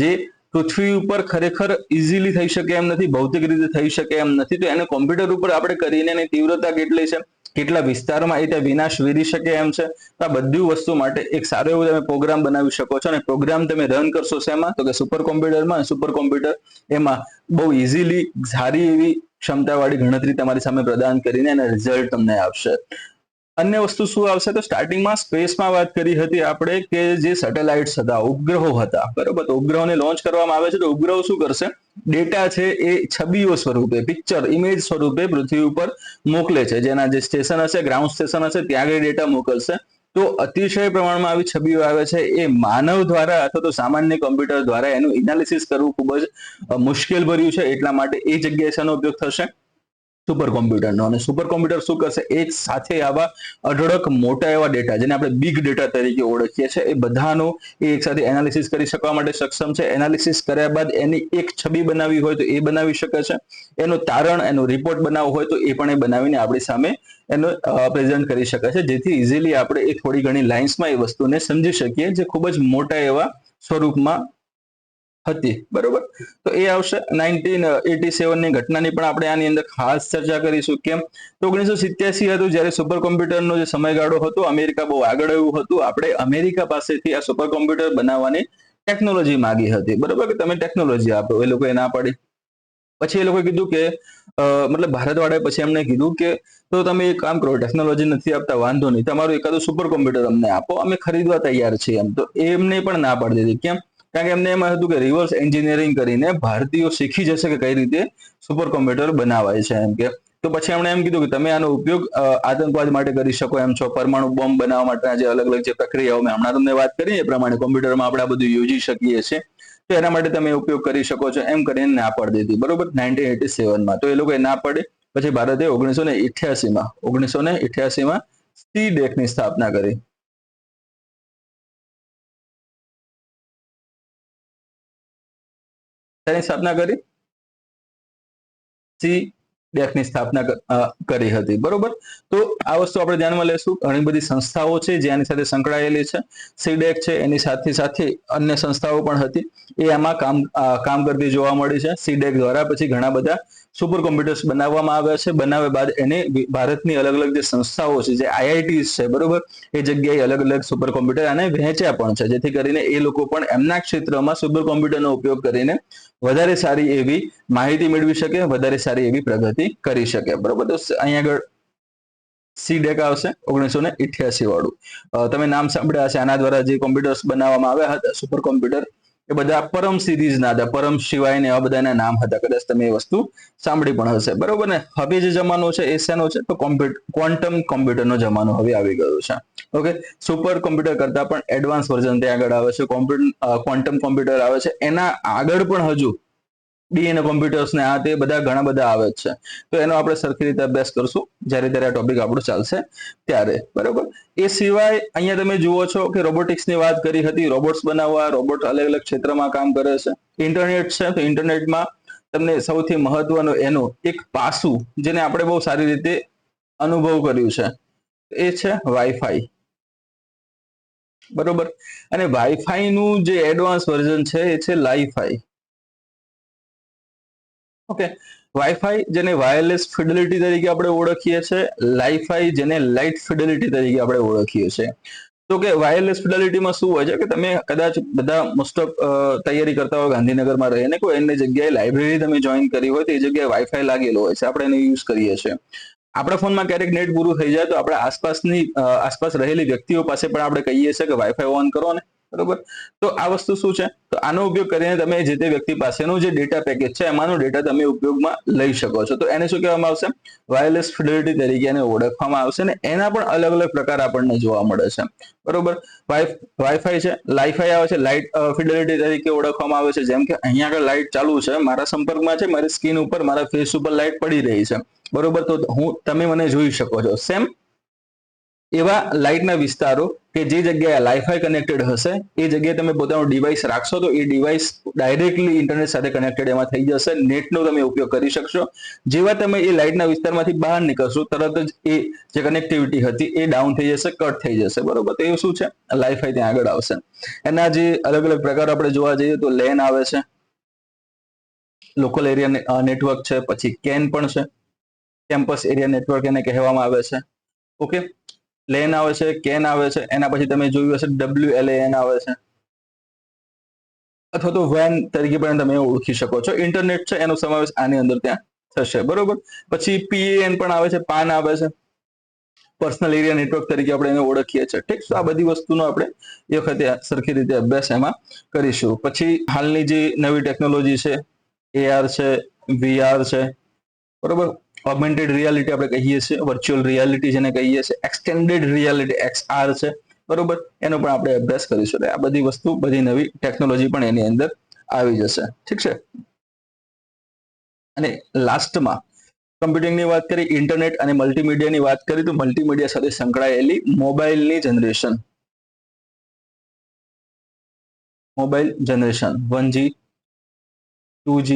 જે પૃથ્વી ઉપર ખરેખર ઇઝીલી થઈ શકે એમ નથી, ભૌતિક રીતે થઈ શકે એમ નથી, તો એને કોમ્પ્યુટર ઉપર આપણે કરીને એની તીવ્રતા કેટલી છે, કેટલા વિસ્તારમાં એ ત્યાં વિનાશ વીરી શકે એમ છે, તો આ બધી વસ્તુ માટે એક સારો એવો તમે પ્રોગ્રામ બનાવી શકો છો. અને પ્રોગ્રામ તમે રન કરશો શેમાં? તો કે સુપર કોમ્પ્યુટરમાં. સુપર કોમ્પ્યુટર એમાં બહુ ઇઝીલી સારી એવી ક્ષમતાવાળી ગણતરી તમારી સામે પ્રદાન કરીને એના રિઝલ્ટ તમને આપશે. અન્ય વસ્તુ શું આવશે? તો સ્ટાર્ટિંગમાં સ્પેસમાં વાત કરી હતી આપણે કે જે સેટેલાઇટ્સ હતા, ઉપગ્રહો હતા. બરોબર. તો ઉપગ્રહોને લોન્ચ કરવામાં આવે છે, તો ઉપગ્રહો શું કરશે? ડેટા છે એ છબીઓ સ્વરૂપે, પિક્ચર ઇમેજ સ્વરૂપે પૃથ્વી ઉપર મોકલે છે. જેના જે સ્ટેશન હશે, ગ્રાઉન્ડ સ્ટેશન હશે, ત્યાં આગળ ડેટા મોકલશે. તો અતિશય પ્રમાણમાં આવી છબીઓ આવે છે, એ માનવ દ્વારા અથવા તો સામાન્ય કોમ્પ્યુટર દ્વારા એનું એનાલિસિસ કરવું ખૂબ જ મુશ્કેલ ભર્યું છે. એટલા માટે એ જગ્યાએ શેનો ઉપયોગ થશે? સુપર કોમ્પ્યુટરનો. અને સુપર કોમ્પ્યુટર શું કરશે? એક સાથે આવા અઢળક મોટા એવા ડેટા, જેને આપણે બિગ ડેટા તરીકે ઓળખીએ છીએ, એ બધાનો એ એક સાથે એનાલિસિસ કરી શકવા માટે સક્ષમ છે. એનાલિસિસ કર્યા બાદ એની એક છબી બનાવી હોય તો એ બનાવી શકે છે, એનું તારણ, એનો રિપોર્ટ બનાવવો હોય તો એ પણ એ બનાવીને આપણી સામે એનો પ્રેઝન્ટ કરી શકે છે, જેથી ઇઝીલી આપણે એ થોડી ઘણી લાઇન્સમાં એ વસ્તુને સમજી શકીએ, જે ખૂબ જ મોટા એવા સ્વરૂપમાં હતી. બરોબર. તો એ આવશે. 1987 ની ઘટનાની પણ આપણે આની અંદર ખાસ ચર્ચા કરીશું. કેમ? તો 1987 હતું જ્યારે સુપર કોમ્પ્યુટરનો જે સમયગાળો હતો, અમેરિકા બહુ આગળ આવ્યું હતું. આપણે અમેરિકા પાસેથી આ સુપર કોમ્પ્યુટર બનાવવાની ટેકનોલોજી માંગી હતી. બરોબર, કે તમે ટેકનોલોજી આપો. એ લોકોએ ના પાડી. પછી એ લોકોએ કીધું કે મતલબ ભારતવાળાએ પછી એમને કીધું કે તો તમે એક કામ કરો, ટેકનોલોજી નથી આપતા, વાંધો નહીં, તમારું એકાદું સુપર કોમ્પ્યુટર અમને આપો, અમે ખરીદવા તૈયાર છીએ એમ. તો એમને પણ ના પાડી દીધી. કેમ? કારણ કે એમને એમ હતું કે રિવર્સ એન્જિનિયરિંગ કરીને ભારતીયો શીખી જશે કે કઈ રીતે સુપર કોમ્પ્યુટર બનાવાય છે એમ. કે તો પછી એમણે એમ કીધું કે તમે આનો ઉપયોગ આતંકવાદ માટે કરી શકો એમ છો, પરમાણુ બોમ્બ બનાવવા માટેના જે અલગ અલગ જે પ્રક્રિયાઓ મેં હમણાં તમને વાત કરી એ પ્રમાણે કોમ્પ્યુટરમાં આપણે આ બધું યોજી શકીએ છીએ, તો એના માટે તમે ઉપયોગ કરી શકો છો એમ કરીને ના પાડી દીધી. બરોબર. 1987 તો એ લોકોએ ના પાડી. પછી ભારતે 1988 CDEC ની સ્થાપના કરી. તેની સ્થાપના કરી? CDEC ની સ્થાપના કરી હતી. બરોબર. તો આ વસ્તુ આપણે ધ્યાનમાં લેશું. ઘણી બધી સંસ્થાઓ છે જે આની સાથે સંકળાયેલી છે. CDEC છે, એની સાથે સાથે અન્ય સંસ્થાઓ પણ હતી, એ આમાં કામ કરતી જોવા મળી છે. CDEC દ્વારા પછી ઘણા બધા સુપર કોમ્પ્યુટર્સ બનાવવામાં આવ્યા છે. બનાવ્યા બાદ એને ભારતની અલગ અલગ જે સંસ્થાઓ છે, જે IITs છે, બરોબર, એ જગ્યાએ અલગ અલગ સુપર કોમ્પ્યુટર આને વહેંચ્યા પણ છે, જેથી કરીને એ લોકો પણ એમના ક્ષેત્રમાં સુપર કોમ્પ્યુટરનો ઉપયોગ કરીને વધારે સારી એવી માહિતી મેળવી શકે, વધારે સારી એવી પ્રગતિ કરી શકે. બરોબર. તો અહીંયા આગળ CDEC આવશે 1988 વાળું. તમે નામ સાંભળ્યા હશે. આના દ્વારા જે કોમ્પ્યુટર્સ બનાવવામાં આવ્યા હતા સુપર કોમ્પ્યુટર, એ બધા પરમ સિરીઝના હતા. પરમ શિવાય ને એવા બધાના નામ હતા. કદાચ તમે એ વસ્તુ સાંભળી પણ હશે. બરોબર ને. હવે જે જમાનો છે એ શેનો છે? તો ક્વોન્ટમ કોમ્પ્યુટરનો જમાનો હવે આવી ગયો છે. ઓકે. સુપર કોમ્પ્યુટર કરતા પણ એડવાન્સ વર્ઝન ત્યાં આગળ આવે છે. ક્વોન્ટમ કોમ્પ્યુટર આવે છે. એના આગળ પણ હજુ DNA કોમ્પ્યુટર્સ ને આ તે બધા ઘણા બધા આવે છે. તો એનો આપણે સરખી રીતે અભ્યાસ કરશું જ્યારે ત્યારે આ ટોપિક આપણો ચાલશે ત્યારે. બરોબર. એ સિવાય અહીંયા તમે જુઓ છો કે રોબોટિક્સની વાત કરી હતી. રોબોટ્સ બનાવવા, રોબોટ અલગ અલગ ક્ષેત્રમાં કામ કરે છે. ઇન્ટરનેટ છે, તો ઇન્ટરનેટમાં તમને સૌથી મહત્વનું એનું એક પાસું જેને આપણે બહુ સારી રીતે અનુભવ કર્યું છે એ છે વાઈફાઈ, બરોબર. અને વાઈફાઈ નું જે એડવાન્સ વર્ઝન છે એ છે લાઈફાઈ. ઓકે, વાઈફાઈ જેને વાયરલેસ ફિડેલિટી તરીકે આપણે ઓળખીએ છીએ, લાઈફાઈ જેને લાઇટ ફિડેલિટી તરીકે આપણે ઓળખીએ છીએ. તો કે વાયરલેસ ફિડેલિટીમાં શું હોય છે કે તમે કદાચ બધા મોસ્ટ ઓફ તૈયારી કરતા હોય ગાંધીનગરમાં રહીને કોઈ એની જગ્યાએ લાઇબ્રેરી તમે જોઈન કરી હોય તો એ જગ્યાએ વાઈફાઈ લાગેલો હોય છે, આપણે એને યુઝ કરીએ છીએ. આપણા ફોનમાં ક્યારેક નેટ પૂરું થઈ જાય તો આપણે આસપાસ રહેલી વ્યક્તિઓ પાસે પણ આપણે કહીએ છીએ કે વાઈફાઈ ઓન કરો ને, બરોબર. તો આ વસ્તુ શું છે, તો આનો ઉપયોગ કરીને તમે જે તે વ્યક્તિ પાસેનું જે ડેટા પેકેજ છે એમાંનો ડેટા તમે ઉપયોગમાં લઈ શકો છો. તો એને શું કહેવામાં આવશે, વાયરલેસ ફિડેલિટી તરીકે એને ઓળખવામાં આવશે. ને એના પણ અલગ અલગ પ્રકાર આપણને જોવા મળે છે, બરોબર. વાઈફાઈ છે, લાઈફાઈ આવે છે, લાઇટ ફિડેલિટી તરીકે ઓળખવામાં આવે છે. જેમ કે અહીંયા આગળ લાઇટ ચાલુ છે, મારા સંપર્કમાં છે, મારી સ્કીન ઉપર મારા ફેસ ઉપર લાઇટ પડી રહી છે, બરોબર. તો તમે મને જોઈ શકો છો. સેમ એવા લાઇટના વિસ્તારો કે જે જગ્યાએ લાઈફાઈ કનેક્ટેડ હશે એ જગ્યાએ તમે પોતાનું ડિવાઇસ રાખશો તો એ ડિવાઇસ ડાયરેક્ટલી ઇન્ટરનેટ સાથે કનેક્ટેડ એમાં થઈ જશે, નેટનો તમે ઉપયોગ કરી શકશો. જેવા તમે એ લાઇટના વિસ્તારમાંથી બહાર નીકળશો તરત જ એ જે કનેક્ટિવિટી હતી એ ડાઉન થઈ જશે, કટ થઈ જશે, બરોબર. તો એ શું છે, લાઈફાઈ ત્યાં આગળ આવશે. એના જે અલગ અલગ પ્રકારો આપણે જોવા જઈએ તો લેન આવે છે, લોકલ એરિયા નેટવર્ક છે, પછી કેન પણ છે, કેમ્પસ એરિયા નેટવર્ક એને કહેવામાં આવે છે. ઓકે, લેન આવે છે, કેન આવે છે, એના પછી તમે જોયું હશે WLAN આવે છે, અથવા તો વેન તરીકે પણ તમે ઓળખી શકો છો. ઇન્ટરનેટ છે એનો સમાવેશ આની અંદર ત્યાં થશે, બરોબર. પછી PAN પણ આવે છે, પાન આવે છે, પર્સનલ એરિયા નેટવર્ક તરીકે આપણે એને ઓળખીએ છીએ, ઠીક. તો આ બધી વસ્તુનો આપણે એ વખતે સરખી રીતે અભ્યાસ એમાં કરીશું. પછી હાલની જે નવી ટેકનોલોજી છે, AR છે, VR છે, બરોબર. ઓગમેન્ટેડ રિયાલિટી આપણે કહીએ છીએ, વર્ચ્યુઅલ રિયાલિટી જેને કહીએ છીએ, એક્સટેન્ડેડ રિયાલિટી XR છે, બરોબર. એનો પણ આપણે અભ્યાસ કરીશું. આ બધી વસ્તુ, બધી નવી ટેકનોલોજી પણ એની અંદર આવી જશે, ઠીક છે. અને લાસ્ટમાં કમ્પ્યુટિંગની વાત કરી, ઇન્ટરનેટ અને મલ્ટીમીડિયાની વાત કરી, તો મલ્ટીમીડિયા સાથે સંકળાયેલી મોબાઈલની generation, mobile generation 1G 2G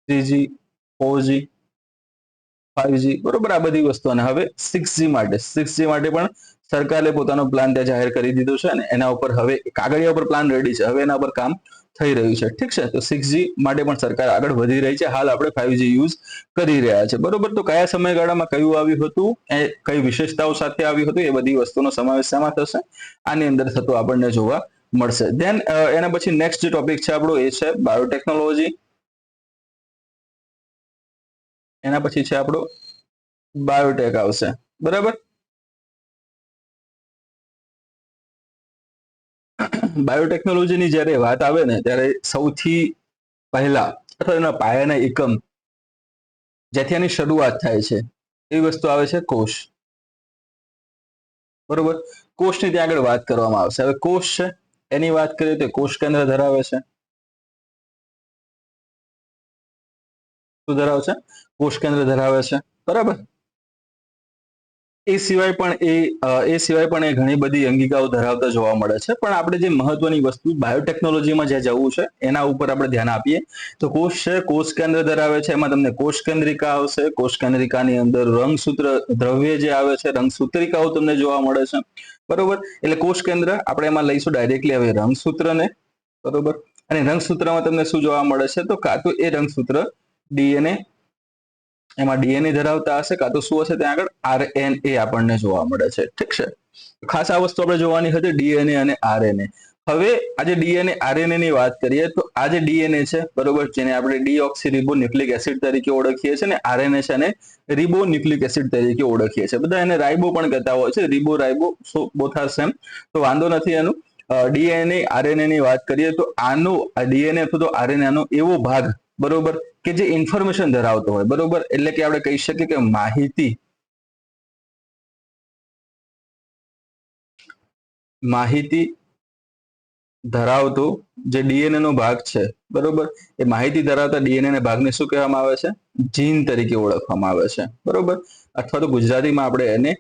3G 4G 5G, બરોબર. આ બધી વસ્તુ. અને હવે 6G માટે પણ સરકારે પોતાનો પ્લાન ત્યાં જાહેર કરી દીધો છે અને એના ઉપર હવે કાગળિયા ઉપર પ્લાન રેડી છે, હવે એના પર કામ થઈ રહ્યું છે, ઠીક છે. તો 6G માટે પણ સરકાર આગળ વધી રહી છે. હાલ આપણે 5G યુઝ કરી રહ્યા છે, બરોબર. તો કયા સમયગાળામાં કયું આવ્યું હતું, એ કઈ વિશેષતાઓ સાથે આવ્યું હતું, એ બધી વસ્તુનો સમાવેશ શેમાં થશે, આની અંદર થતો આપણને જોવા મળશે. ધેન એના પછી નેક્સ્ટ જે ટોપિક છે આપણો એ છે બાયોટેકનોલોજી. એના પછી છે આપણો બાયોટેક આવશે, બરાબર. બાયોટેકનોલોજીની જ્યારે વાત આવે ને ત્યારે સૌથી પહેલા અથવા એના પાયાના એકમ જેથી એની શરૂઆત થાય છે એવી વસ્તુ આવે છે કોષ, બરોબર. કોષની ત્યાં આગળ વાત કરવામાં આવશે. હવે કોષ છે એની વાત કરીએ તો કોષ કેન્દ્ર ધરાવે છે. શું ધરાવે છે? કોષ કેન્દ્ર ધરાવે છે, બરાબર. એ સિવાય પણ એ ઘણી બધી અંગિકાઓ ધરાવતા જોવા મળે છે. પણ આપણે જે મહત્વની વસ્તુ બાયોટેકનોલોજીમાં જ્યાં જવું છે એના ઉપર આપણે ધ્યાન આપીએ તો કોષ છે, કોષ કેન્દ્ર ધરાવે છે. એમાં તમને કોષ કેન્દ્રિકા આવશે. કોષ કેન્દ્રિકાની અંદર રંગસૂત્ર દ્રવ્ય જે આવે છે, રંગસૂત્રિકાઓ તમને જોવા મળે છે, બરોબર. એટલે કોષ કેન્દ્ર આપણે એમાં લઈશું ડાયરેક્ટલી હવે રંગસૂત્રને, બરોબર. અને રંગસૂત્રમાં તમને શું જોવા મળે છે, તો કાં તો એ રંગસૂત્ર DNA, એમાં DNA ધરાવતા હશે, કાં તો શું હશે ત્યાં આગળ RNA આપણને જોવા મળે છે, ઠીક છે. ખાસ આ વસ્તુ આપણે જોવાની હતી, DNA અને RNA. હવે આજે DNA RNA ની વાત કરીએ તો આ જે DNA છે, બરોબર, જેને આપણે ડીઓક્સીરિબોન્યુક્લિક એસિડ તરીકે ઓળખીએ છીએ, અને RNA છે એને રિબોન્યુક્લિક એસિડ તરીકે ઓળખીએ છીએ. બધા એને રાઇબો પણ કહેતા હોય છે, રિબો રાઇબો, સો બોથ આર સેમ, તો વાંધો નથી એનું. DNA RNA ની વાત કરીએ તો આનો DNA અથવા તો RNA નો એવો ભાગ, બરોબર, કે જે ઇન્ફોર્મેશન ધરાવતો હોય, બરોબર. એટલે કે આપણે કહી શકીએ કે માહિતી ધરાવતો જે DNA નો ભાગ છે, બરોબર, એ માહિતી ધરાવતા DNA ના ભાગને શું કહેવામાં આવે છે? જીન તરીકે ઓળખવામાં આવે છે, બરોબર. અથવા તો ગુજરાતીમાં આપણે એને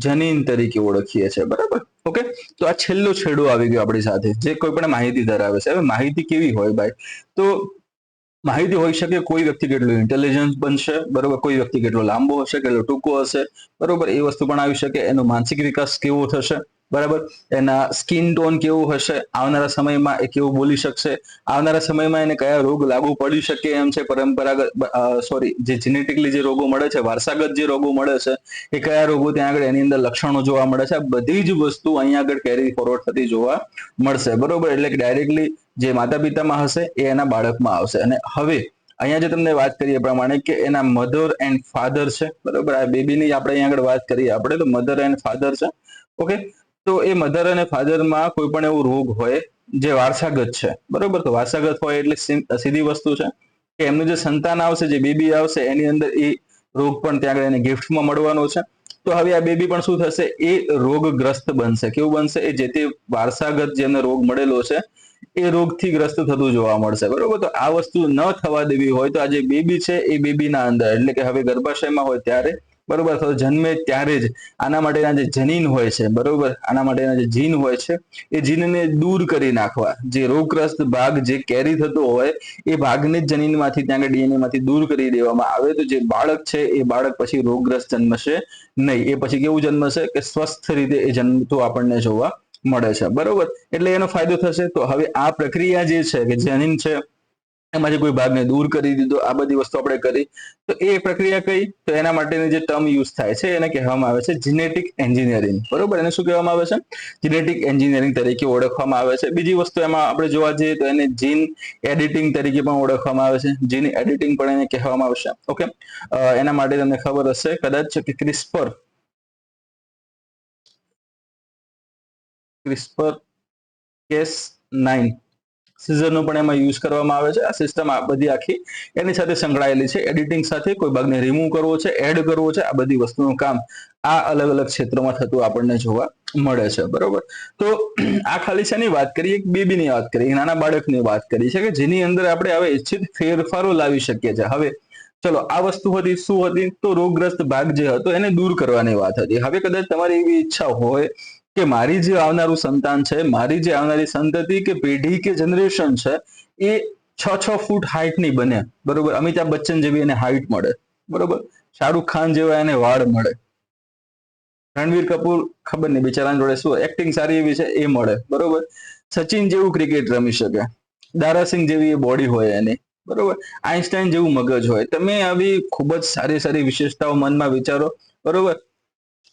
જનીન તરીકે ઓળખીએ છીએ, બરાબર. ઓકે, તો આ છેલ્લો છેડો આવી ગયો આપણી સાથે, જે કોઈ પણ માહિતી ધરાવે છે. હવે માહિતી કેવી હોય ભાઈ? તો માહિતી હોઈ શકે, કોઈ વ્યક્તિ કેટલું ઇન્ટેલિજન્સ બનશે, બરોબર, કોઈ વ્યક્તિ કેટલો લાંબો હશે, કેટલો ટૂંકો હશે, બરોબર, એ વસ્તુ પણ આવી શકે. એનો માનસિક વિકાસ કેવો થશે, બરાબર, એના સ્કિન ટોન કેવું હશે, આવનારા સમયમાં એ કેવું બોલી શકશે, આવનારા સમયમાં એને કયા રોગ લાગુ પડી શકે એમ છે, પરંપરાગત જે જેનેટિકલી જે રોગો મળે છે, વારસાગત જે રોગો મળે છે, એ કયા રોગો ત્યાં આગળ એની અંદર લક્ષણો જોવા મળે છે. આ બધી જ વસ્તુ અહીંયા આગળ કેરી ફોરવર્ડ થતી જોવા મળશે, બરોબર. એટલે કે ડાયરેક્ટલી જે માતા પિતામાં હશે એ એના બાળકમાં આવશે. અને હવે અહીંયા જે તમને વાત કરીએ એ પ્રમાણે કે એના મધર એન્ડ ફાધર છે, બરોબર. આ બેબીની આપણે અહીંયા આગળ વાત કરીએ આપણે તો મધર એન્ડ ફાધર છે, ઓકે. તો એ મધર અને ફાધરમાં કોઈ પણ એવો રોગ હોય જે વારસાગત છે, બરોબર. તો વારસાગત હોય એટલે સીધી વસ્તુ છે કે એમનું જે સંતાન આવશે, જે બેબી આવશે, એની અંદર એ રોગ પણ ત્યાં આગળ એને ગિફ્ટમાં મળવાનો છે. તો હવે આ બેબી પણ શું થશે, એ રોગગ્રસ્ત બનશે. કેવું બનશે, એ જે તે વારસાગત જેમને રોગ મળેલો છે એ રોગથી ગ્રસ્ત થતું જોવા મળશે, બરોબર. તો આ વસ્તુ ન થવા દેવી હોય તો આ જે બેબી છે એ બેબીના અંદર એટલે કે હવે ગર્ભાશયમાં હોય ત્યારે, બરોબર, તો જન્મે ત્યારે જ આના માટેના જે જનીન હોય છે, બરોબર, આના માટેના જે જીન હોય છે એ જીનને દૂર કરી નાખવા, જે રોગગ્રસ્ત ભાગ જે કેરી થતો હોય એ ભાગને જ જનીનમાંથી ત્યાં આગળ ડીએનએ માંથી દૂર કરી દેવામાં આવે તો જે બાળક છે એ બાળક પછી રોગગ્રસ્ત જન્મશે નહીં. એ પછી કેવું જન્મશે કે સ્વસ્થ રીતે એ જન્મતું આપણને જોવા મળે છે, બરોબર. એટલે એનો ફાયદો થશે. તો હવે આ પ્રક્રિયા જે છે કે જનીન છે એમાંથી કોઈ ભાગને દૂર કરી દીધો, આ બધી વસ્તુ આપણે કરી. તો એ પ્રક્રિયા કઈ, તો એના માટેની જે ટર્મ યુઝ થાય છે એને કહેવામાં આવે છે જીનેટિક એન્જિનિયરિંગ, બરોબર. એને શું કહેવામાં આવે છે, જીનેટિક એન્જિનિયરિંગ તરીકે ઓળખવામાં આવે છે. બીજી વસ્તુ એમાં આપણે જોવા જઈએ તો એને જીન એડિટિંગ તરીકે પણ ઓળખવામાં આવે છે, જીન એડિટિંગ પણ એને કહેવામાં આવશે, ઓકે. એના માટે તમને ખબર હશે કદાચ કે ક્રિસ્પર Cas9 સીઝરનો પણ એમાં યુઝ કરવામાં આવે છે. આ સિસ્ટમ આ બધી આખી એની સાથે સંકળાયેલી છે, એડિટિંગ સાથે. કોઈ ભાગને રિમૂવ કરવો છે, એડ કરવો છે, આ બધી વસ્તુનું કામ આ અલગ અલગ ક્ષેત્રોમાં થતું આપણને જોવા મળે છે, બરોબર. તો આ ખાલી શેની વાત કરીએ, એક બેબીની વાત કરીએ, નાના બાળકની વાત કરી છે કે જેની અંદર આપણે હવે ઇચ્છિત ફેરફારો લાવી શકીએ છીએ. હવે ચલો આ વસ્તુ હતી શું હતી, તો રોગગ્રસ્ત ભાગ જે હતો એને દૂર કરવાની વાત હતી. હવે કદાચ તમારી એવી ઈચ્છા હોય કે મારી જે આવનારું સંતાન છે, મારી જે આવનારી સંતતિ કે પેઢી કે જનરેશન છે એ 6 ફૂટ હાઈટની બને, બરોબર. અમિતાભ બચ્ચન જેવી એને હાઈટ મળે, બરોબર. શાહરૂખ ખાન જેવા એને વાળ મળે, રણવીર કપૂર ખબર નહીં બિચારાની જોડે શું એક્ટિંગ સારી એવી છે એ મળે, બરોબર. સચિન જેવું ક્રિકેટ રમી શકે, દારાસિંહ જેવી બોડી હોય એની, બરોબર. આઈન્સ્ટાઈન જેવું મગજ હોય. તમે આવી ખૂબ જ સારી સારી વિશેષતાઓ મનમાં વિચારો, બરોબર.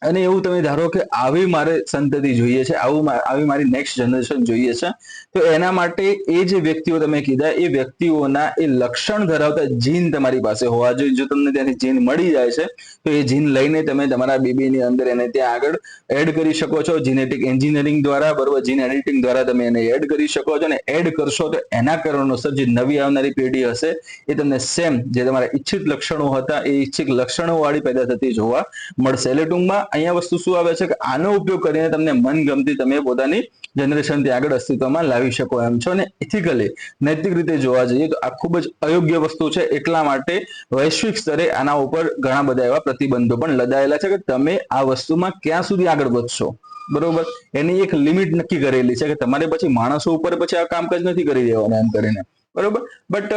અને એવું તમે ધારો કે આવી મારે સંતતિ જોઈએ છે, આવી મારી નેક્સ્ટ જનરેશન જોઈએ છે, તો એના માટે એ જે વ્યક્તિઓ તમે કીધા એ વ્યક્તિઓના એ લક્ષણ ધરાવતા જીન તમારી પાસે હોવા જોઈએ. જો તમને ત્યાંથી જીન મળી જાય છે તો એ જીન લઈને તમે તમારા બેબીની અંદર એને ત્યાં આગળ એડ કરી શકો છો જીનેટિક એન્જિનિયરિંગ દ્વારા, બરોબર. જીન એડિટિંગ દ્વારા તમે એને એડ કરી શકો છો, અને એડ કરશો તો એના કારણોસર જે નવી આવનારી પેઢી હશે એ તમને સેમ જે તમારા ઈચ્છિત લક્ષણો હતા એ ઈચ્છિત લક્ષણો વાળી પેદા થતી જોવા મળશે. એટલે ટૂંકમાં અહીંયા વસ્તુ શું આવે છે કે આનો ઉપયોગ કરીને તમને મનગમતી તમે પોતાની જનરેશન ત્યાં આગળ અસ્તિત્વમાં લાવી શકો એમ છો. અને ઇથિકલી નૈતિક રીતે જોવા જઈએ તો આ ખૂબ જ અયોગ્ય વસ્તુ છે. એટલા માટે વૈશ્વિક સ્તરે આના ઉપર ઘણા બધા એવા પ્રતિબંધો પણ લદાયેલા છે કે તમે આ વસ્તુમાં ક્યાં સુધી આગળ વધશો, બરોબર. એની એક લિમિટ નક્કી કરેલી છે કે તમારે પછી માણસો ઉપર પછી આ કામકાજ નથી કરી દેવાના એમ કરીને, બરોબર. બટ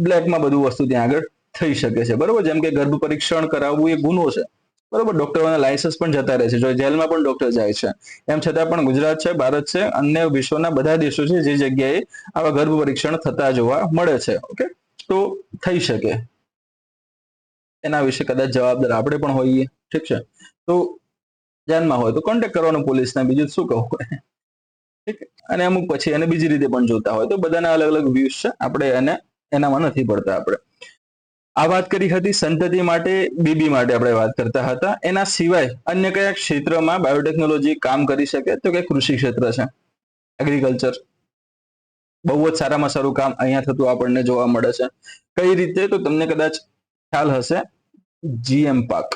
બ્લેકમાં બધું વસ્તુ ત્યાં આગળ થઈ શકે છે, બરોબર. જેમ કે ગર્ભ પરીક્ષણ કરાવવું એ ગુનો છે, બરોબર. ડોક્ટરોના લાયસન્સ પણ જતા રહે છે, જો જેલમાં પણ ડોક્ટર જાય છે. એમ છતાં પણ ગુજરાત છે, ભારત છે, અન્ય વિશ્વના બધા દેશો છે જે જગ્યાએ આવા ગર્ભ પરીક્ષણ થતા જોવા મળે છે, ઓકે. તો થઈ શકે એના વિશે કદાચ જવાબદાર આપણે પણ હોઈએ, ઠીક છે. તો ધ્યાનમાં હોય તો કોન્ટેક્ટ કરવાનો પોલીસને, બીજું શું કહું, ઠીક. અને અમુક પછી એને બીજી રીતે પણ જોતા હોય તો બધાના અલગ અલગ વ્યૂઝ છે, આપણે એને એનામાં નથી પડતા. આપણે આ વાત કરી હતી સંતતિ માટે, બેબી માટે આપણે વાત કરતા હતા. એના સિવાય અન્ય કયા ક્ષેત્રમાં બાયોટેકનોલોજી કામ કરી શકે, તો કે કૃષિ ક્ષેત્ર છે, એગ્રીકલ્ચર. બહુ જ સારામાં સારું કામ અહીંયા થતું આપણને જોવા મળે છે. કઈ રીતે, તો તમને કદાચ ખ્યાલ હશે જીએમ પાક,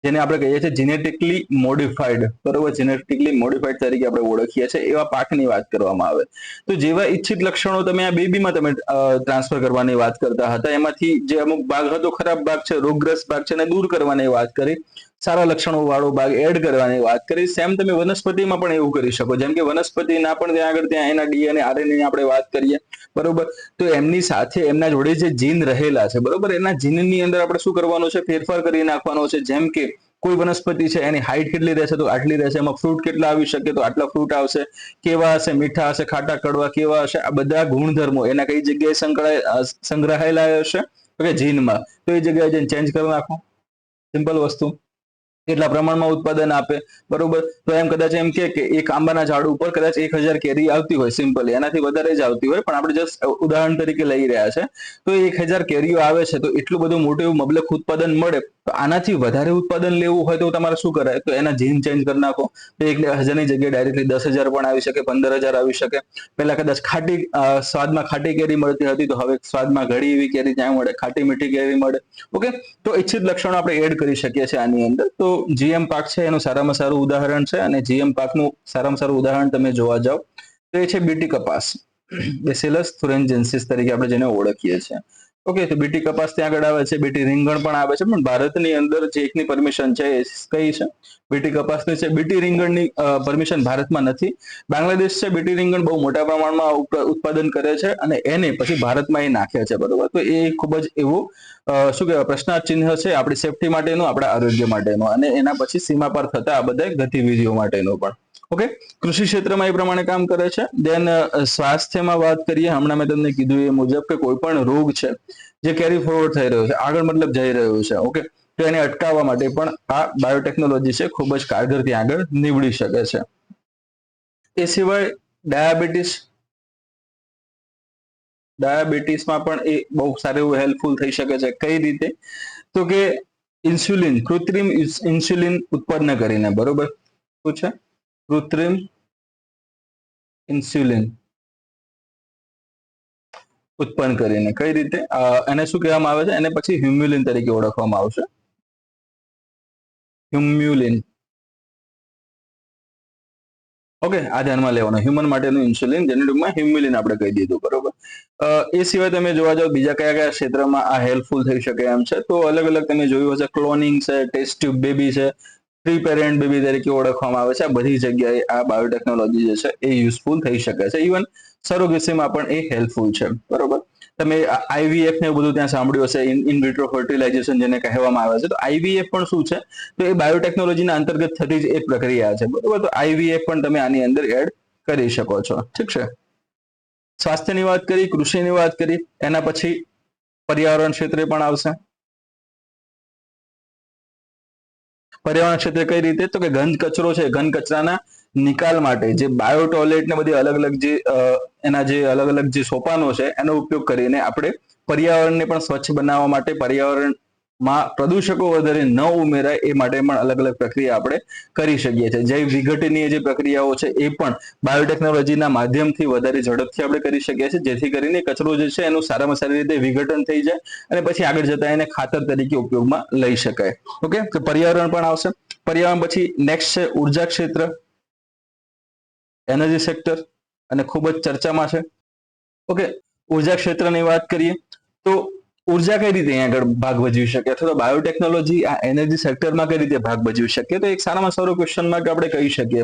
જેને આપણે કહીએ છીએ જીનેટિકલી મોડિફાઈડ, બરોબર. જીનેટિકલી મોડિફાઈડ તરીકે આપણે ઓળખીએ છીએ એવા પાકની વાત કરવામાં આવે તો જેવા ઈચ્છિત લક્ષણો તમે આ બેબીમાં તમે ટ્રાન્સફર કરવાની વાત કરતા હતા, એમાંથી જે અમુક ભાગ હતો ખરાબ ભાગ છે, રોગગ્રસ્ત ભાગ છે, એને દૂર કરવાની વાત કરી. સારા લક્ષણો વાળો ભાગ એડ કરવાની વાત કરી. સેમ તમે વનસ્પતિમાં પણ એવું કરી શકો. જેમ કે વનસ્પતિના પણ ત્યાં આગળ ત્યાં એના ડીએનએ આરએનએ આપણે વાત કરીએ, બરોબર, તો એમની સાથે એમના જોડે જે જીન રહેલા છે, બરોબર, એના જીનની અંદર આપણે શું કરવાનું છે, ફેરફાર કરી નાખવાનો છે. જેમ કે કોઈ વનસ્પતિ છે એની હાઈટ કેટલી રહેશે તો આટલી રહેશે, એમાં ફ્રૂટ કેટલા આવી શકે તો આટલા ફ્રૂટ આવશે, કેવા હશે, મીઠા હશે, ખાટા કડવા કેવા હશે, આ બધા ગુણધર્મો એના કઈ જગ્યાએ સંગ્રહાયેલા હશે, ઓકે, જીનમાં, તો એ જગ્યાએ જઈને ચેન્જ કરી નાખો. સિમ્પલ વસ્તુ. કેટલા પ્રમાણમાં ઉત્પાદન આપે, બરોબર, તો એમ કદાચ એમ કે એક આંબાના ઝાડ ઉપર કદાચ 1000 કેરી આવતી હોય, સિમ્પલ, એનાથી વધારે જ આવતી હોય, પણ આપણે જસ્ટ ઉદાહરણ તરીકે લઈ રહ્યા છે, તો 1000 કેરીઓ આવે છે, તો એટલું બધું મોટું એવું મબલક ઉત્પાદન મળે. તો આનાથી વધારે ઉત્પાદન લેવું હોય તો તમારે શું કરાય, તો એના જીન ચેન્જ કરી નાખો. તો 1000 ની જગ્યાએ ડાયરેક્ટલી 10,000 પણ આવી શકે, 15,000 આવી શકે. પહેલા કદાચ સ્વાદમાં ખાટી કેરી મળતી હતી, તો હવે સ્વાદમાં ઘડી એવી કેરી ત્યાં મળે, ખાટી મીઠી કેરી મળે. ઓકે, તો ઇચ્છિત લક્ષણો આપણે એડ કરી શકીએ છીએ આની અંદર. તો જીએમ પાક છે એનું સારામાં સારું ઉદાહરણ છે, અને જીએમ પાકનું સારામાં સારું ઉદાહરણ તમે જોવા જાવ તો એ છે બીટી કપાસ, બેસિલસ thuringiensis તરીકે આપણે જેને ઓળખીએ છીએ. ઓકે, તો બીટી કપાસ ત્યાં આગળ આવે છે, બીટી રીંગણ પણ આવે છે, પણ ભારતની અંદર જે એકની પરમિશન છે એ કઈ છે, બીટી કપાસની છે. બીટી રીંગણની પરમિશન ભારતમાં નથી. બાંગ્લાદેશ છે બીટી રીંગણ બહુ મોટા પ્રમાણમાં ઉત્પાદન કરે છે, અને એને પછી ભારતમાં એ નાખે છે, બરોબર. તો એ ખૂબ જ એવું શું કહેવાય, પ્રશ્નાર્થ ચિહ્ન છે આપણી સેફટી માટેનું, આપણા આરોગ્ય માટેનું, અને એના પછી સીમા પર થતા આ બધા ગતિવિધિઓ માટેનું પણ. ઓકે, કૃષિ ક્ષેત્રમાં એ પ્રમાણે કામ કરે છે. દેન સ્વાસ્થ્યમાં વાત કરીએ, હમણાં મેં તમને કીધું એ મુજબ કે કોઈ પણ રોગ છે જે કેરી ફોરવર્ડ થઈ રહ્યો છે, આગળ મતલબ જઈ રહ્યું છે, ઓકે, તો એને અટકાવવા માટે પણ આ બાયોટેકનોલોજી છે ખૂબ જ કારગર ત્યાં આગળ નીવડી શકે છે. એ સિવાય ડાયાબિટીસમાં પણ એ બહુ સારું એવું હેલ્પફુલ થઈ શકે છે. કઈ રીતે, તો કે ઇન્સ્યુલિન, કૃત્રિમ ઇન્સ્યુલિન ઉત્પન્ન કરીને, બરોબર, શું છે, કૃત્રિમ ઇન્સ્યુલિન ઉત્પન્ન કરીને. કઈ રીતે, એને શું કહેવામાં આવે છે, એને પછી હ્યુમ્યુલિન તરીકે ઓળખવામાં આવશે. હ્યુમ્યુલિન. ઓકે, આ ધ્યાનમાં લેવાનું, હ્યુમન માટેનું ઇન્સ્યુલિન, જેને ટૂંકમાં હ્યુમ્યુલિન આપણે કહી દીધું, બરોબર. એ સિવાય તમે જોવા જાવ બીજા કયા કયા ક્ષેત્રમાં આ હેલ્પફુલ થઈ શકે એમ છે, તો અલગ અલગ તમે જોયું હશે, ક્લોનિંગ છે, ટેસ્ટ ટ્યુબ બેબી છે, પ્રી પેરેન્ટ બેબી તરીકે ઓળખવામાં આવે છે. આ બધી જગ્યાએ આ બાયોટેકનોલોજી જે છે એ યુઝફુલ થઈ શકે છે. ઇવન સરોગેસીમાં પણ એ હેલ્પફુલ છે, બરોબર. તમે આઈવીએફ ને બધું ત્યાં સાંભળ્યું હશે, ઇન વિટ્રો ફર્ટિલાઇઝેશન જેને કહેવામાં આવે છે. તો આઈવીએફ પણ શું છે, તો એ બાયોટેકનોલોજીના અંતર્ગત થતી જ એક પ્રક્રિયા છે, બરોબર. તો આઈવીએફ પણ તમે આની અંદર એડ કરી શકો છો, ઠીક છે. સ્વાસ્થ્યની વાત કરી, કૃષિની વાત કરી, એના પછી પર્યાવરણ ક્ષેત્રે પણ આવશે. પર્યાવરણ ક્ષેત્રે કઈ રીતે, તો કે ઘન કચરો છે, ઘન કચરાના નિકાલ માટે જે બાયો ટોયલેટ ને બધી અલગ અલગ જે એના જે અલગ અલગ જે સોપાનો છે એનો ઉપયોગ કરીને આપણે પર્યાવરણને પણ સ્વચ્છ બનાવવા માટે, પર્યાવરણમાં પ્રદૂષકો વધારે ન ઉમેરાય એ માટે પણ અલગ અલગ પ્રક્રિયા આપણે કરી શકીએ છીએ. જૈવ વિઘટનીય જે પ્રક્રિયાઓ છે એ પણ બાયોટેકનોલોજીના માધ્યમથી વધારે ઝડપથી આપણે કરી શકીએ છીએ, જેથી કરીને કચરો જે છે એનું સારામાં સારી રીતે વિઘટન થઈ જાય અને પછી આગળ જતા એને ખાતર તરીકે ઉપયોગમાં લઈ શકાય. ઓકે, તો પર્યાવરણ પણ આવશે. પર્યાવરણ પછી નેક્સ્ટ છે ઉર્જા ક્ષેત્ર, એનર્જી સેક્ટર, અને ખૂબ જ ચર્ચામાં છે. ઓકે, ઉર્જા ક્ષેત્રની વાત કરીએ તો ઉર્જા કઈ રીતે અહીંયા આગળ ભાગ ભજવી શકે, અથવા તો બાયોટેકનોલોજી આ એનર્જી સેક્ટરમાં કઈ રીતે ભાગ ભજવી શકે, તો એક સારામાં સારો ક્વેશ્ચન માર્ક આપણે કહી શકીએ.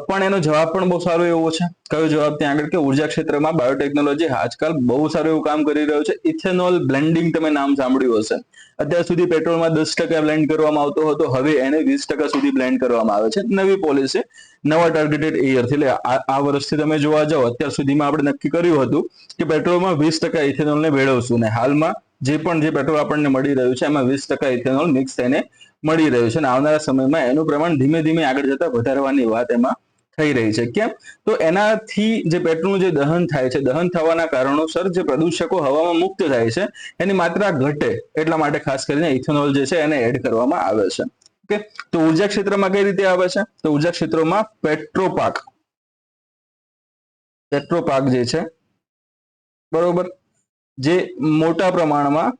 પણ એનો જવાબ પણ બહુ સારો એવો છે. કયો જવાબ ત્યાં આગળ, કે ઉર્જા ક્ષેત્રમાં બાયોટેકનોલોજી આજકાલ બહુ સારું એવું કામ કરી રહ્યું છે. ઇથેનોલ બ્લેન્ડિંગ તમે નામ સાંભળ્યું હશે. અત્યાર સુધી પેટ્રોલમાં 10% બ્લેન્ડ કરવામાં આવતો હતો, હવે એને 20% સુધી બ્લેન્ડ કરવામાં આવે છે. નવી પોલિસી, નવા ટાર્ગેટેડ યરથી, એટલે આ વર્ષથી તમે જોવા જાઓ, અત્યાર સુધીમાં આપણે નક્કી કર્યું હતું કે પેટ્રોલમાં 20% ઇથેનોલને ભેળવશું, ને હાલમાં જે પણ જે પેટ્રોલ આપણને મળી રહ્યું છે એમાં 20% ઇથેનોલ મિક્સ થઈને મળી રહ્યું છે, અને આવનારા સમયમાં એનું પ્રમાણ ધીમે ધીમે આગળ જતા વધારવાની વાત એમાં થઈ રહી છે. કેમ, તો એનાથી જે પેટ્રોલનું જે દહન થાય છે, દહન થવાના કારણોસર જે પ્રદૂષકો હવામાં મુક્ત થાય છે એની માત્રા ઘટે, એટલા માટે ખાસ કરીને ઇથેનોલ જે છે એને એડ કરવામાં આવે છે. ઓકે, તો ઉર્જા ક્ષેત્રમાં કઈ રીતે આવે છે, તો ઉર્જા ક્ષેત્રોમાં પેટ્રોપાક જે છે, બરોબર, જે મોટા પ્રમાણમાં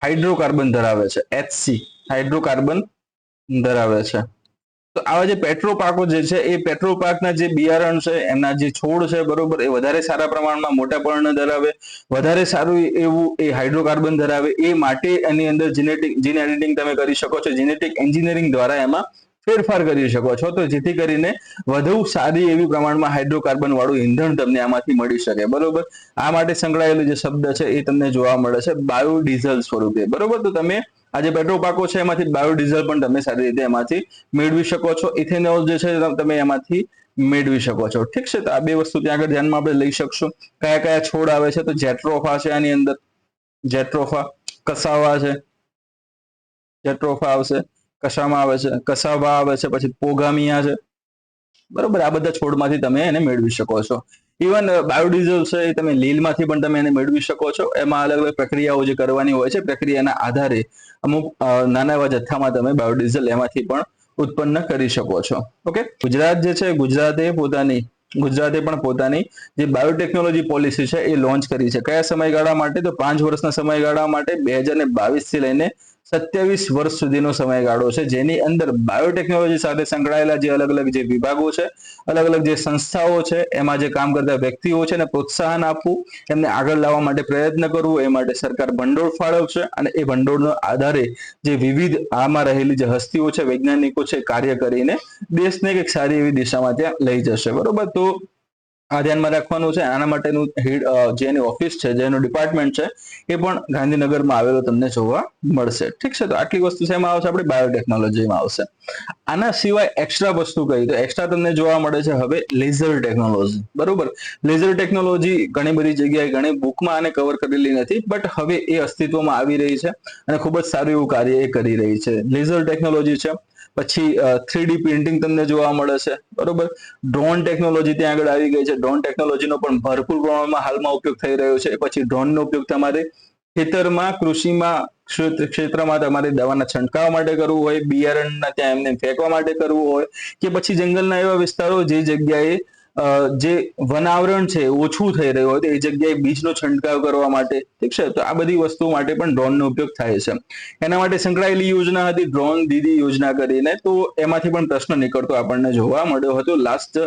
હાઇડ્રોકાર્બન ધરાવે છે, HC હાઇડ્રોકાર્બન ધરાવે છે. તો આવા જે પેટ્રો પાકો જે છે એ પેટ્રો પાકના જે બિયારણ છે, એમના જે છોડ છે, બરોબર, એ વધારે સારા પ્રમાણમાં મોટા પર્ણ ધરાવે, વધારે સારું એવું એ હાઇડ્રોકાર્બન ધરાવે, એ માટે એની અંદર જીન એડિટિંગ તમે કરી શકો છો, જેનેટિક એન્જિનિયરિંગ દ્વારા એમાં ફેરફાર કરી શકો છો, તો જેથી કરીને વધુ સારી એવી પ્રમાણમાં હાઇડ્રોકાર્બન વાળું ઈંધણ તમને આમાંથી મળી શકે, બરોબર. આ માટે સંકળાયેલો જે શબ્દ છે એ તમને જોવા મળે છે બાયોડીઝલ સ્વરૂપે, બરોબર. તો તમે આ જે પેટ્રો પાકો છે એમાંથી બાયોડીઝલ પણ તમે સારી રીતે એમાંથી મેળવી શકો છો, ઇથેનોલ જે છે તમે એમાંથી મેળવી શકો છો, ઠીક છે. તો આ બે વસ્તુ ત્યાં આગળ ધ્યાનમાં આપણે લઈ શકશું. કયા કયા છોડ આવે છે? તો જેટ્રોફા છે, આની અંદર જેટ્રોફા, કસાવા છે, જેટ્રોફા આવશે, કસામાં આવે છે, કસાવા આવે છે, પછી પોગામિયા છે, બરોબર. આ બધા છોડમાંથી તમે એને મેળવી શકો છો. ઇવન બાયોડીઝલ છે એ તમે લીલમાંથી પણ તમે એને મેળવી શકો છો. એમાં અલગ અલગ પ્રક્રિયાઓ જે કરવાની હોય છે, પ્રક્રિયાના આધારે અમુક નાના એવા જથ્થામાં તમે બાયોડીઝલ એમાંથી પણ ઉત્પન્ન કરી શકો છો. ઓકે, ગુજરાત જે છે, ગુજરાતે પણ પોતાની જે બાયોટેકનોલોજી પોલિસી છે એ લોન્ચ કરી છે. કયા સમયગાળા માટે? તો 5 વર્ષના સમયગાળા માટે, 2022 થી લઈને 27 વર્ષ સુધીનો સમયગાળો છે, જેની અંદર બાયોટેકનોલોજી સાથે સંકળાયેલા જે અલગ અલગ જે વિભાગો છે, અલગ અલગ જે સંસ્થાઓ છે, એમાં જે કામ કરતા વ્યક્તિઓ છે, એને પ્રોત્સાહન આપવું, એમને આગળ લાવવા માટે પ્રયત્ન કરવું, એ માટે સરકાર ભંડોળ ફાળવશે અને એ ભંડોળના આધારે જે વિવિધ આમાં રહેલી જે હસ્તીઓ છે, વૈજ્ઞાનિકો છે, કાર્ય કરીને દેશને એક સારી એવી દિશામાં ત્યાં લઈ જશે, બરોબર. તો આ ધ્યાનમાં રાખવાનું છે. આના માટેનું જે એની ઓફિસ છે, જે એનું ડિપાર્ટમેન્ટ છે, એ પણ ગાંધીનગરમાં આવેલો તમને જોવા મળશે, ઠીક છે. તો આટલી વસ્તુ છે એમાં આવશે, આપણે બાયોટેકનોલોજીમાં આવશે. આના સિવાય એક્સ્ટ્રા વસ્તુ કઈ? તો એક્સ્ટ્રા તમને જોવા મળે છે હવે લેઝર ટેકનોલોજી, બરોબર. લેઝર ટેકનોલોજી ઘણી બધી જગ્યાએ ઘણી બુકમાં આને કવર કરેલી નથી, બટ હવે એ અસ્તિત્વમાં આવી રહી છે અને ખૂબ જ સારું એવું કાર્ય એ કરી રહી છે. લેઝર ટેકનોલોજી છે. પછી 3D પ્રિન્ટિંગ તમને જોવા મળે છે, બરોબર. ડ્રોન ટેકનોલોજી ત્યાં આગળ આવી ગઈ છે. ડ્રોન ટેકનોલોજીનો પણ ભરપૂર પ્રમાણમાં હાલમાં ઉપયોગ થઈ રહ્યો છે. પછી ડ્રોનનો ઉપયોગ તમારે ખેતરમાં, કૃષિમાં ક્ષેત્રમાં તમારે દવાના છંટકાવ માટે કરવું હોય, બિયારણના ત્યાં એમને ફેંકવા માટે કરવું હોય, કે પછી જંગલના એવા વિસ્તારો જે જગ્યાએ જે વનાવરણ છે ઓછું થઈ રહ્યું હોય તો એ જગ્યાએ બીજનો છંટકાવ કરવા માટે, ઠીક છે. તો આ બધી વસ્તુઓ માટે પણ ડ્રોનનો ઉપયોગ થાય છે. એના માટે સંકળાયેલી યોજના હતી ડ્રોન દીદી યોજના કરીને, તો એમાંથી પણ પ્રશ્ન નીકળતો આપણને જોવા મળ્યો હતો. લાસ્ટ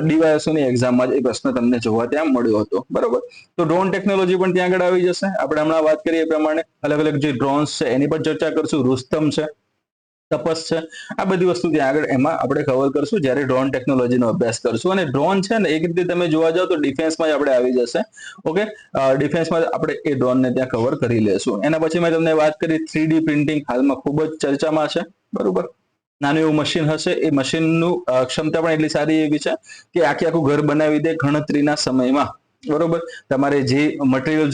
ડીવાયએસઓની એક્ઝામમાં જ એ પ્રશ્ન તમને જોવા ત્યાં મળ્યો હતો, બરોબર. તો ડ્રોન ટેકનોલોજી પણ ત્યાં આગળ આવી જશે. આપણે હમણાં વાત કરીએ એ પ્રમાણે અલગ અલગ જે ડ્રોન્સ છે એની પણ ચર્ચા કરશું. રુસ્તમ છે, તપસ છે, આ બધી વસ્તુ ત્યાં આગળ એમાં આપણે કવર કરશું જ્યારે ડ્રોન ટેકનોલોજીનો અભ્યાસ કરશું. અને ડ્રોન છે ને એક રીતે તમે જોવા જાવ તો ડિફેન્સમાં જ આપણે આવી જશે. ઓકે, ડિફેન્સમાં આપણે એ ડ્રોનને ત્યાં કવર કરી લેશું. એના પછી મેં તમને વાત કરી 3D પ્રિન્ટિંગ હાલમાં ખૂબ જ ચર્ચામાં છે, બરોબર. નાનું એવું મશીન હશે, એ મશીનનું ક્ષમતા પણ એટલી સારી એવી છે કે આખું ઘર બનાવી દે ગણતરીના સમયમાં, બરોબર. તમારે જે મટીરિયલ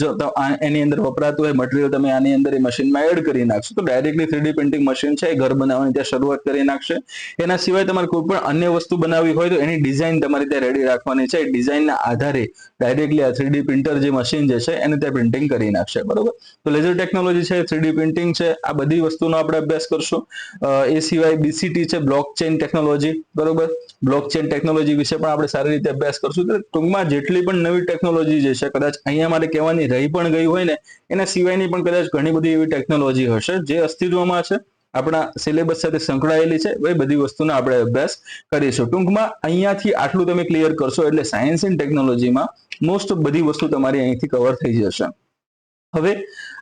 એની અંદર વપરાતું હોય મટીરિયલ તમે આની અંદર એ મશીનમાં એડ કરી નાખશો તો ડાયરેક્ટલી 3D પ્રિન્ટિંગ મશીન છે એ ઘર બનાવવાની ત્યાં શરૂઆત કરી નાખશે. એના સિવાય તમારે કોઈ પણ અન્ય વસ્તુ બનાવવી હોય તો એની ડિઝાઇન તમારે ત્યાં રેડી રાખવાની છે. એ ડિઝાઇનના આધારે ડાયરેક્ટલી આ 3D પ્રિન્ટર જે મશીન જે છે એને ત્યાં પ્રિન્ટિંગ કરી નાખશે, બરોબર. તો લેઝર ટેકનોલોજી છે, 3D પ્રિન્ટિંગ છે, આ બધી વસ્તુનો આપણે અભ્યાસ કરશું. એ સિવાય BCT છે, બ્લોકચેન ટેકનોલોજી, બરોબર. બ્લોકચેન ટેકનોલોજી વિશે પણ આપણે સારી રીતે અભ્યાસ કરશું. તો ટૂંકમાં જેટલી પણ નવી ટેકનોલોજી જે છે કદાચ અહીંયા મારે કહેવાની રહી પણ ગઈ હોય ને એના સિવાયની પણ કદાચ ઘણી બધી એવી ટેકનોલોજી હશે જે અસ્તિત્વમાં છે, આપણા સિલેબસ સાથે સંકળાયેલી છે. એ બધી વસ્તુનો આપણે અભ્યાસ કરીશું. ટૂંકમાં અહીંયાથી આટલું તમે ક્લિયર કરશો એટલે સાયન્સ એન્ડ ટેકનોલોજીમાં મોસ્ટ ઓફ બધી વસ્તુ તમારી અહીંથી કવર થઈ જશે. હવે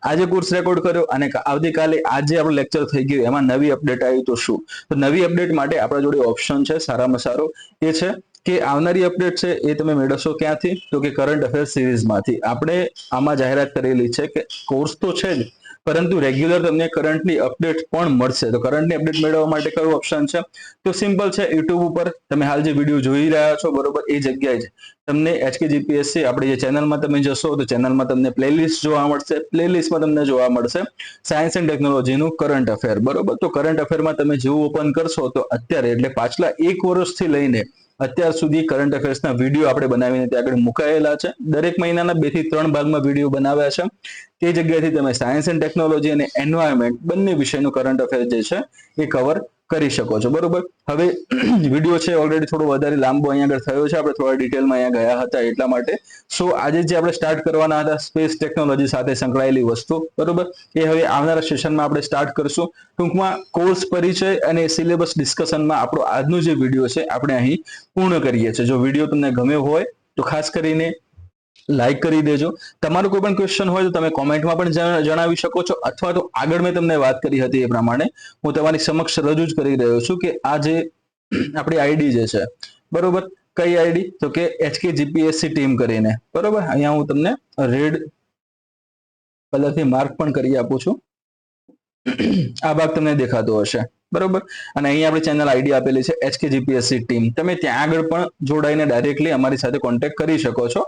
આજે કોર્સ રેકોર્ડ કર્યો અને આવતીકાલે આજે આપણું લેક્ચર થઈ ગયું, એમાં નવી અપડેટ આવી તો શું? તો નવી અપડેટ માટે આપણા જોડે ઓપ્શન છે સારામાં સારો, એ છે કે આવનારી અપડેટ છે એ તમે મેળવશો ક્યાંથી? તો કે કરંટ અફેર સિરીઝમાંથી. આપણે આમાં જાહેરાત કરેલી છે કે કોર્સ તો છે જ, પરંતુ રેગ્યુલર તમને કરંટની અપડેટ પણ મળશે. તો કરંટની અપડેટ મેળવવા માટે કયું ઓપ્શન છે? તો સિમ્પલ છે, યુટ્યુબ ઉપર તમે હાલ જે વિડીયો જોઈ રહ્યા છો, બરોબર, એ જગ્યાએ જ તમને HKGPSC આપણી જે ચેનલમાં તમે જશો તો ચેનલમાં તમને પ્લેલિસ્ટ જોવા મળશે. પ્લેલિસ્ટમાં તમને જોવા મળશે સાયન્સ એન્ડ ટેકનોલોજીનું કરંટ અફેર, બરોબર. તો કરંટ અફેરમાં તમે જેવું ઓપન કરશો તો અત્યારે એટલે પાછલા 1 વર્ષથી લઈને અત્યાર સુધી કરંટ અફેર્સના વિડીયો આપણે બનાવીને ત્યાં આગળ મુકાયેલા છે. દરેક મહિનાના 2 થી 3 ભાગમાં વિડીયો બનાવ્યા છે. તે જગ્યાએથી તમે સાયન્સ એન્ડ ટેકનોલોજી અને એન્વાયરમેન્ટ બંને વિષયનું કરંટ અફેર જે છે એ કવર કરી શકો છો. બરોબર, હવે વિડીયો છે ઓલરેડી થોડો વધારે લાંબો અહીંયા આગળ થયો છે, આપણે થોડા ડિટેલમાં અહીંયા ગયા હતા એટલા માટે. સો આજે જે આપણે સ્ટાર્ટ કરવાના હતા સ્પેસ ટેકનોલોજી સાથે સંકળાયેલી વસ્તુ, બરોબર, એ હવે આવનારા સેશનમાં આપણે સ્ટાર્ટ કરશું. ટૂંકમાં કોર્સ પરિચય અને સિલેબસ ડિસ્કશનમાં આપણો આજનો જે વિડીયો છે આપણે અહીં પૂર્ણ કરીએ છીએ. જો વિડીયો તમને ગમ્યો હોય તો ખાસ કરીને લાઈક કરી દેજો. તમારો કોઈ પણ ક્વેશ્ચન હોય તો તમે કોમેન્ટમાં પણ જણાવી શકો છો, અથવા તો આગળ મેં તમને વાત કરી હતી એ પ્રમાણે હું તમારી સમક્ષ રજૂ જ કરી રહ્યો છું કે આ જે આપણી આઈડી જે છે, બરોબર, કઈ આઈડી તો કે HKGPSC ટીમ કરીને, બરોબર, અહીંયા હું તમને રેડ કલરથી માર્ક પણ કરી આપું છું. આ ભાગ તમને દેખાતો હશે, બરોબર, અને અહીં આપણી ચેનલ આઈડી આપેલી છે HKGPSC ટીમ. તમે ત્યાં આગળ પણ જોડાઈને ડાયરેક્ટલી અમારી સાથે કોન્ટેક્ટ કરી શકો છો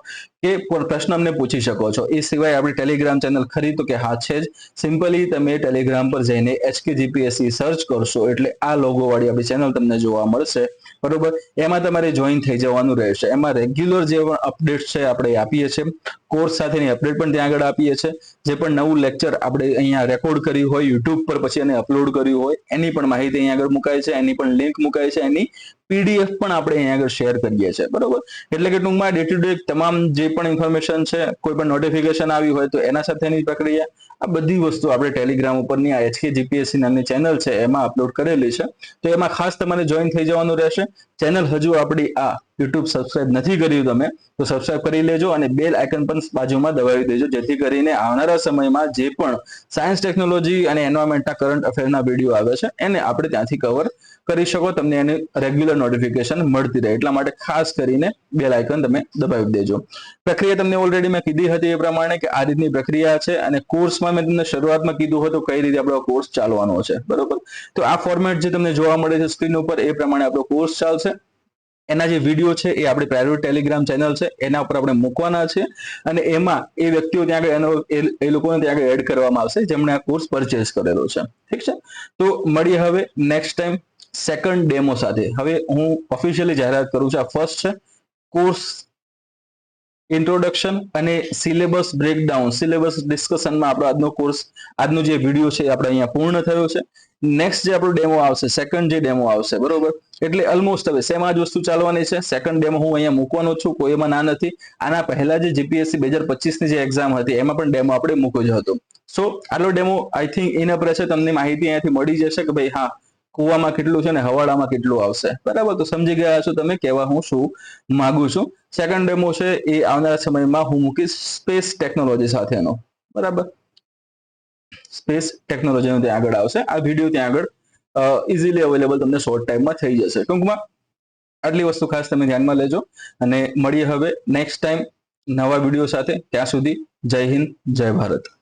કે પ્રશ્ન અમને પૂછી શકો છો. એ સિવાય આપણી ટેલિગ્રામ ચેનલ ખરી તો કે હા છે જ. સિમ્પલી તમે ટેલિગ્રામ પર જઈને HKGPSC સર્ચ કરશો એટલે આ લોગો વાળી આપણી ચેનલ તમને જોવા મળશે, બરોબર. એમાં તમારે જોઈન થઈ જવાનું રહેશે. એમાં રેગ્યુલર જે પણ અપડેટ છે આપણે આપીએ છીએ, કોર્સ સાથેની અપડેટ પણ ત્યાં આગળ આપીએ છીએ. જે પણ નવું લેક્ચર આપણે અહીંયા રેકોર્ડ કર્યું હોય યુટ્યુબ પર, પછી એને અપલોડ કર્યું હોય, એની પણ માહિતી અહીંયા આગળ મુકાય છે, એની પણ લિંક મુકાય છે, એની PDF પણ આપણે અહીંયા આગળ શેર કરીએ છીએ, બરોબર. એટલે કે ટૂંકમાં ડે ટુ ડે તમામ જે પણ ઇન્ફોર્મેશન છે, કોઈ પણ નોટિફિકેશન આવી હોય તો એના સાથેની પ્રક્રિયા, આ બધી વસ્તુ આપણે ટેલિગ્રામ ઉપરની આ HKGPSC નામની ચેનલ છે એમાં અપલોડ કરેલી છે. તો એમાં ખાસ તમારે જોઈન થઈ જવાનું રહેશે. ચેનલ હજુ આપણી આ યુટ્યુબ સબસ્ક્રાઇબ નથી કર્યું તમે તો સબસ્ક્રાઇબ કરી લેજો અને બેલ આઇકન પણ બાજુમાં દબાવી દેજો, જેથી કરીને આવનારા સમયમાં જે પણ સાયન્સ ટેકનોલોજી અને એન્વાયરમેન્ટના કરંટ અફેરના વિડીયો આવે છે એને આપણે ત્યાંથી કવર કરી શકો, તમને એની રેગ્યુલર નોટિફિકેશન મળતી રહે. એટલા માટે ખાસ કરીને બેલ આઇકન તમે દબાવી દેજો. પ્રક્રિયા તમને ઓલરેડી મેં કીધી હતી એ પ્રમાણે કે આ રીતની પ્રક્રિયા છે, અને કોર્સમાં મેં તમને શરૂઆતમાં કીધું હતું કઈ રીતે આપણો કોર્સ ચાલવાનો છે, બરોબર. તો આ ફોર્મેટ જે તમને જોવા મળે છે સ્ક્રીન ઉપર એ પ્રમાણે આપણો કોર્સ ચાલશે. એના જે વિડીયો છે એ આપણી પ્રાઇવેટ ટેલિગ્રામ ચેનલ છે એના ઉપર આપણે મૂકવાના છે, અને એમાં એ વ્યક્તિઓ ત્યાં આગળ એ લોકોને ત્યાં આગળ એડ કરવામાં આવશે જેમણે આ કોર્સ પરચેસ કરેલો છે. ઠીક છે, તો મળીએ હવે નેક્સ્ટ ટાઈમ સેકન્ડ ડેમો સાથે. હવે હું ઓફિશિયલી જાહેરાત કરું છું, આ ફર્સ્ટ છે કોર્સ ઇન્ટ્રોડક્શન અને સિલેબસ બ્રેકડાઉન, સિલેબસ ડિસ્કશનમાં આપણો આજનો કોર્સ, આજનો જે વિડીયો છે આપણે અહીંયા પૂર્ણ થયો છે. નેક્સ્ટ જે આપણો ડેમો આવશે, સેકન્ડ જે ડેમો આવશે, બરોબર, એટલે ઓલમોસ્ટ હવે સેમ આ જ વસ્તુ ચાલવાની છે. સેકન્ડ ડેમો હું અહીંયા મૂકવાનો છું, કોઈ એમાં ના નથી. આના પહેલા જે GPSC 2025 ની જે એક્ઝામ હતી એમાં પણ ડેમો આપણે મૂક્યો જ હતો. સો આટલો ડેમો આઈ થિંક ઇનફ રહેશે. તમને માહિતી અહીંયાથી મળી જશે કે ભાઈ હા કુવામાં કેટલું છે ને હવાડામાં કેટલું આવશે, બરાબર. તો સમજી ગયા છો તમે કહેવા હું શું માંગુ છું. સેકન્ડ ડેમો છે એ આવનારા સમયમાં હું મૂકીશ સ્પેસ ટેકનોલોજી સાથેનો, બરાબર. સ્પેસ ટેકનોલોજીનો ત્યાં આગળ આવશે. આ વિડીયો ત્યાં આગળ ઇઝીલી અવેલેબલ તમને શોર્ટ ટાઈમમાં થઈ જશે. ટૂંકમાં આટલી વસ્તુ ખાસ તમે ધ્યાનમાં લેજો, અને મળીએ હવે નેક્સ્ટ ટાઈમ નવા વિડીયો સાથે. ત્યાં સુધી જય હિન્દ, જય ભારત.